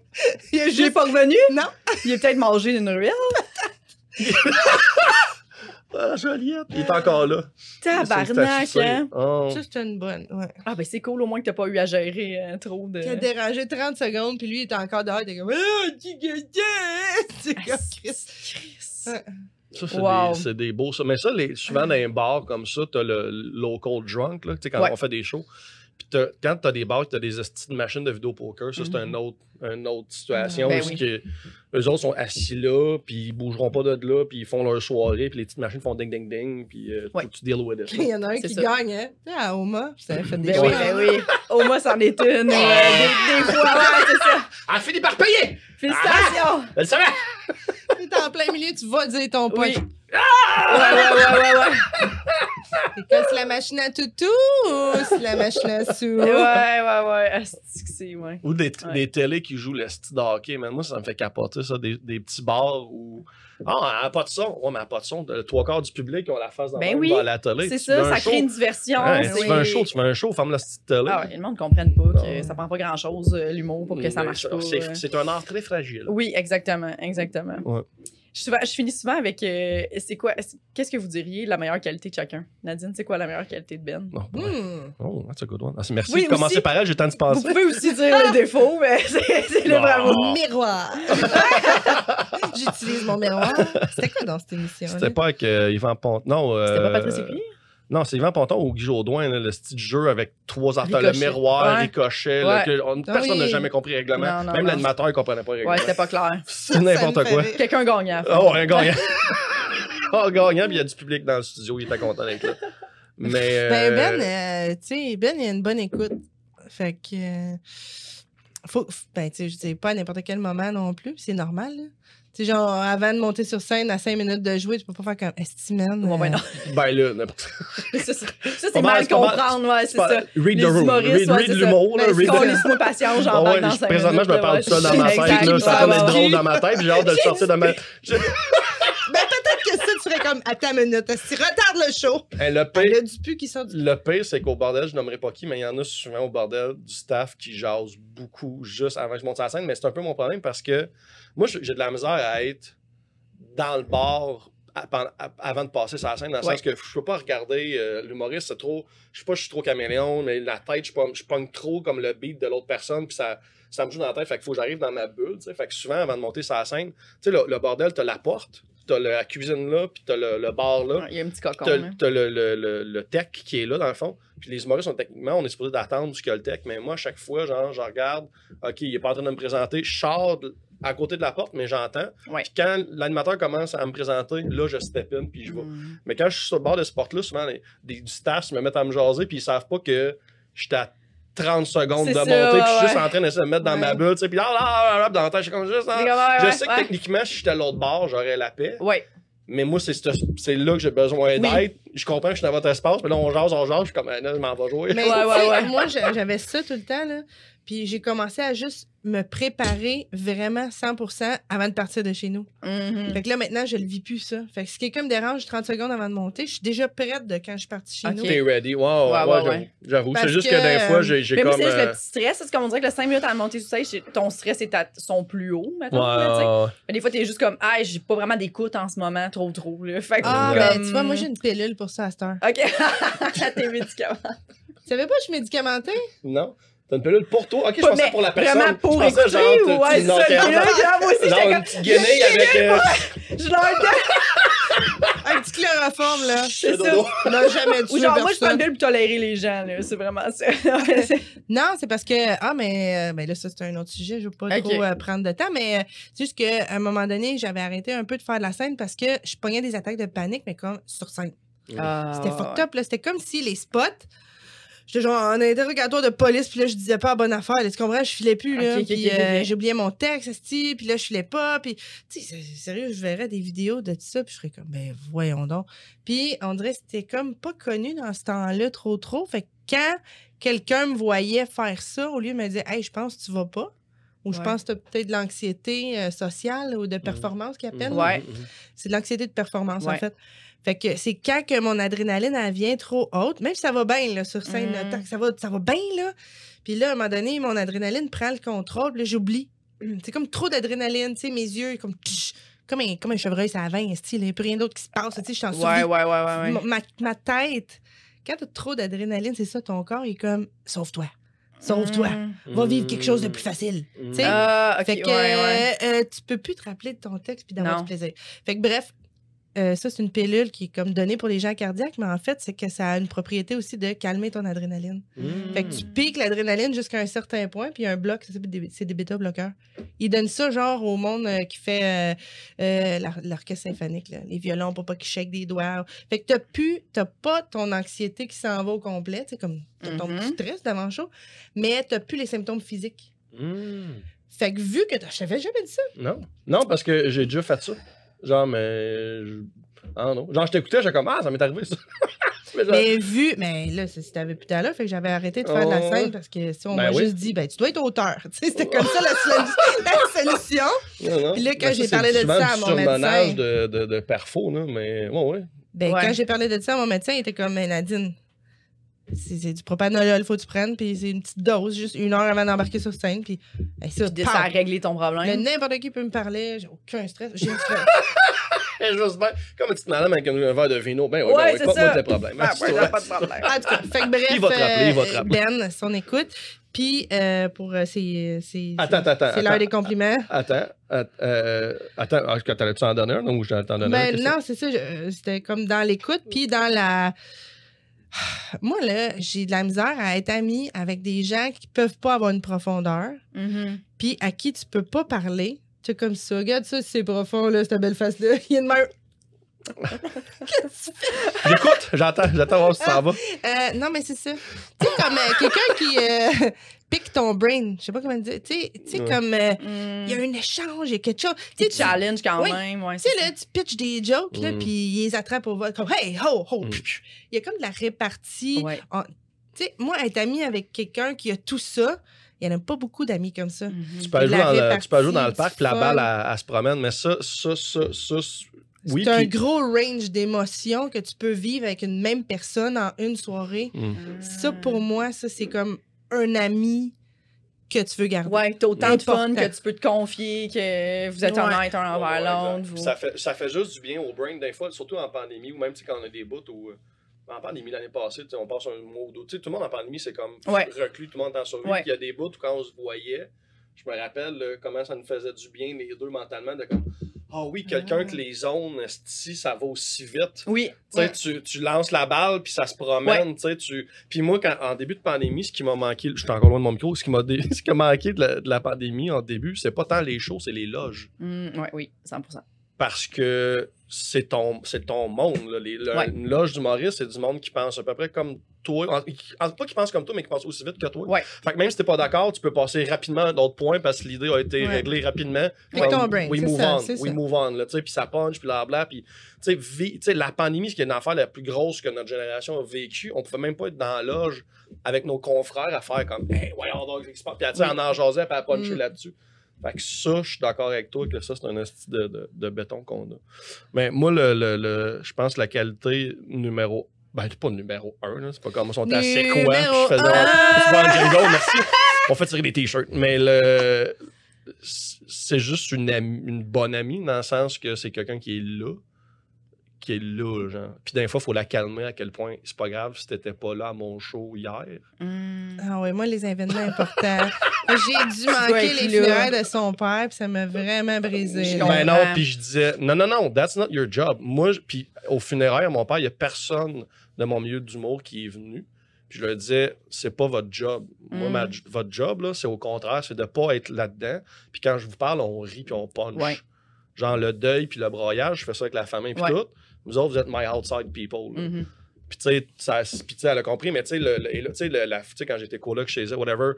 il est pas revenu? Non. Il est peut-être mangé d'une ruelle. Ah, Joliette, il est encore là. Tabarnak, hein? Oh. Ça, c'était une bonne, ouais. Ah, ben c'est cool au moins que t'as pas eu à gérer trop de... Qui a dérangé 30 secondes, puis lui, il était encore dehors, il était comme... C'est comme Chris. Ça, c'est des beaux... Ça. Mais ça, souvent dans un bar comme ça, t'as le local drunk, là, tu sais, quand on fait des shows. Puis quand t'as des bars, t'as des de machines de vidéo poker, ça, c'est une autre situation où eux autres sont assis là, puis ils bougeront pas de là, puis ils font leur soirée, puis les petites machines font ding-ding-ding, puis faut que tu deal with it. Il y en a un qui gagne, hein? Tu sais, à Oma, ça a fait des choses. Oui. Oma, c'en est une. Des fois, c'est ça. Elle finit par payer! Félicitations! Elle le savait! T'es en plein milieu, tu vas dire ton pote. Oui. Ouais. C'est comme c'est la machine à toutou ou c'est la machine à sous? Ouais. C'est ouais. Ou des télés qui jouent le style de hockey. Mais moi, ça me fait capoter, ça. Des petits bars où... Ah, elle n'a pas de son. Ouais, mais elle n'a pas de son. Le 3/4 du public qui ont la face dans la télé. C'est ça crée une diversion. Tu fais un show, ferme la petite télé. Ah ouais, le monde ne comprenne pas que ça prend pas grand-chose, l'humour, pour que ça marche pas. C'est un art très fragile. Oui, exactement. Ouais. Je finis souvent avec qu'est-ce que vous diriez la meilleure qualité de chacun? Nadine, c'est quoi la meilleure qualité de Ben? Oh, that's a good one. Merci de commencer par elle, j'ai le temps de se passer. Vous pouvez aussi dire les défauts, mais c'est le bravo. Miroir! J'utilise mon miroir. C'était quoi dans cette émission? C'était pas avec Yvan Ponton. Non. C'était pas Patrice Écuyer? Non, c'est Yvan Ponton ou Guy Jodoin, le style jeu avec 3 affaires, le miroir, ricochet. Personne n'a jamais compris le règlement. Même l'animateur ne comprenait pas le règlement. Ouais, c'était pas clair. C'est n'importe quoi. Quelqu'un gagnant. Oh, un gagnant. Un gagnant, puis il y a du public dans le studio, il était content d'être là. Mais. Ben, tu sais, Ben, il a une bonne écoute. Fait que. Tu sais, je dis pas à n'importe quel moment non plus, c'est normal, là. Tu sais, genre, avant de monter sur scène, à 5 minutes de jouer, tu peux pas faire comme estimène. Ouais, non. Ben là, n'importe Ça, c'est mal comprendre, ouais, c'est ça. Read the room. Read l'humour, là. Laisse-moi patient, j'en parle dans 5 minutes. Présentement, je me parle tout seul dans ma tête, là. Ça va être drôle dans ma tête, puis j'ai hâte de le sortir de ma... Ben, peut-être que ça, tu serais comme, attends une minute, si retarde le show. Le Il y a pire, du pu qui sort du... le pire, c'est qu'au bordel, je nommerai pas qui, mais il y en a souvent au bordel du staff qui jase beaucoup juste avant que je monte sur la scène, mais c'est un peu mon problème parce que moi, j'ai de la misère à être dans le bar avant de passer sur la scène, dans le sens que je peux pas regarder l'humoriste, c'est trop... Je sais pas, je suis trop caméléon, mais la tête, je pogne trop comme le beat de l'autre personne, puis ça me joue dans la tête, fait qu'il faut que j'arrive dans ma bulle, tu sais, fait que souvent, avant de monter sur la scène, tu sais, le bordel, t'as la porte, t'as la cuisine là, puis t'as le bar là. Il y a un petit cocon. T'as le tech qui est là, dans le fond. Puis les humoristes sont techniquement, on est supposé d'attendre jusqu'à le tech, mais moi, à chaque fois, genre, je regarde, OK, il est pas en train de me présenter, je sors à côté de la porte, mais j'entends. Ouais. Puis quand l'animateur commence à me présenter, là, je step in, puis je vais. Mais quand je suis sur le bord de ce porte-là, souvent, du staff me mettent à me jaser, puis ils savent pas que j'étais à 30 secondes de monter, puis je suis juste en train de se mettre dans ma bulle, tu sais, puis là, dans la tête, je suis comme juste. Je sais que techniquement, si j'étais à l'autre bord, j'aurais la paix. Ouais. Mais moi, c'est là que j'ai besoin d'être. Je comprends que je suis dans votre espace, mais là, on jase, je suis comme, là, je m'en vais jouer. Mais moi, j'avais ça tout le temps, là. Puis j'ai commencé à juste me préparer vraiment 100% avant de partir de chez nous. Fait que là, maintenant, je le vis plus, ça. Fait que si quelqu'un me dérange 30 secondes avant de monter, je suis déjà prête de quand je suis partie chez nous. T'es ready. J'avoue. C'est juste que des fois, j'ai mais comme... Mais c'est le petit stress. C'est comme on dirait que le 5 minutes à monter sur stage, ton stress est à son plus haut, maintenant. Mais des fois, t'es juste comme, j'ai pas vraiment d'écoute en ce moment, trop. Là. Fait que ben, tu vois, moi, j'ai une pilule pour ça à cette heure. OK. Tes médicaments. Tu savais pas que je suis médicamenté? Non. T'as une pilule pour toi? Ok, je pensais pour la personne. Vraiment pour écouter, genre, moi aussi, genre une petite guenille avec... Je leur un petit chloroforme, là. C'est ça. On n'a jamais tué ou genre, moi, je prends une personne. pilule pour tolérer les gens, là. C'est vraiment ça. Non, c'est parce que... mais là, ça, c'est un autre sujet. Je veux pas trop prendre de temps, mais c'est juste qu'à un moment donné, j'avais arrêté un peu de faire de la scène parce que je pognais des attaques de panique, mais comme sur scène. C'était fucked up, là. C'était comme si les spots... J'étais genre en interrogatoire de police, puis là, je disais pas la bonne affaire. Là, tu comprends? Je filais plus, là. Puis j'oubliais mon texte, puis là, je filais pas. Puis, tu sais, sérieux, je verrais des vidéos de tout ça, puis je serais comme, ben, voyons donc. Puis, on dirait que c'était comme pas connu dans ce temps-là, trop. Fait que quand quelqu'un me voyait faire ça, au lieu de me dire, hey, je pense que tu vas pas, ou je pense que tu as peut-être de l'anxiété sociale ou de performance qu'ils appellent. C'est de l'anxiété de performance, en fait. Fait que c'est quand que mon adrénaline, elle vient trop haute, même si ça va bien, là, sur scène, ça va bien, là. Puis là, à un moment donné, mon adrénaline prend le contrôle, puis là, j'oublie. C'est comme trop d'adrénaline, tu sais, mes yeux, comme un chevreuil, ça a 20, il n'y a plus rien d'autre qui se passe, tu sais, je t'en souviens. Ouais. Ma tête, quand tu as trop d'adrénaline, c'est ça, ton corps, il est comme, sauve-toi. Sauve-toi. Va vivre quelque chose de plus facile. Tu sais? Fait que tu peux plus te rappeler de ton texte puis d'avoir du plaisir. Fait que bref, ça, c'est une pilule qui est comme donnée pour les gens cardiaques, mais en fait, c'est que ça a une propriété aussi de calmer ton adrénaline. Fait que tu piques l'adrénaline jusqu'à un certain point, puis il y a un bloc, c'est des bêta-bloqueurs. Ils donnent ça, genre, au monde qui fait l'orchestre symphonique, là, les violons pour pas qu'ils shake des doigts. Fait que t'as pas ton anxiété qui s'en va au complet, tu sais, comme t'as ton petit stress d'avant le show, mais t'as plus les symptômes physiques. Fait que vu que je t'avais jamais dit ça. Non, parce que j'ai déjà fait ça. Genre, mais... Ah non. Genre, je t'écoutais, j'étais comme, ça m'est arrivé, ça. Mais là, c'était plus tard là, fait que j'avais arrêté de faire de la scène parce que si on m'a juste dit, tu dois être auteur. Tu sais, c'était comme ça la solution. Puis là, quand j'ai parlé de ça à mon médecin. de perfo, là, mais ouais. Quand j'ai parlé de ça à mon médecin, il était comme, mais Nadine, c'est du propanolol, faut que tu prennes, puis c'est une petite dose, juste 1 heure avant d'embarquer sur scène, puis ça a réglé ton problème. N'importe qui peut me parler, j'ai aucun stress, j'ai un stress. Juste bien, comme une petite madame avec un verre de vino, c'est pas ça. de problème. Pas de problème. En tout cas, fait que bref, il va te rappeler. Ben, son écoute, puis pour c'est l'heure des compliments. Attends, t'allais-tu en donner un ou je t'en donner un? Non, c'est ça, c'était comme dans l'écoute, puis dans la... Moi, là, j'ai de la misère à être amie avec des gens qui peuvent pas avoir une profondeur, puis à qui tu peux pas parler. Tu sais, comme ça. Regarde ça, c'est profond, là, cette belle face-là. Il y a une main. Qu'est-ce que tu fais? J'écoute, j'attends voir si ça va. Non, mais c'est ça. Tu sais, comme quelqu'un qui pique ton brain. Je sais pas comment dire. Tu sais, comme il y a un échange, il y a quelque chose. Tu challenge quand même. Ouais, tu sais, là, tu pitches des jokes, là, puis ils les attrapent au vol. Comme, hey, ho, ho. Il y a comme de la répartie. Ouais. Tu sais, moi, être ami avec quelqu'un qui a tout ça, il n'y en a pas beaucoup d'amis comme ça. Tu peux jouer dans le parc, puis la balle, elle se promène, mais ça oui, c'est un gros range d'émotions que tu peux vivre avec une même personne en une soirée. Ça, pour moi, ça, c'est comme un ami que tu veux garder. Ouais, t'as autant de fun que tu peux te confier, que vous êtes honnêtes un envers l'autre. Ça fait juste du bien au brain, des fois, surtout en pandémie, ou même quand on a des bouts où... En pandémie, l'année passée, on passe un mois ou deux. Tout le monde en pandémie, c'est comme reclus, tout le monde est en survie. Puis il y a des bouts où quand on se voyait, je me rappelle comment ça nous faisait du bien, les deux, mentalement, de comme... Ah oui, quelqu'un que les zones, si ça va aussi vite. Oui. Tu lances la balle, puis ça se promène. Puis moi, en début de pandémie, ce qui m'a manqué, je suis encore loin de mon micro, ce qui m'a manqué de la pandémie en début, c'est pas tant les shows, c'est les loges. Oui, 100%. Parce que c'est ton monde. Là. Une loge d'humoriste, c'est du monde qui pense à peu près comme toi. Pas qui pense comme toi, mais qui pense aussi vite que toi. Ouais. Fait que même si t'es pas d'accord, tu peux passer rapidement à d'autres points parce que l'idée a été réglée rapidement. Avec ton brain. We move on. Puis ça punch, puis blabla. Puis la pandémie, ce qui est une affaire la plus grosse que notre génération a vécue, on pouvait même pas être dans la loge avec nos confrères à faire comme hey, voyons donc, qu'est-ce qui se passe. Puis en jaser, puis à puncher là-dessus. Fait que ça, je suis d'accord avec toi que ça, c'est un esti de béton qu'on a. Mais moi, je pense que la qualité numéro... Ben, c'est pas numéro 1, là. C'est pas comme on sont assez quoi. Puis je faisais un jingle, merci. On fait tirer des t-shirts. Mais c'est juste une bonne amie, dans le sens que c'est quelqu'un qui est là. Genre. Puis des fois, il faut la calmer à quel point c'est pas grave si t'étais pas là à mon show hier. Ah ouais, moi, les événements importants. J'ai dû manquer les funérailles de son père, puis ça m'a vraiment brisé. Ben non, puis je disais, non, that's not your job. Moi, puis au funérailles à mon père, il y a personne de mon milieu d'humour qui est venu. Puis je leur disais, c'est pas votre job. Moi, votre job, là, c'est au contraire, c'est de pas être là-dedans. Puis quand je vous parle, on rit puis on punch. Ouais. Genre le deuil puis le broyage, je fais ça avec la famille puis tout. Vous autres, vous êtes my outside people. Puis tu sais, elle a compris, mais tu sais, quand j'étais coloc chez elle, whatever,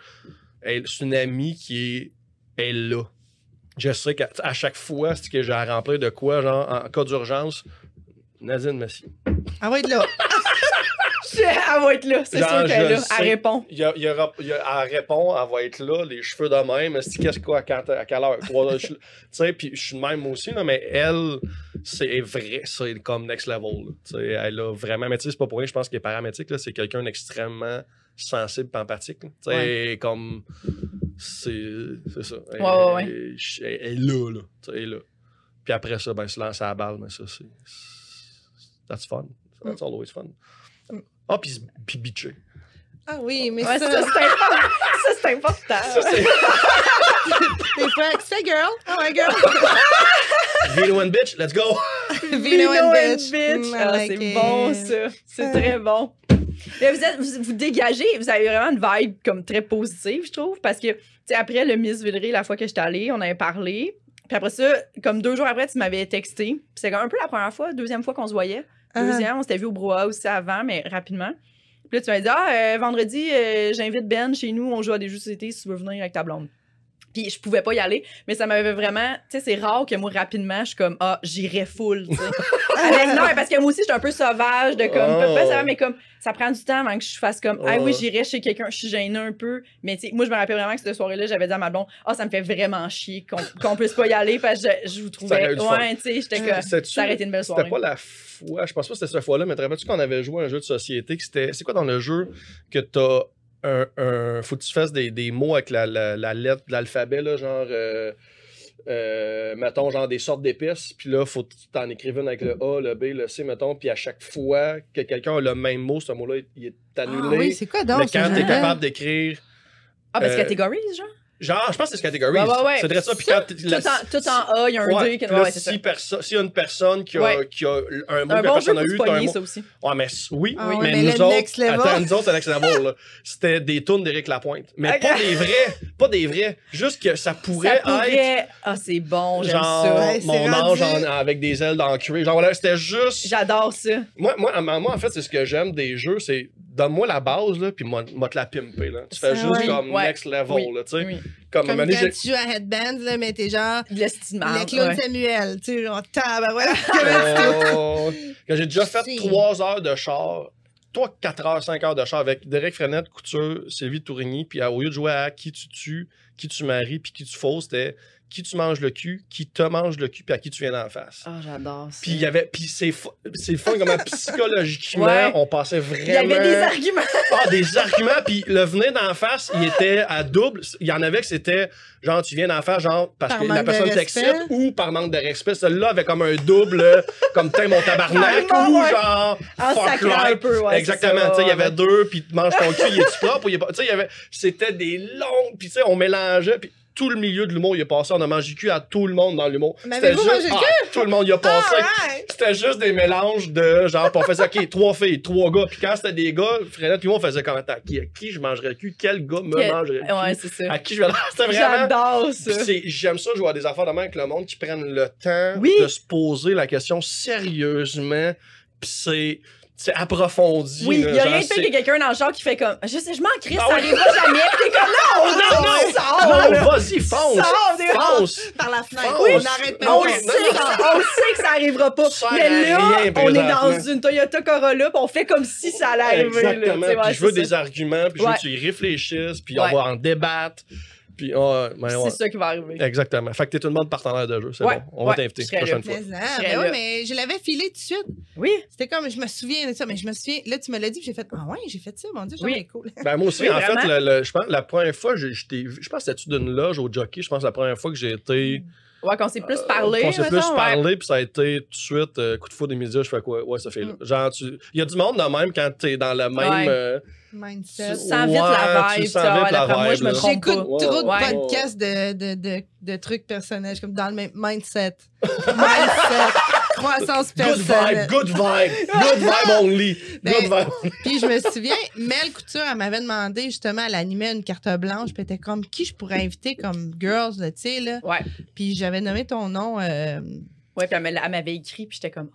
c'est une amie qui est là. Je sais qu'à chaque fois, c'est que j'ai à remplir de quoi, genre, en cas d'urgence, Nadine Messi. Elle va être là. Elle va être là, c'est sûr qu'elle est là. Elle répond. Elle répond, elle va être là, les cheveux de même. Qu'est-ce quoi, à quelle heure? 3 heures. Tu sais, puis je suis de même aussi, là, mais elle, c'est vrai, c'est comme next level. Elle a vraiment, mais tu sais, c'est pas pour rien, je pense qu'elle est paramétrique, c'est quelqu'un d'extrêmement sensible et empathique. Tu sais, comme. C'est ça. Elle est là. Elle est là. Puis après ça, ben, se lancer à la balle, mais ça, c'est. That's fun. That's always fun. Ah, puis bitcher. Ah oui, mais ça, c'est important. Ça, c'est... Des fois, c'est girl. Oh my girl. Vino and bitch, let's go. Vino and bitch. C'est bon, ça. C'est très bon. Mais vous dégagez, vous avez vraiment une vibe comme très positive, je trouve, parce que, tu sais, après le Miss Villeray, la fois que j'étais allée, on avait parlé. Puis après ça, comme 2 jours après, tu m'avais texté. Puis c'est un peu la première fois, 2e fois qu'on se voyait. Deuxième, on s'était vu au brouhaha aussi avant, mais rapidement. Puis là, tu m'as dit, vendredi, j'invite Ben chez nous, on joue à des jeux de société si tu veux venir avec ta blonde. Puis je pouvais pas y aller, mais ça m'avait vraiment... Tu sais, c'est rare que moi, rapidement, je suis comme, j'irais full, tu sais. Non, parce que moi aussi, je suis un peu sauvage, de comme, pas ça va, mais comme, ça prend du temps avant que je fasse comme, oui, j'irais chez quelqu'un, je suis gênée un peu. Mais tu sais, moi, je me rappelle vraiment que cette soirée-là, j'avais dit à ma blonde, ça me fait vraiment chier qu'on puisse pas y aller, parce que je vous trouvais... Ouais, tu sais, j'étais comme, ça aurait été une belle soirée. C'était pas la fois, je pense pas que c'était cette fois-là, mais te rappelles-tu qu'on avait joué à un jeu de société, c'est quoi dans le jeu que t'as... faut que tu fasses des mots avec la lettre de l'alphabet, là, genre, mettons, genre des sortes d'épices, puis là, faut que tu t'en écrives une avec le A, le B, le C, mettons, puis à chaque fois que quelqu'un a le même mot, ce mot-là, il est annulé. Ah oui, c'est quoi donc? Mais quand t'es capable d'écrire... c'est catégories, genre? Genre, je pense que c'est ce catégorie. Ouais. C'est vrai ça. Puis quand tout en A, il y a un D. S'il y a une personne qui a un mot que personne n'a eu, t'as un mot. Ça aussi. Ouais, mais oui, mais nous autres, attends, nous autres, c'est next level, là. C'était des tunes d'Éric Lapointe. Mais pas des vrais. Juste que ça pourrait être. Ah, c'est bon, j'aime genre, ça. Ouais, mon ange avec des ailes dans le cuir. Genre, voilà, c'était juste. J'adore ça. Moi, en fait, c'est ce que j'aime des jeux, c'est donne-moi la base, là, puis moi te la pimper, là. Tu fais juste comme next level, là, tu sais. Comme quand tu joues à Headband, là, mais t'es genre. Le Claude Samuel, tu sais, genre, que j'ai déjà fait 3 heures de char. 4 heures, 5 heures de char avec Derek Frenette, Couture, Sylvie Tourigny, puis au lieu de jouer à qui tu tues, qui tu maries, puis qui tu fausses, c'était qui tu manges le cul, qui te mange le cul, puis à qui tu viens d'en face. Ah, j'adore ça. Puis c'est fun comment psychologiquement, on passait vraiment... Il y avait des arguments. Des arguments, puis le venir d'en face, il était à double. Il y en avait que c'était, genre, tu viens d'en face, genre, parce que la personne t'excite, ou par manque de respect. Celui-là avait comme un double, comme t'es mon tabarnak, ou genre, fuck right. Un peu, exactement, tu sais, il y avait deux, puis tu manges ton cul, il est-tu propre, ou il est pas... Tu sais, c'était des longues, puis tu sais, on mélangeait, puis tout le milieu de l'humour, il a passé. On a mangé cul à tout le monde dans l'humour. C'était juste. Tout le monde y a passé. C'était juste des mélanges de genre, on faisait, OK, 3 filles, 3 gars. Puis quand c'était des gars, Frédéric, tout le monde faisait comme, attends, à qui je mangerais le cul? Quel gars me mangerait le cul? Ouais, c'est ça. À qui je vais. C'était vraiment. J'adore ça. J'aime ça, jouer à des affaires de même avec le monde qui prennent le temps de se poser la question sérieusement. Puis c'est approfondi. Oui, il y a rien de pire que quelqu'un dans le genre qui fait comme je m'en crisse, ça arrivera jamais. T'es comme non, vas-y, fonce. Par la fenêtre. Oui, on arrête pas. On sait que ça arrivera pas. Mais là, on est dans une Toyota Corolla, puis on fait comme si ça allait arriver. Exactement. Puis je veux des arguments, puis je veux que tu y réfléchisses, puis on va en débattre. Puis, c'est ça qui va arriver. Exactement. Fait que t'es une bonne partenaire de jeu, c'est bon. On va t'inviter la prochaine fois. Mais je l'avais filé tout de suite. Oui. C'était comme, je me souviens de ça, mais je me souviens, là, tu me l'as dit, j'ai fait, j'ai fait ça, mon Dieu, c'est cool. Ben, moi aussi, en fait, je pense, la première fois, je pense que c'était-tu d'une loge au jockey, je pense, la première fois que j'ai été. Ouais, qu'on s'est plus parlé. Qu'on s'est plus parlé, puis ça a été tout de suite coup de foudre des médias. Je fais quoi? Ouais, ça fait là. Genre, il y a du monde de même quand t'es dans le même. Mindset. Tu sens vite la vibe. Moi, je me trompe J'écoute trop de podcasts de trucs personnels, comme dans le même mindset. Croissance personnelle. Good vibe only. Good vibe. Puis je me souviens, Mel Couture, elle m'avait demandé justement, elle animait une carte blanche, puis elle était comme, qui je pourrais inviter comme girls, tu sais, là. Ouais. Puis j'avais nommé ton nom. Ouais, puis elle m'avait écrit, puis j'étais comme,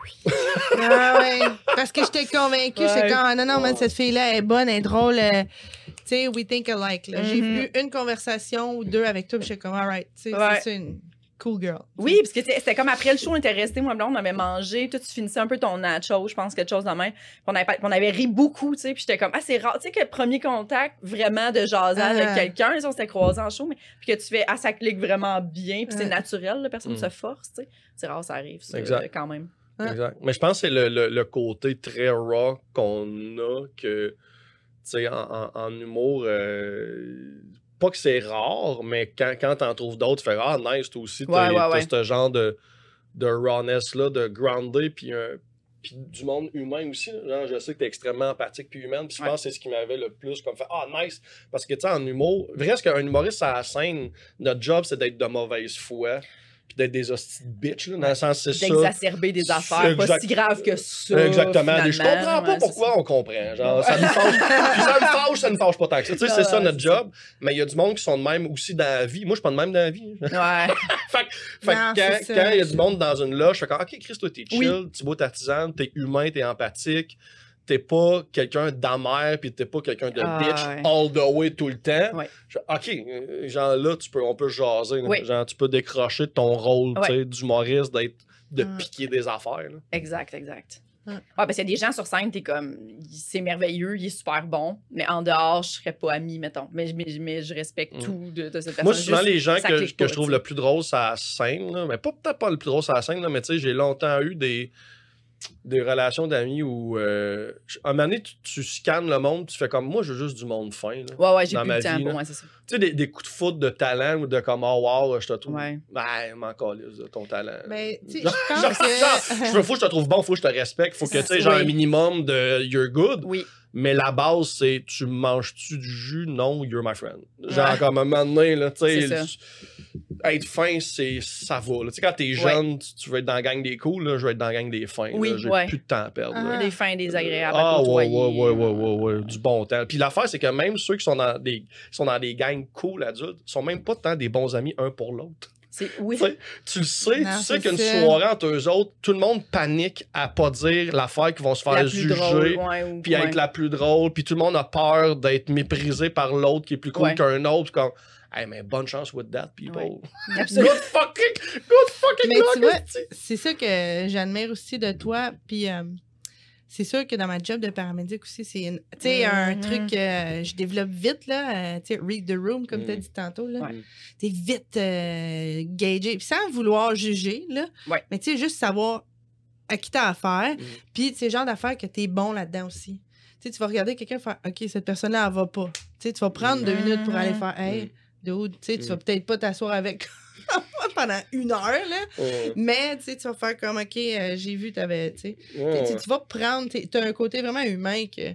oui. Ah ouais, parce que j'étais convaincue, j'étais comme, non, man, cette fille-là est bonne, elle est drôle. Tu sais, we think alike. Là. J'ai eu une conversation ou deux avec toi, puis j'étais comme, alright, tu sais, c'est une cool girl. Oui, parce que c'était comme après le show, on était restés, moi, on avait mangé, toi, tu finissais un peu ton nacho, je pense, quelque chose de même. On avait ri beaucoup, tu sais, puis j'étais comme, c'est rare, tu sais, que le premier contact vraiment de jaser avec quelqu'un, on s'était croisés en show, mais puis que tu fais, ça clique vraiment bien, puis c'est naturel, personne ne se force, tu sais. C'est rare, ça arrive, ça, quand même. Exact. Mais je pense que c'est le côté très raw qu'on a que, tu sais, en humour, pas que c'est rare, mais quand t'en trouves d'autres, tu fais nice, toi aussi, t'as ce genre de rawness-là, de groundé, puis du monde humain aussi. Genre, je sais que t'es extrêmement empathique puis humaine, puis je pense que c'est ce qui m'avait le plus comme fait nice. Parce que, tu sais, en humour, vrai, qu'un humoriste à la scène, notre job, c'est d'être de mauvaise foi. Puis d'être des hosties de bitch, là, dans le sens, c'est ça. D'exacerber des affaires, pas si grave que ça. Exactement. Je comprends pas pourquoi on comprend. Genre, ça nous fâche, ça nous fâche pas tant que ça. Tu sais, c'est ça notre job. Mais il y a du monde qui sont de même aussi dans la vie. Moi, je suis pas de même dans la vie. Ouais. fait que quand il y a du monde dans une loge, je fais comme, OK, Chris, toi, t'es chill, tu bois ta tisane, t'es humain, t'es empathique. T'es pas quelqu'un d'amer pis t'es pas quelqu'un de bitch all the way tout le temps. Ouais. OK, genre là, on peut jaser. Genre, tu peux décrocher ton rôle d'humoriste, de piquer des affaires. Là. Exact. Ouais, parce qu'il y a des gens sur scène, t'es comme, c'est merveilleux, il est super bon, mais en dehors, je serais pas amie, mettons. Mais je respecte tout de cette personne. Moi, souvent, les gens que je trouve le plus drôle, c'est la scène, là, mais peut-être pas le plus drôle, c'est la scène, là, mais tu sais, j'ai longtemps eu des des relations d'amis où, à un moment donné, tu scannes le monde, tu fais comme moi, je veux juste du monde fin. Là, Ouais, j'ai plus le temps vie, pour moi, c'est ça. Tu sais, des coups de foot de talent ou de comme, oh wow, je te trouve. Ouais. Ben, m'en calisse, ton talent. Mais, tu sais, je pense que. Faut que je te trouve bon, faut que je te respecte, faut que tu sais, genre un minimum de you're good. Oui. Mais la base, c'est tu manges-tu du jus? Non, you're my friend. Genre, comme un moment donné, là, tu sais, être fin, ça va. Tu sais, quand t'es jeune, tu veux être dans la gang des cools, là, je veux être dans la gang des fins. Oui, j'ai plus de temps à perdre. Il y a des fins désagréables à côtoyer. Ouais, du bon temps. Puis l'affaire, c'est que même ceux qui sont dans des gangs cool adultes sont même pas tant des bons amis un pour l'autre. Oui. Tu le sais, tu sais qu'une soirée entre eux autres, tout le monde panique à pas dire l'affaire qui vont se faire juger, puis être la plus drôle, puis tout le monde a peur d'être méprisé par l'autre qui est plus cool qu'un autre. Comme, hey, mais bonne chance with that, people. Good fucking mais luck, tu vois, c'est ça que j'admire aussi de toi, puis c'est sûr que dans ma job de paramédic aussi, c'est un truc que je développe vite, là, tu sais, read the room, comme tu as dit tantôt, là. T'es vite gagé, puis sans vouloir juger, là, mais tu sais, juste savoir à qui t'as affaire, puis c'est le genre d'affaires que t'es bon là-dedans aussi. Tu sais, tu vas regarder quelqu'un faire « OK, cette personne-là, elle va pas. » Tu sais, tu vas prendre 2 minutes pour aller faire « Hey, dude, tu sais, tu vas peut-être pas t'asseoir avec pendant 1 heure, là. Mais, tu sais, tu vas faire comme, OK, j'ai vu, t'avais, tu sais. Tu vas prendre, t'as un côté vraiment humain que...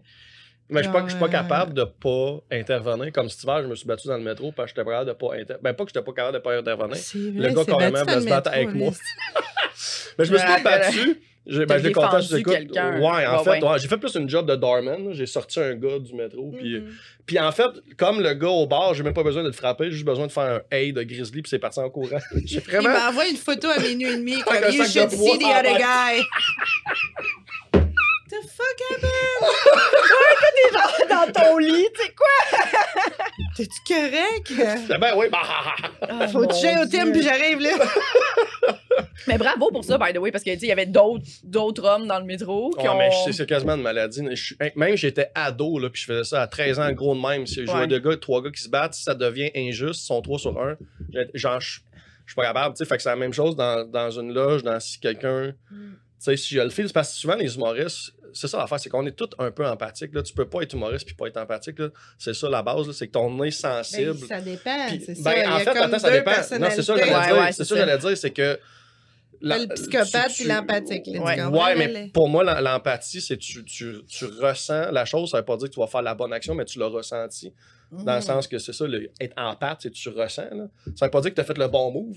Mais je suis pas capable de pas intervenir. Comme cet hiver, je me suis battu dans le métro parce que j'étais pas capable de pas intervenir. Ben, pas que j'étais pas capable de pas intervenir. Vrai, le gars, carrément, voulait se battre avec moi. Mais je me suis pas battu. J'ai défendu quelqu'un. Ouais, en fait, j'ai fait plus une job de doorman. J'ai sorti un gars du métro. Puis en fait, comme le gars au bar, j'ai même pas besoin de le frapper. J'ai juste besoin de faire un hey de grizzly, puis c'est parti en courant. Il m'a envoyé une photo à 12h30 comme « You should see the other guy ». The fuck happened? Ouais, t'es genre dans ton lit, tu sais quoi? T'es-tu correct? Ben oui, bah. Faut que tu j'aille au thème puis j'arrive là. Mais bravo pour ça, by the way, parce que il y avait d'autres hommes dans le métro qui ont... mais c'est quasiment une maladie. Même j'étais ado, là, puis je faisais ça à 13 ans, gros de même. Si je jouais 3 gars qui se battent, si ça devient injuste, ils sont 3 sur 1. Genre, je suis pas capable, tu sais. Fait que c'est la même chose dans une loge, si quelqu'un... Tu sais, si je le file, c'est parce que souvent les humoristes, c'est ça l'affaire, c'est qu'on est tous un peu empathiques. Là. Tu peux pas être humoriste puis pas être empathique. Là. C'est ça la base, là, c'est que ton nez sensible. Ben, ça dépend, puis, c'est ça. En fait, attends, ça dépend. Non, c'est ça que j'allais dire. C'est ça que j'allais dire, c'est que. Le psychopathe puis l'empathique. Mais pour moi, l'empathie, c'est tu ressens la chose. Ça veut pas dire que tu vas faire la bonne action, mais tu l'as ressenti. Dans le sens que c'est ça, être empathe, c'est que tu ressens. Là. Ça veut pas dire que tu as fait le bon move.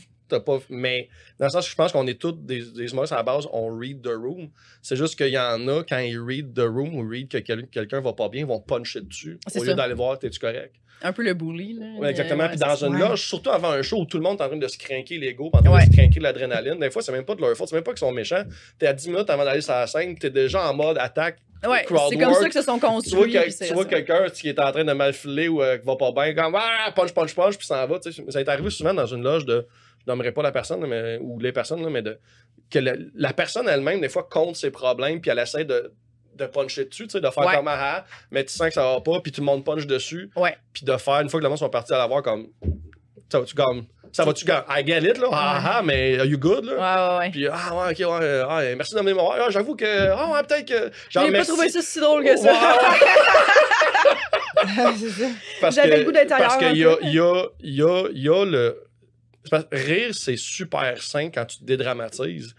Mais dans le sens que je pense qu'on est tous des humoristes à la base, on read the room. C'est juste qu'il y en a, quand ils read the room ou read que quelqu'un va pas bien, ils vont puncher dessus au lieu d'aller voir, t'es-tu correct? Un peu le bully, là. Oui, exactement. Puis dans une loge, surtout avant un show où tout le monde est en train de se crinquer l'ego, en train de se crinquer l'adrénaline, des fois, c'est même pas de leur faute, c'est même pas qu'ils sont méchants. T'es à 10 minutes avant d'aller sur la scène, t'es déjà en mode attaque. Ouais, c'est comme ça que se sont construits. Tu vois quelqu'un qui est en train de mal filer ou qui va pas bien, comme punch, puis s'en va. Ça est arrivé souvent dans une loge de. Je nommerai pas la personne ou les personnes, là, mais que la personne elle-même, des fois, compte ses problèmes, puis elle essaie de puncher dessus, de faire comme mais tu sens que ça va pas, puis tout le monde punch dessus. Puis de faire, une fois que le monde sont partis à la voir, comme. Ça va-tu gagner? I get it, là. Mais are you good, là? Ouais. Puis, ok, merci d'amener moi. J'avoue que, peut-être que. J'ai pas trouvé ça si drôle que ça. J'avais le goût d'être ailleurs. Parce qu'il y a le. Rire, c'est super sain quand tu te dédramatises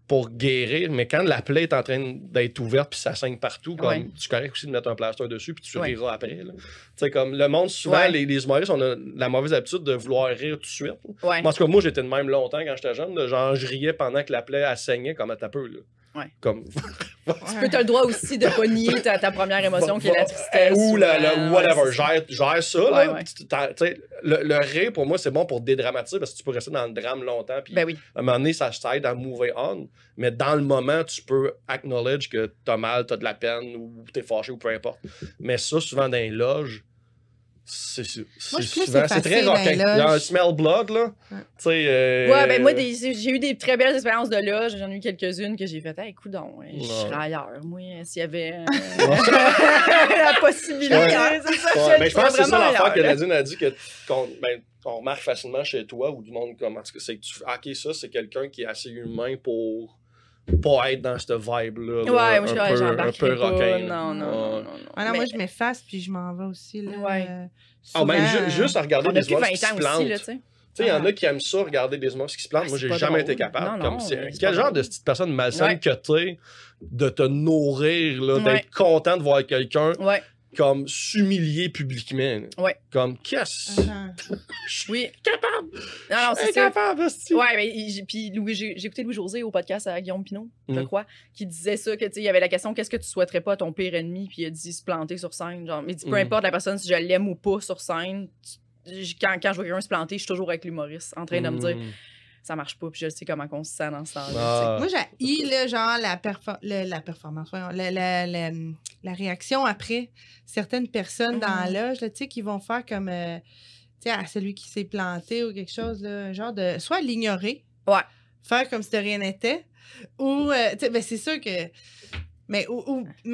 pour guérir, mais quand la plaie est en train d'être ouverte puis ça saigne partout, comme tu correct aussi de mettre un plaster dessus puis tu riras après. Tu sais, comme le monde, souvent, les humoristes, on a la mauvaise habitude de vouloir rire tout de suite. En tout cas, moi, j'étais de même longtemps quand j'étais jeune. Genre, je riais pendant que la plaie, elle saignait comme à ta peu, là. Comme... Tu peux, t'as le droit aussi de pas nier ta première émotion qui est la tristesse. Ou whatever. Gère ça. Là. Le rire, pour moi, c'est bon pour dédramatiser parce que tu peux rester dans le drame longtemps. Puis à un moment donné, ça t'aide à move on. Mais dans le moment, tu peux acknowledge que t'as mal, t'as de la peine ou t'es fâché ou peu importe. Mais ça, souvent dans les loges, c'est très rock'n'roll. Smell blood, là. Moi, j'ai eu des très belles expériences de loge. J'en ai eu quelques-unes que j'ai fait. Écoute donc, je serais ailleurs. Moi, s'il y avait la possibilité. Mais je pense que c'est ça l'affaire que Nadine a dit qu'on remarque facilement chez toi ou du monde comme. C'est que ça, c'est quelqu'un qui est assez humain pour pas être dans cette vibe-là. Ouais, moi, un peu rock'in. Non. Ah non, moi, je m'efface puis je m'en vais aussi. Là, Ouais. Juste à regarder des humoristes qui se plantent. Aussi, là, tu sais. Tu sais, il y en a qui aiment ça, regarder des humoristes qui se plantent. Moi, j'ai jamais été capable. Non, Quel genre de petite personne malsaine que t'es de te nourrir, là, d'être content de voir quelqu'un comme s'humilier publiquement. Comme, qu'est-ce? Je suis capable! Non, c'est capable, ça. Ouais, mais puis j'ai écouté Louis-José au podcast à Guillaume Pinot, je crois, qui disait ça, que, tu sais, il y avait la question, qu'est-ce que tu souhaiterais pas à ton pire ennemi? Puis il a dit se planter sur scène. Genre, mais il dit, peu importe la personne, si je l'aime ou pas sur scène, quand je vois quelqu'un se planter, je suis toujours avec l'humoriste, en train de me dire, ça marche pas, puis je sais comment on se sent dans ce temps-là. Moi, j'ai là, genre, la performance, la réaction après certaines personnes dans la loge, tu sais, qui vont faire comme, tu sais, à celui qui s'est planté ou quelque chose, là, genre de, soit l'ignorer, faire comme si de rien n'était, ou, tu sais, ben c'est sûr que, mais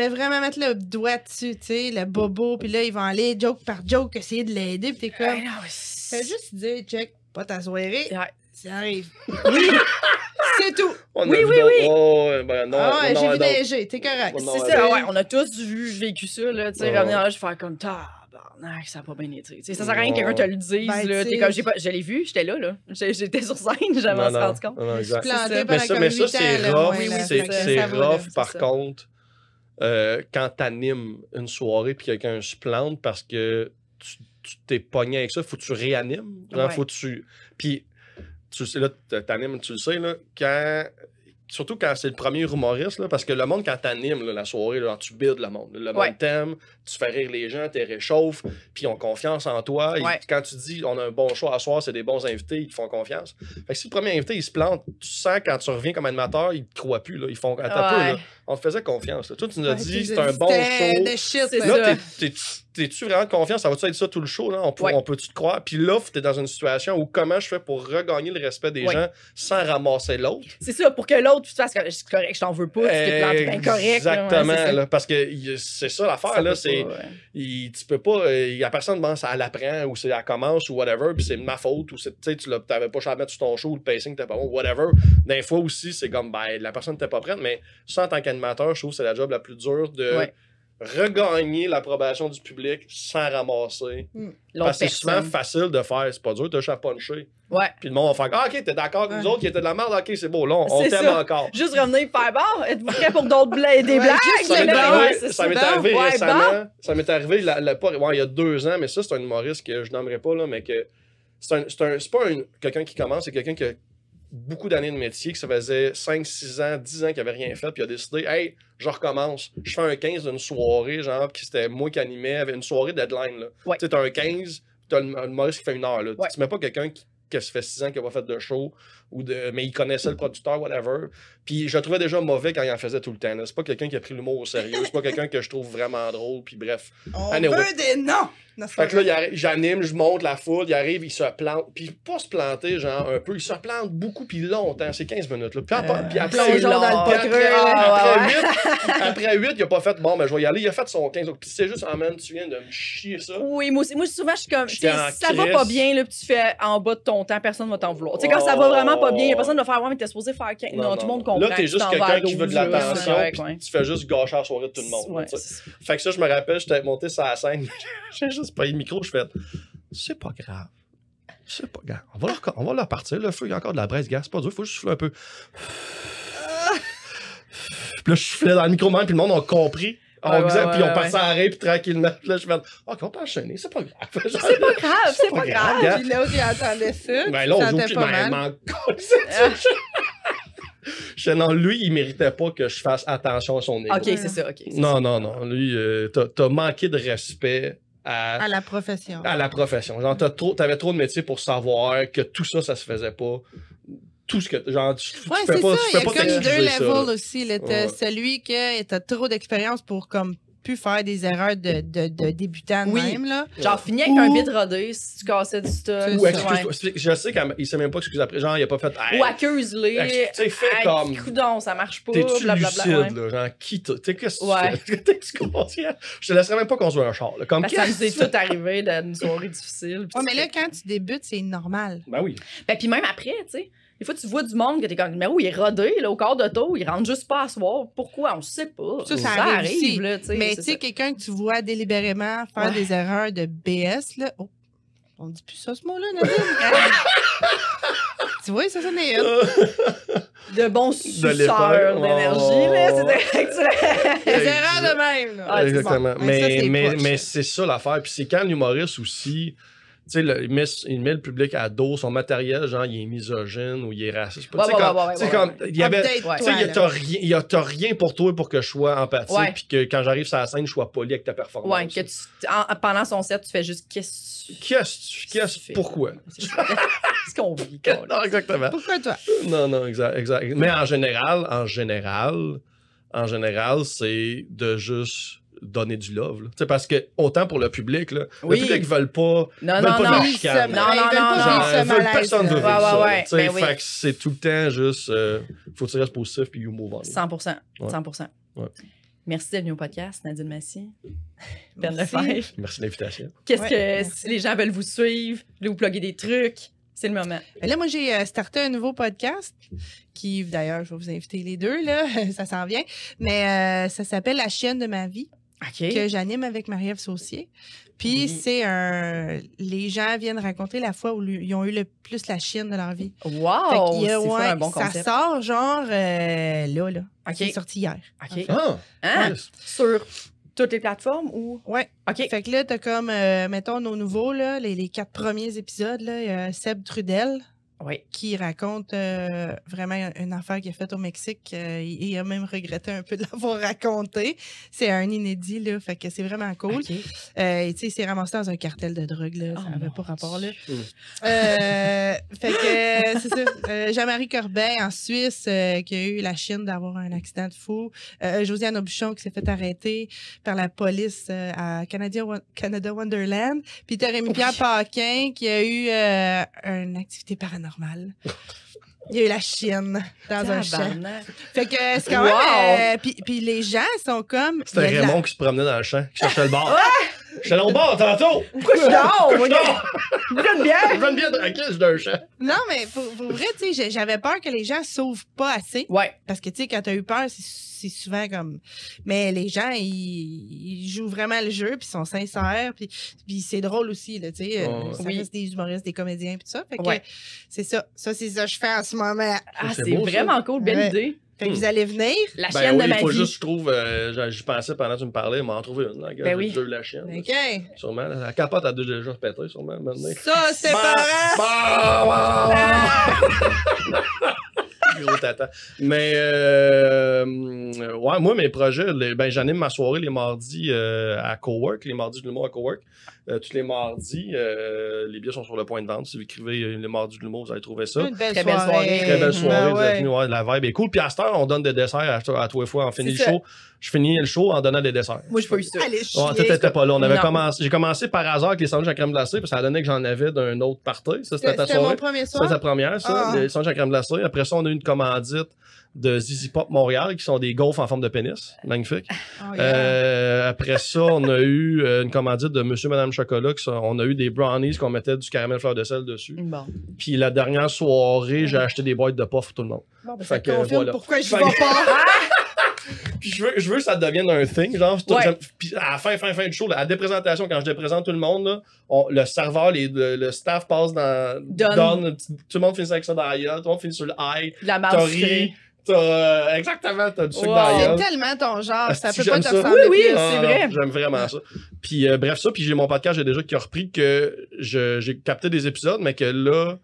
vraiment mettre le doigt dessus, tu sais, le bobo, puis là, ils vont aller joke par joke, essayer de l'aider, puis t'es comme, fais juste dire, check, pas ta soirée. Ça arrive. Oui! C'est tout! Oui. Oh, ben non, j'ai vu des jets, t'es correct. C'est ça, on a tous vécu ça, là, tu sais, revenir là, je vais faire comme, tabarnak, ça a pas bien été. Ça sert à rien que quelqu'un te le dise, là, t'es comme, je l'ai vu, j'étais là, j'étais sur scène, j'avais m'en suis rendu compte. Mais ça, c'est rough, c'est rough, par contre, quand t'animes une soirée puis quelqu'un se plante parce que tu t'es pogné avec ça, faut que tu réanimes, faut que tu... Puis, tu sais, là, t'animes, tu le sais, là, surtout quand c'est le premier humoriste, là, parce que le monde, quand t'animes la soirée, là, tu builds le monde. Le monde t'aime, tu fais rire les gens, tu réchauffes, puis ils ont confiance en toi. Quand tu dis on a un bon show à soir, c'est des bons invités, ils te font confiance. Fait que si le premier invité, il se plante, tu sens quand tu reviens comme animateur, ils te croient plus. Là. Ils font, attends peu, là, on te faisait confiance. Là. Toi, tu nous as dit c'est un bon show. Là, t'es-tu vraiment de confiance? Ça va-tu être ça tout le show? Là? On peut-tu te croire? Puis là, t'es dans une situation où comment je fais pour regagner le respect des gens sans ramasser l'autre? C'est ça, pour que l'autre fasse correct, je t'en veux pas, tu t'es planté bien correct. Exactement, là, parce que c'est ça l'affaire, là, c'est... tu peux pas... Il y a personne qui pense à l'apprend ou c'est à commence ou whatever, puis c'est ma faute ou tu t'avais pas à mettre sur ton show ou le pacing t'es pas bon, whatever. Des fois aussi, c'est comme, la personne t'es pas prête, mais ça, en tant qu'animateur, je trouve que c'est la job la plus dure de... regagner l'approbation du public sans ramasser. Parce que c'est souvent facile de faire. C'est pas dur, t'as juste à puncher. Puis le monde va faire OK, t'es d'accord avec nous autres qui étaient de la merde, OK, c'est beau, là, on t'aime encore. Juste revenir faire bon, êtes-vous prêts pour d'autres des blagues? Ça m'est arrivé récemment. Ça m'est arrivé il y a 2 ans, mais ça, c'est un humoriste que je nommerai pas, là, mais que c'est pas quelqu'un qui commence, c'est quelqu'un qui a beaucoup d'années de métier, que ça faisait 5, 6 ans, 10 ans qu'il avait rien fait, puis il a décidé, hey, je recommence. Je fais un 15 d'une soirée, genre, puis c'était moi qui animais, avait une soirée deadline, là. Tu sais, t'as un 15, t'as le humoriste qui fait 1 heure, là. Tu mets pas quelqu'un qui ça fait 6 ans qu'il n'a pas fait de show, mais il connaissait le producteur, whatever. Puis je le trouvais déjà mauvais quand il en faisait tout le temps. C'est pas quelqu'un qui a pris l'humour au sérieux, c'est pas quelqu'un que je trouve vraiment drôle, puis bref. On veut des noms! Fait que là, j'anime, je monte la foule, il arrive, il se plante. Puis pas se planter, genre, un peu, il se plante beaucoup, puis longtemps, c'est 15 minutes. Là. Puis après 8, il a pas fait, bon, ben je vais y aller, il a fait son 15. Puis c'est juste, tu viens de me chier ça. Oui, moi souvent, je suis comme, si ça va pas bien, là, puis tu fais en bas de ton temps, personne va t'en vouloir. Tu sais, quand ça va vraiment pas bien, personne va faire, ouais, mais t'es supposé faire 15. Non, tout le monde comprend. Là, t'es juste quelqu'un qui veut de l'attention, puis tu fais juste gâcher la soirée de tout le monde. Fait que ça, je me rappelle, j'étais monté sur la scène, j'ai juste pris le micro, je fais, c'est pas grave. C'est pas grave. On va leur partir. Le feu, il y a encore de la braise, gars. C'est pas dur, faut juste souffler un peu. Puis là, je soufflais dans le micro même, puis le monde a compris. Puis on passait à l'arrêt, puis tranquillement. Puis là, je fais, OK, on peut enchaîner, c'est pas grave. C'est pas grave, c'est pas grave. Puis l'autre, il entendait ça. Ben là, non, lui, il méritait pas que je fasse attention à son ego. OK, c'est ça. Non. Lui, t'as manqué de respect à la profession. À la profession. Genre, t'avais trop de métiers pour savoir que tout ça, ça se faisait pas. Tout ce que. Genre, tu fais pas. Il y a comme 2 levels ça, aussi. T'as celui que t'as trop d'expérience pour comme pu faire des erreurs de débutant même. Là. Genre, fini avec un bit rodé si tu cassais du stock. Ou excuse-toi. Je sais qu'il sait même pas excuse après. Genre, il a pas fait. Ou accuse-les. Tu sais, fait comme. Coudon, ça marche pas. T'es-tu lucide, là? Genre, qui t'as. Qu'est-ce que tu fais? T'es-tu conscient? Je te laisserais même pas conduire un char. Là. Comme ça nous est tout arrivé dans une soirée difficile. Ouais, mais là, quand tu débutes, c'est normal. Ben oui. Ben, puis même après, tu sais. Des fois, tu vois du monde que t'es comme, mais où il est rodé, là, au corps d'auto, il rentre juste pas à soir. Pourquoi? On sait pas. Ça arrive là, tu sais. Mais tu sais, quelqu'un que tu vois délibérément faire des erreurs de BS, là. Oh, on dit plus ça, ce mot-là, Nadine? Tu vois, ça n'est de bons suceurs d'énergie, là. C'est des erreurs de même, là. Exactement. Mais c'est ça l'affaire. Puis c'est quand l'humoriste aussi. Tu sais, il met le public à dos, son matériel, genre, il est misogyne ou il est raciste. Tu sais, comme, il y avait, tu sais, t'as rien pour toi pour que je sois empathique, puis que quand j'arrive sur la scène, je sois poli avec ta performance. Ouais, que pendant son set, tu fais juste pourquoi? Qu'est-ce qu'on vit, non, exactement. Pourquoi toi? Non, exact. Mais en général, c'est de juste donner du love, là. Tu sais, parce que autant pour le public, là, le public veulent pas de chicane. Personne veut vivre ça. Tu sais, fait que c'est tout le temps juste faut que tu restes positif puis you move on. 100%. Ouais. Merci d'être venu au podcast, Nadine Massy. Ben Lefebvre. Merci de l'invitation. Qu'est-ce que si les gens veulent vous suivre, voulez vous plugger des trucs, c'est le moment. Là, moi, j'ai starté un nouveau podcast qui, d'ailleurs, je vais vous inviter les deux, là, ça s'en vient, mais ça s'appelle La chienne de ma vie. Que j'anime avec Marie-Ève Saucier. Puis c'est les gens viennent raconter la fois où ils ont eu le plus la chienne de leur vie. Wow! C'est un bon concept. Ça sort genre là. C'est sorti hier. OK. Sur toutes les plateformes ou? Ouais. OK. Fait que là, t'as comme, mettons, nos nouveaux, là, les 4 premiers épisodes, là, il y a Seb Trudel. Oui. Qui raconte vraiment une affaire qu'il a faite au Mexique. Il a même regretté un peu de l'avoir raconté. C'est un inédit, là. Fait que c'est vraiment cool. Tu sais, il s'est ramassé dans un cartel de drogue, là. Ça n'avait pas rapport, là. Fait que c'est ça. Jean-Marie Corbeil, en Suisse, qui a eu la chienne d'avoir un accident de fou. Josiane Aubuchon, qui s'est fait arrêter par la police à Canada Wonderland. Puis t'as Rémi-Pierre Paquin, qui a eu une activité paranormale. Il y a eu la chienne dans un champ. Fait que c'est quand même... Puis les gens sont comme... C'était Raymond qui se promenait dans le champ, qui cherchait le bar. J'étais au bar tantôt! Pourquoi je dors? Je veux une bière! Je veux une bière de raquette d'un champ. Non, mais pour vrai, tu sais, j'avais peur que les gens s'ouvrent pas assez. Ouais. Parce que, tu sais, quand t'as eu peur, c'est souvent comme... Mais les gens, ils jouent vraiment le jeu, puis ils sont sincères, puis c'est drôle aussi, là, tu sais. Ça reste des humoristes, des comédiens, puis tout ça. Fait que c'est ça. Ça, c'est ça que je fais en ce moment. C'est vraiment cool, belle idée. Fait que vous allez venir. La chienne de ma vie. Il faut juste, je trouve, j'y pensais pendant que tu me parlais, m'en trouver une. Là, oui. De la chienne. OK. Sûrement. La capote a déjà pété, sûrement. Maintenant. Ça, c'est parent! Gros tata. Mais, moi, mes projets, j'anime ma soirée les mardis à Cowork, les mardis de l'humour à Cowork. Tous les mardis, les billets sont sur le point de vente. Si vous écrivez les mardis de l'humour, vous allez trouver ça. Une belle Très belle soirée. Très belle soirée. Vous êtes venus, la vibe est cool. Puis à cette heure, on donne des desserts à tous les fois. On finit le show. Je finis le show en donnant des desserts. Moi, j'ai pas eu ça. T'étais pas là. J'ai commencé par hasard avec les sandwichs à crème glacée, puis ça a donné que j'en avais d'un autre party. Ça, c'était ta soirée. Mon premier soir. C'était ta première, ça. Les sandwichs à crème glacée. Après ça, on a eu une commandite de Zizi Pop Montréal, qui sont des gaufres en forme de pénis. Magnifique. Après ça, on a eu une commandite de Monsieur Madame Chocolat. On a eu des brownies qu'on mettait du caramel fleur de sel dessus. Bon. Puis la dernière soirée, j'ai acheté des boîtes de puff pour tout le monde. Bon, ça confirme pourquoi je vais pas. Puis je veux que ça devienne un thing, genre. Puis à la fin du show, à la déprésentation, quand je déprésente tout le monde, là, le serveur, le staff passe dans... Donne. Tout le monde finit avec ça dans la gueule, tout le monde finit sur le high. La marche exactement, t'as du sucre dans la gueule. C'est tellement ton genre, ça peut pas te ressembler. Oui, c'est vrai. J'aime vraiment ça. Puis bref, ça, puis j'ai mon podcast, j'ai déjà qui a repris que j'ai capté des épisodes, mais que là...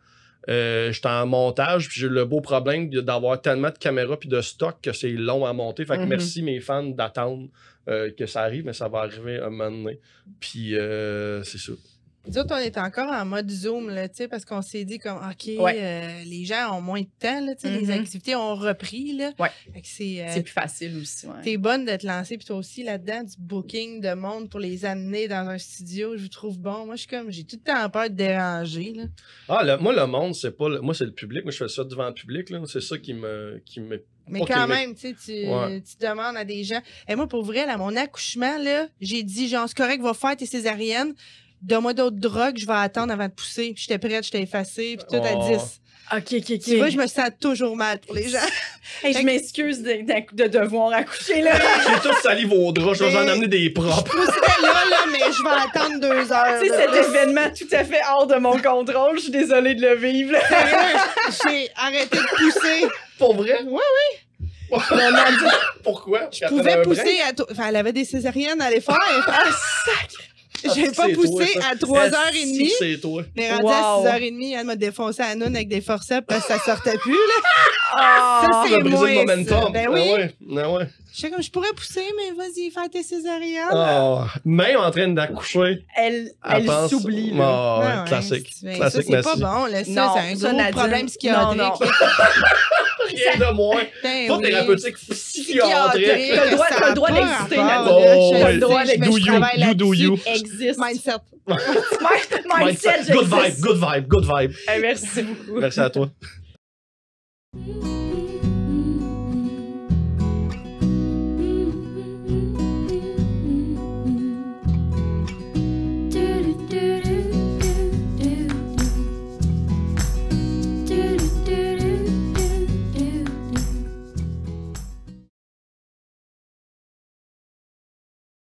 j'étais en montage, puis j'ai eu le beau problème d'avoir tellement de caméras puis de stock que c'est long à monter. Fait que merci mes fans d'attendre que ça arrive, mais ça va arriver un moment donné. Puis c'est ça. Nous autres, on est encore en mode Zoom, là, parce qu'on s'est dit comme, OK, les gens ont moins de temps, là, les activités ont repris. Là. Ouais. C'est plus facile aussi. Ouais. T'es bonne de te lancer, puis toi aussi là-dedans, du booking de monde pour les amener dans un studio, je vous trouve bon. Moi, je suis comme, j'ai tout le temps peur de déranger. Là. Moi, le monde, c'est pas. Moi, c'est le public. Moi, je fais ça devant le public. Là. C'est ça qui me. Mais quand même, tu demandes à des gens. Et moi, pour vrai, à mon accouchement, là, j'ai dit, genre, c'est correct, va faire tes césariennes. Donne-moi d'autres drogues, je vais attendre avant de pousser. Puis j'étais prête, j'étais effacée, puis tout à 10. OK. Tu vois, je me sens toujours mal pour les gens. Hey, je m'excuse de devoir accoucher, là. J'ai tout sali vos draps, je vais en amener des propres. Je pousserais là, mais je vais attendre 2 heures. Tu sais, cet événement tout à fait hors de mon contrôle, je suis désolée de le vivre. J'ai arrêté de pousser. Pour vrai? Oui. Pourquoi? Je pouvais pousser Enfin, elle avait des césariennes à aller faire. Sacré! J'ai pas poussé à 3h30. C'est toi. Mais rendu à 6h30, elle m'a défoncé à Noun avec des forceps parce que ça sortait plus, là. Ça, c'est brisé le momentum. Ben oui. Ouais. Je pourrais pousser, mais vas-y, fais tes césariennes. Même en train d'accoucher. Elle s'oublie, là. Classique. Classique, c'est pas bon, là. Ça, c'est un gros problème psychiatrique. Non. Rien de moins. Pas thérapeutique, psychiatrique. T'as le droit d'exister, Nadine. T'as le droit d'exister. You do you. Existe. Mindset. Mindset, Good vibe. Merci beaucoup. Merci à toi.